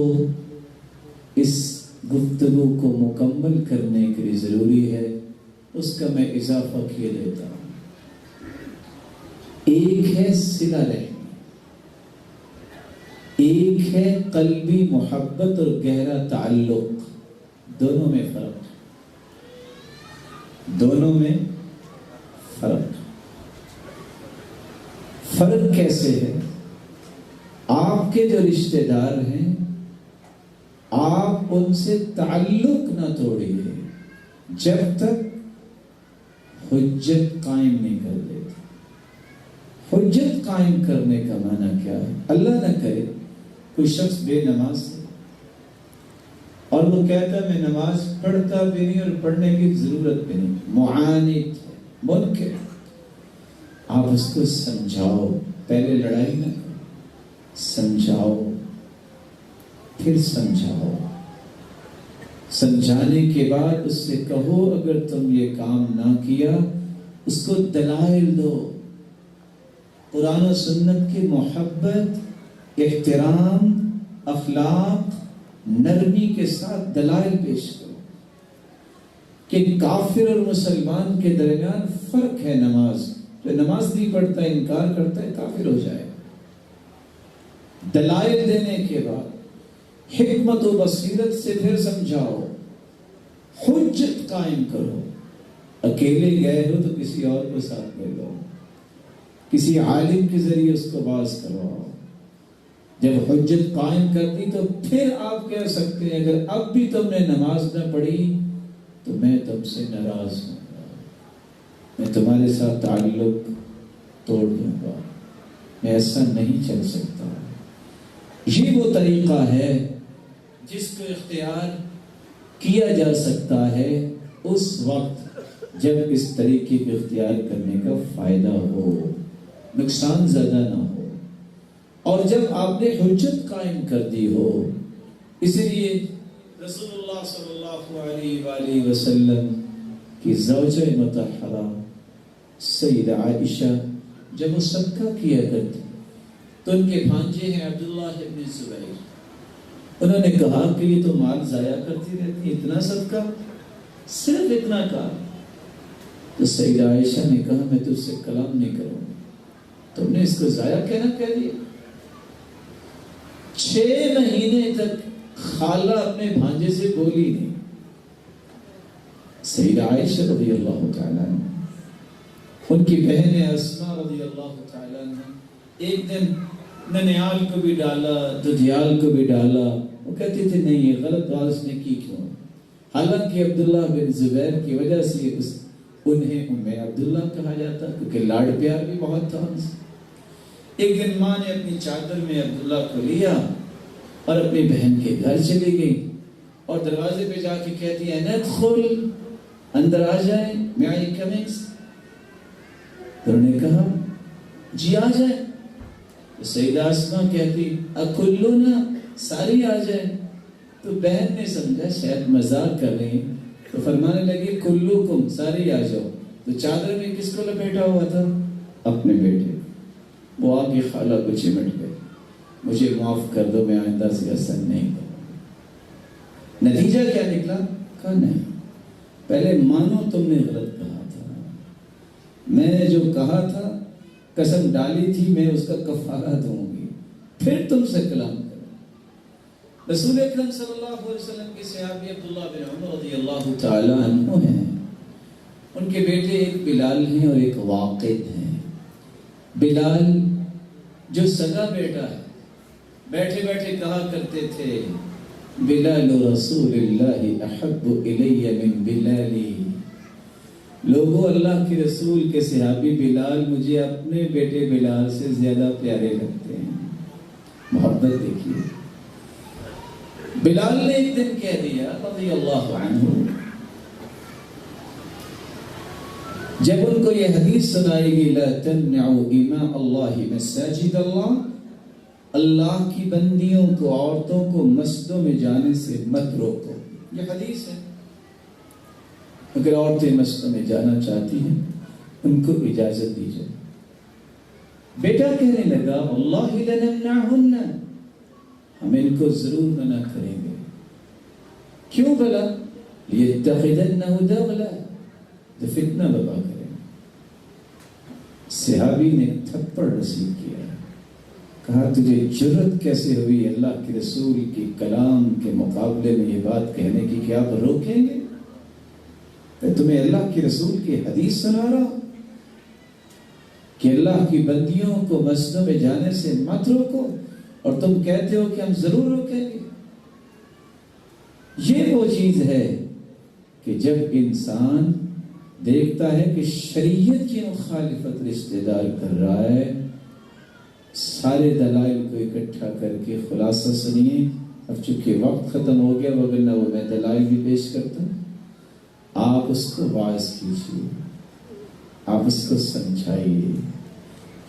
[SPEAKER 1] اس گفتگو کو مکمل کرنے کے لیے ضروری ہے اس کا میں اضافہ کیے دیتا ہوں۔ ایک ہے صلہ رحمی، ایک ہے قلبی محبت اور گہرا تعلق، دونوں میں فرق، دونوں میں فرق۔ فرق کیسے ہے؟ آپ کے جو رشتہ دار ہیں آپ ان سے تعلق نہ توڑیے جب تک حجت قائم نہیں کر دیتے۔ حجت قائم کرنے کا معنی کیا ہے؟ اللہ نہ کرے کوئی شخص بے نماز ہے اور وہ کہتا ہے میں نماز پڑھتا بھی نہیں اور پڑھنے کی ضرورت بھی نہیں، معاند ہے، منکر۔ آپ اس کو سمجھاؤ، پہلے لڑائی نہ کرو، سمجھاؤ، پھر سمجھاؤ۔ سمجھانے کے بعد اس سے کہو اگر تم یہ کام نہ کیا، اس کو دلائل دو، قرآن و سنت کی محبت، احترام، اخلاق، نرمی کے ساتھ دلائل پیش کرو کہ کافر اور مسلمان کے درمیان فرق ہے۔ نماز جو نماز نہیں پڑھتا، انکار کرتا ہے، کافر ہو جائے۔ دلائل دینے کے بعد حکمت و بصیرت سے پھر سمجھاؤ، حجت قائم کرو۔ اکیلے گئے ہو تو کسی اور کو ساتھ لے لو، کسی عالم کے ذریعے اس کو باز کرواؤ۔ جب حجت قائم کر دی تو پھر آپ کہہ سکتے ہیں اگر اب بھی تم نے نماز نہ پڑھی تو میں تم سے ناراض ہوں گا، میں تمہارے ساتھ تعلق توڑ دوں گا، میں ایسا نہیں چل سکتا۔ یہ وہ طریقہ ہے جس کو اختیار کیا جا سکتا ہے اس وقت جب اس طریقے کو اختیار کرنے کا فائدہ ہو، نقصان زیادہ نہ ہو، اور جب آپ نے حجت قائم کر دی ہو۔ اسی لیے رسول اللہ صلی اللہ علیہ وآلہ وسلم کی زوجہ مطہرہ سیدہ عائشہ جب وہ صدقہ کیا کرتی تو ان کے بھانجے ہیں عبداللہ ابن زبیر، انہوں نے کہا کہ یہ تو مال ضائع کرتی رہتی، اتنا صدقہ، صرف اتنا کہا۔ تو سیدہ عائشہ نے کہا میں تجھ سے کلام نہیں کروں، تم نے اس کو ضائع کہنا کہہ دیا۔ 6 مہینے تک خالہ اپنے بھانجے سے بولی نہیں۔ سیدہ عائشہ رضی اللہ تعالیٰ عنہ، ان کی بہن اسماء رضی اللہ تعالیٰ عنہ، ایک دن ننیال کو بھی ڈالا، ددھیال کو بھی ڈالا۔ وہ کہتے تھے نہیں یہ غلط بات اس نے کی کیوں، حالانکہ عبداللہ بن زبیر کی وجہ سے انہیں عبداللہ کہا جاتا کیونکہ لاڑ پیار بھی بہت تھا ان سے۔ ایک دن ماں نے اپنی چادر میں عبداللہ کو لیا اور اپنی بہن کے گھر چلی گئی اور دروازے پہ جا کے کہتی ہے ندخل، اندر آ جائیں، may I come in؟ تو انہوں نے کہا جی آ جائیں۔ تو سیدہ اسماء کہتی اکلنا، ساری آ جائیں۔ تو بہن نے سمجھا شاید مذاق کر رہی، تو فرمانے لگی کلکم، ساری آ جاؤ۔ تو چادر میں کس کو لپیٹا ہوا تھا؟ اپنے بیٹے۔ وہ آگے خالہ کو چمٹ گئے، مجھے معاف کر دو، میں آئندہ سے ایسا نہیں کروں۔ نتیجہ کیا نکلا؟ کہا نہیں، پہلے مانو تم نے غلط کہا تھا، میں نے جو کہا تھا قسم ڈالی تھی میں اس کا کفارہ دوں گی، پھر تم سے کلام کرو۔ رسول اکرم صلی اللہ علیہ وسلم کے صحابی عبداللہ بن عمر رضی اللہ تعالی عنہ ہیں، ان کے بیٹے ایک بلال ہیں اور ایک واقد ہیں۔ بلال جو سگا بیٹا ہے، بیٹھے بیٹھے کہا کرتے تھے بلال رسول اللہ احب الی من بلالی، لوگوں اللہ کے رسول کے صحابی بلال مجھے اپنے بیٹے بلال سے زیادہ پیارے لگتے ہیں۔ محبت دیکھیے، بلال نے ایک دن کہہ دیا رضی اللہ عنہ، جب ان کو یہ حدیث سنائی گئی لا تمنعوا اماء اللہ مساجد اللہ، اللہ کی بندیوں کو، عورتوں کو مسجدوں میں جانے سے مت روکو، یہ حدیث ہے۔ اگر عورتیں مسجدوں میں جانا چاہتی ہیں ان کو اجازت دی جائے۔ بیٹا کہنے لگا واللہ لنمنعہن، ہم ان کو ضرور منع کریں گے۔ کیوں بلا؟ لیتخذنہ دغلا، تو فتنہ ببا کریں۔ صحابی نے تھپڑ رسید کیا، کہا تجھے جرت کیسے ہوئی اللہ کے رسول کی کلام کے مقابلے میں یہ بات کہنے کی کہ آپ روکیں گے؟ میں تمہیں اللہ کے رسول کی حدیث سنا رہا ہوں کہ اللہ کی بندیوں کو مسجدوں میں جانے سے مت روکو، اور تم کہتے ہو کہ ہم ضرور روکیں گے۔ یہ وہ چیز ہے کہ جب انسان دیکھتا ہے کہ شریعت کی مخالفت رشتہ دار کر رہا ہے، سارے دلائل کو اکٹھا کر کے خلاصہ سنیے۔ اب چونکہ وقت ختم ہو گیا، وگرنہ وہ میں دلائل بھی پیش کرتا ہوں۔ آپ اس کو واعظ کیجیے، آپ اس کو سمجھائیے،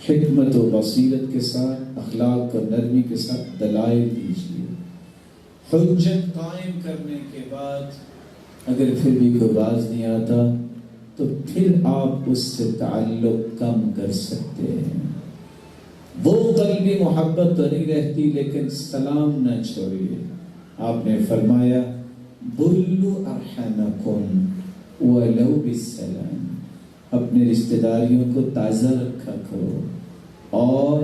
[SPEAKER 1] حکمت و بصیرت کے ساتھ، اخلاق اور نرمی کے ساتھ دلائل دیجیے۔ حجت قائم کرنے کے بعد اگر پھر بھی کوئی باز نہیں آتا تو پھر آپ اس سے تعلق کم کر سکتے ہیں۔ وہ قلبی محبت تو نہیں رہتی، لیکن سلام نہ چھوڑیے۔ آپ نے فرمایا بلو ارحمکم ولو بالسلام، اپنے رشتہ داریوں کو تازہ رکھا کرو، اور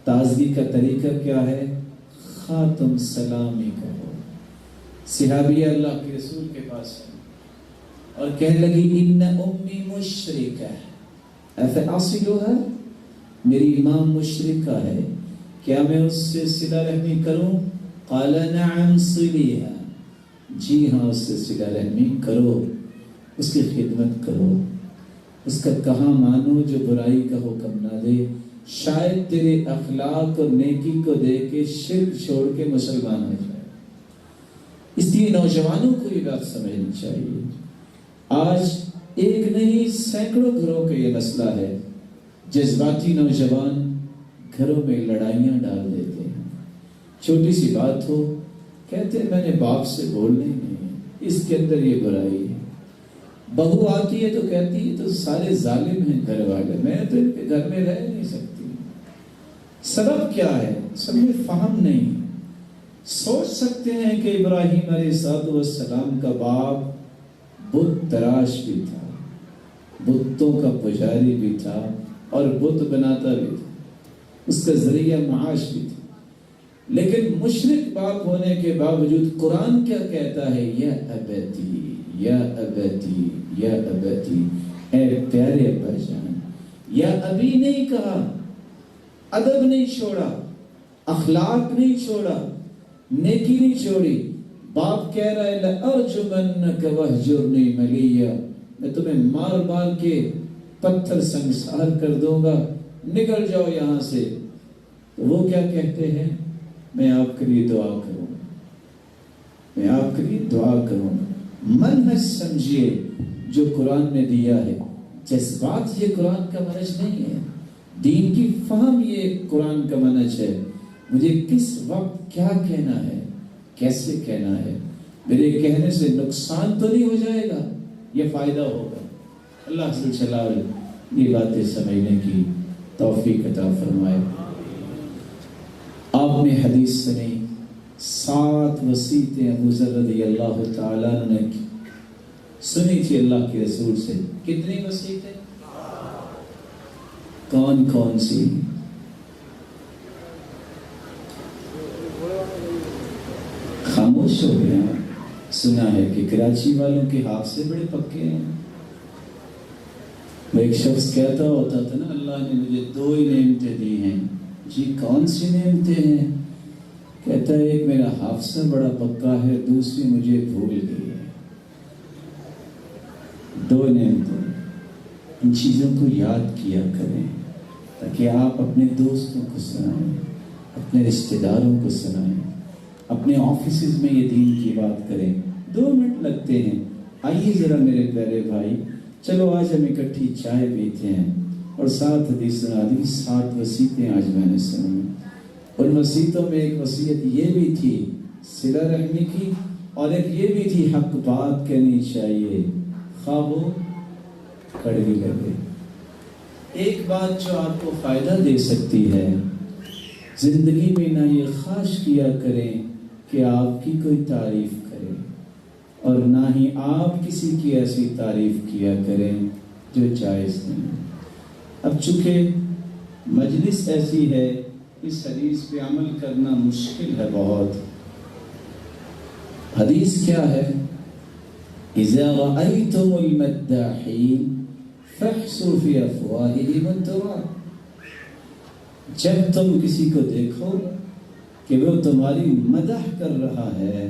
[SPEAKER 1] تازگی کا طریقہ کیا ہے؟ خاتم سلامی کہو۔ صحابی اللہ کے رسول کے پاس ہے اور کہنے لگی ان امی مشرکہ افاصلھا، میری ماں مشرکہ ہے، کیا میں اس سے صلہ رحمی کروں؟ قال نعم صلیھا، جی ہاں اس سے صلہ رحمی کرو، اس کی خدمت کرو، اس کا کہاں مانو جو برائی کا حکم نہ دے، شاید تیرے اخلاق اور نیکی کو دیکھ کے شرک چھوڑ کے مسلمان ہو جائے۔ اس لیے نوجوانوں کو یہ بات سمجھنی چاہیے۔ آج ایک نہیں سینکڑوں گھروں کا یہ مسئلہ ہے، جذباتی نوجوان گھروں میں لڑائیاں ڈال دیتے ہیں، چھوٹی سی بات ہو کہتے ہیں میں نے باپ سے بولنا ہی نہیں، اس کے اندر یہ برائی ہے۔ بہو آتی ہے تو کہتی ہے تو سارے ظالم ہیں گھر والے، میں تو ان کے گھر میں رہ نہیں سکتی۔ سبب کیا ہے؟ سب میں فہم نہیں۔ سوچ سکتے ہیں کہ ابراہیم علیہ السلام کا باپ بت تراش بھی تھا، بتوں کا پجاری بھی تھا اور بت بناتا بھی تھا، اس کا ذریعہ معاش بھی تھا، لیکن مشرک باپ ہونے کے باوجود قرآن کیا کہتا ہے؟ یا ابتی یا ابتی یا ابتی، اے پیارے ابا جان۔ یا ابھی نہیں کہا، ادب نہیں چھوڑا، اخلاق نہیں چھوڑا، نیکی نہیں چھوڑی۔ باپ کہہ رہا ہے لأرجمنک وہجرنی ملیہ، میں تمہیں مار مار کے پتھر سنگسار کر دوں گا، نکل جاؤ یہاں سے۔ وہ کیا کہتے ہیں؟ میں آپ کے لیے دعا کروں گا، میں آپ کے لیے دعا کروں گا۔ منہج سمجھیے جو قرآن نے دیا ہے، جذبات یہ قرآن کا منہج نہیں ہے، دین کی فہم یہ قرآن کا منہج ہے۔ مجھے کس وقت کیا کہنا ہے، کیسے کہنا ہے، میرے کہنے سے نقصان تو نہیں ہو جائے گا یا فائدہ ہوگا۔ اللہ جل جلالہ یہ باتیں سمجھنے کی توفیق عطا فرمائے۔ آپ نے حدیث سنی، 7 وصیتیں ابو ذر رضی اللہ تعالیٰ عنہ نے سنی تھی اللہ کے رسول سے۔ کتنی وصیتیں؟ کون کون سی؟ خاموش ہو گیا۔ سنا ہے کہ کراچی والوں کے ہاتھ سے بڑے پکے ہیں۔ وہ ایک شخص کہتا ہوتا تھا نا اللہ نے مجھے 2 ہی نعمتیں دی ہیں۔ جی کون سی نعمتیں ہیں؟ کہتا ہے ایک میرا حافظہ بڑا پکا ہے، دوسری مجھے بھول گئی ہے۔ 2 نعمتیں، ان چیزوں کو یاد کیا کریں تاکہ آپ اپنے دوستوں کو سنائیں، اپنے رشتہ داروں کو سنائیں، اپنے آفیسز میں یہ دین کی بات کریں۔ 2 منٹ لگتے ہیں۔ آئیے ذرا میرے پیارے بھائی، چلو آج ہم اکٹھی چائے پیتے ہیں اور 7 حدیث سنا دی۔ 7 وصیتیں آج میں نے سنی۔ ان وصیتوں میں ایک وصیت یہ بھی تھی صلہ رحمی کی، اور ایک یہ بھی تھی حق بات کہنی چاہیے خواہ وہ کڑوی لگے۔ ایک بات جو آپ کو فائدہ دے سکتی ہے، زندگی میں نہ یہ خواہش کیا کریں کہ آپ کی کوئی تعریف کرے، اور نہ ہی آپ کسی کی ایسی تعریف کیا کریں جو جائز نہیں۔ اب چونکہ مجلس ایسی ہے، اس حدیث پہ عمل کرنا مشکل ہے بہت۔ حدیث کیا ہے؟ اذا رأيتم المداحين فاحسوا في افواههم التراب، جب تم کسی کو دیکھو کہ وہ تمہاری مدح کر رہا ہے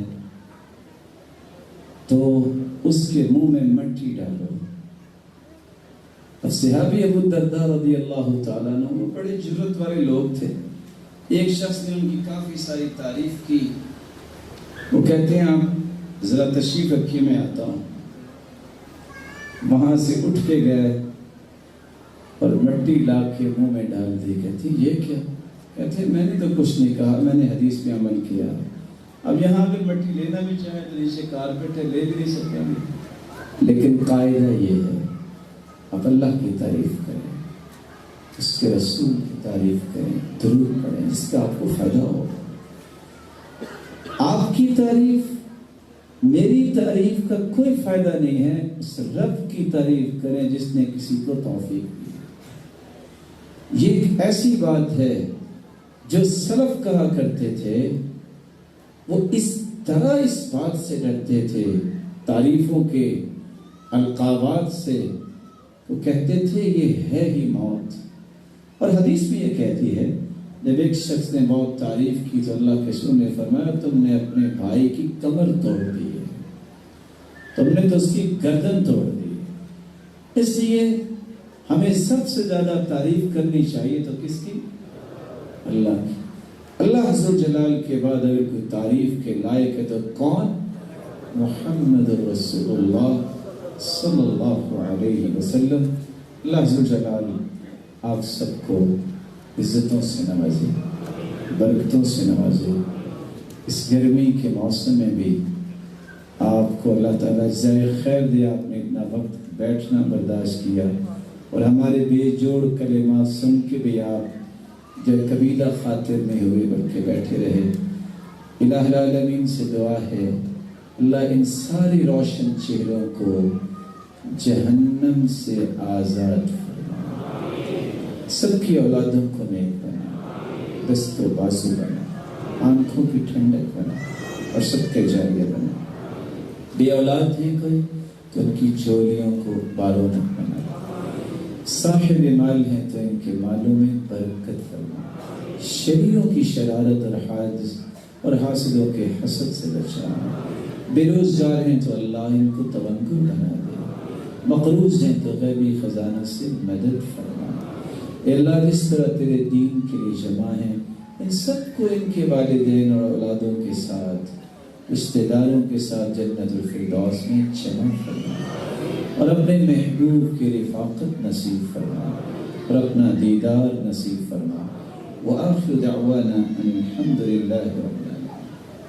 [SPEAKER 1] تو اس کے منہ میں مٹی ڈالو، اب صحابی ابو الدرداء رضی اللہ تعالیٰ عنہ وہ بڑے جرت والے لوگ تھے. ایک شخص نے ان کی کافی ساری تعریف کی. وہ کہتے ہیں آپ ذرا تشریف رکھیے میں آتا ہوں. وہاں سے اٹھ کے گئے اور مٹی لا کے منہ میں ڈال دی. کہتی یہ کیا؟ کہتے میں نے تو کچھ نہیں کہا, میں نے حدیث پہ عمل کیا. اب یہاں اگر مٹی لینا بھی چاہے تو نیچے کارپیٹ ہے, لے بھی نہیں سکتے گے. لیکن قاعدہ یہ ہے آپ اللہ کی تعریف کریں, اس کے رسول کی تعریف کریں, درود پڑھیں, جس کا آپ کو فائدہ ہو. آپ کی تعریف میری تعریف کا کوئی فائدہ نہیں ہے. اس رب کی تعریف کریں جس نے کسی کو توفیق دی. یہ ایک ایسی بات ہے جو سلف کہا کرتے تھے. وہ اس طرح اس بات سے ڈرتے تھے, تعریفوں کے القابات سے. وہ کہتے تھے یہ ہے ہی موت. اور حدیث بھی یہ کہتی ہے جب ایک شخص نے بہت تعریف کی تو اللہ کے رسول نے فرمایا تم نے اپنے بھائی کی کمر توڑ دی ہے, تم نے تو اس کی گردن توڑ دی. اس لیے ہمیں سب سے زیادہ تعریف کرنی چاہیے تو کس کی؟ اللہ کی. اللہ عز و جلال کے بعد اگر کوئی تعریف کے لائق ہے تو کون؟ محمد رسول اللہ صلی اللہ علیہ وسلم. اللہ عز و جلال آپ سب کو عزتوں سے نوازے, برکتوں سے نوازے. اس گرمی کے موسم میں بھی آپ کو اللہ تعالیٰ جزائے خیر دے. آپ نے اتنا وقت بیٹھنا برداشت کیا اور ہمارے بے جوڑ کلمات سن کے بھی آپ جو قبیلہ خاطر نہیں ہوئے بلکہ بیٹھے رہے. الہ العالمین سے دعا ہے اللہ ان ساری روشن چہروں کو جہنم سے آزاد فرما, سب کی اولادوں کو نیک بنا, دست و بازو بنا, آنکھوں کی ٹھنڈک بنا اور سب کے جاریہ بنا. بے اولاد ہیں کوئی تو ان کی چولیوں کو بارونق بنا. صاحب مال ہیں تو ان کے مالوں میں برکت فرما. شریروں کی شرارت اور حادث اور حاسدوں کے حسد سے بچانا. بے روزگار ہیں تو اللہ ان کو توانگر بنا دے. مقروض ہیں تو غیبی خزانہ سے مدد فرما. اے اللہ جس طرح تیرے دین کے لیے جمع ہیں ان سب کو ان کے والدین اور اولادوں کے ساتھ رشتہ داروں کے ساتھ جنت الفردوس میں جمع فرما اور اپنے محبوب کی رفاقت نصیب فرما اور اپنا دیدار نصیب فرما. وآخر دعوانا ان الحمد للہ رب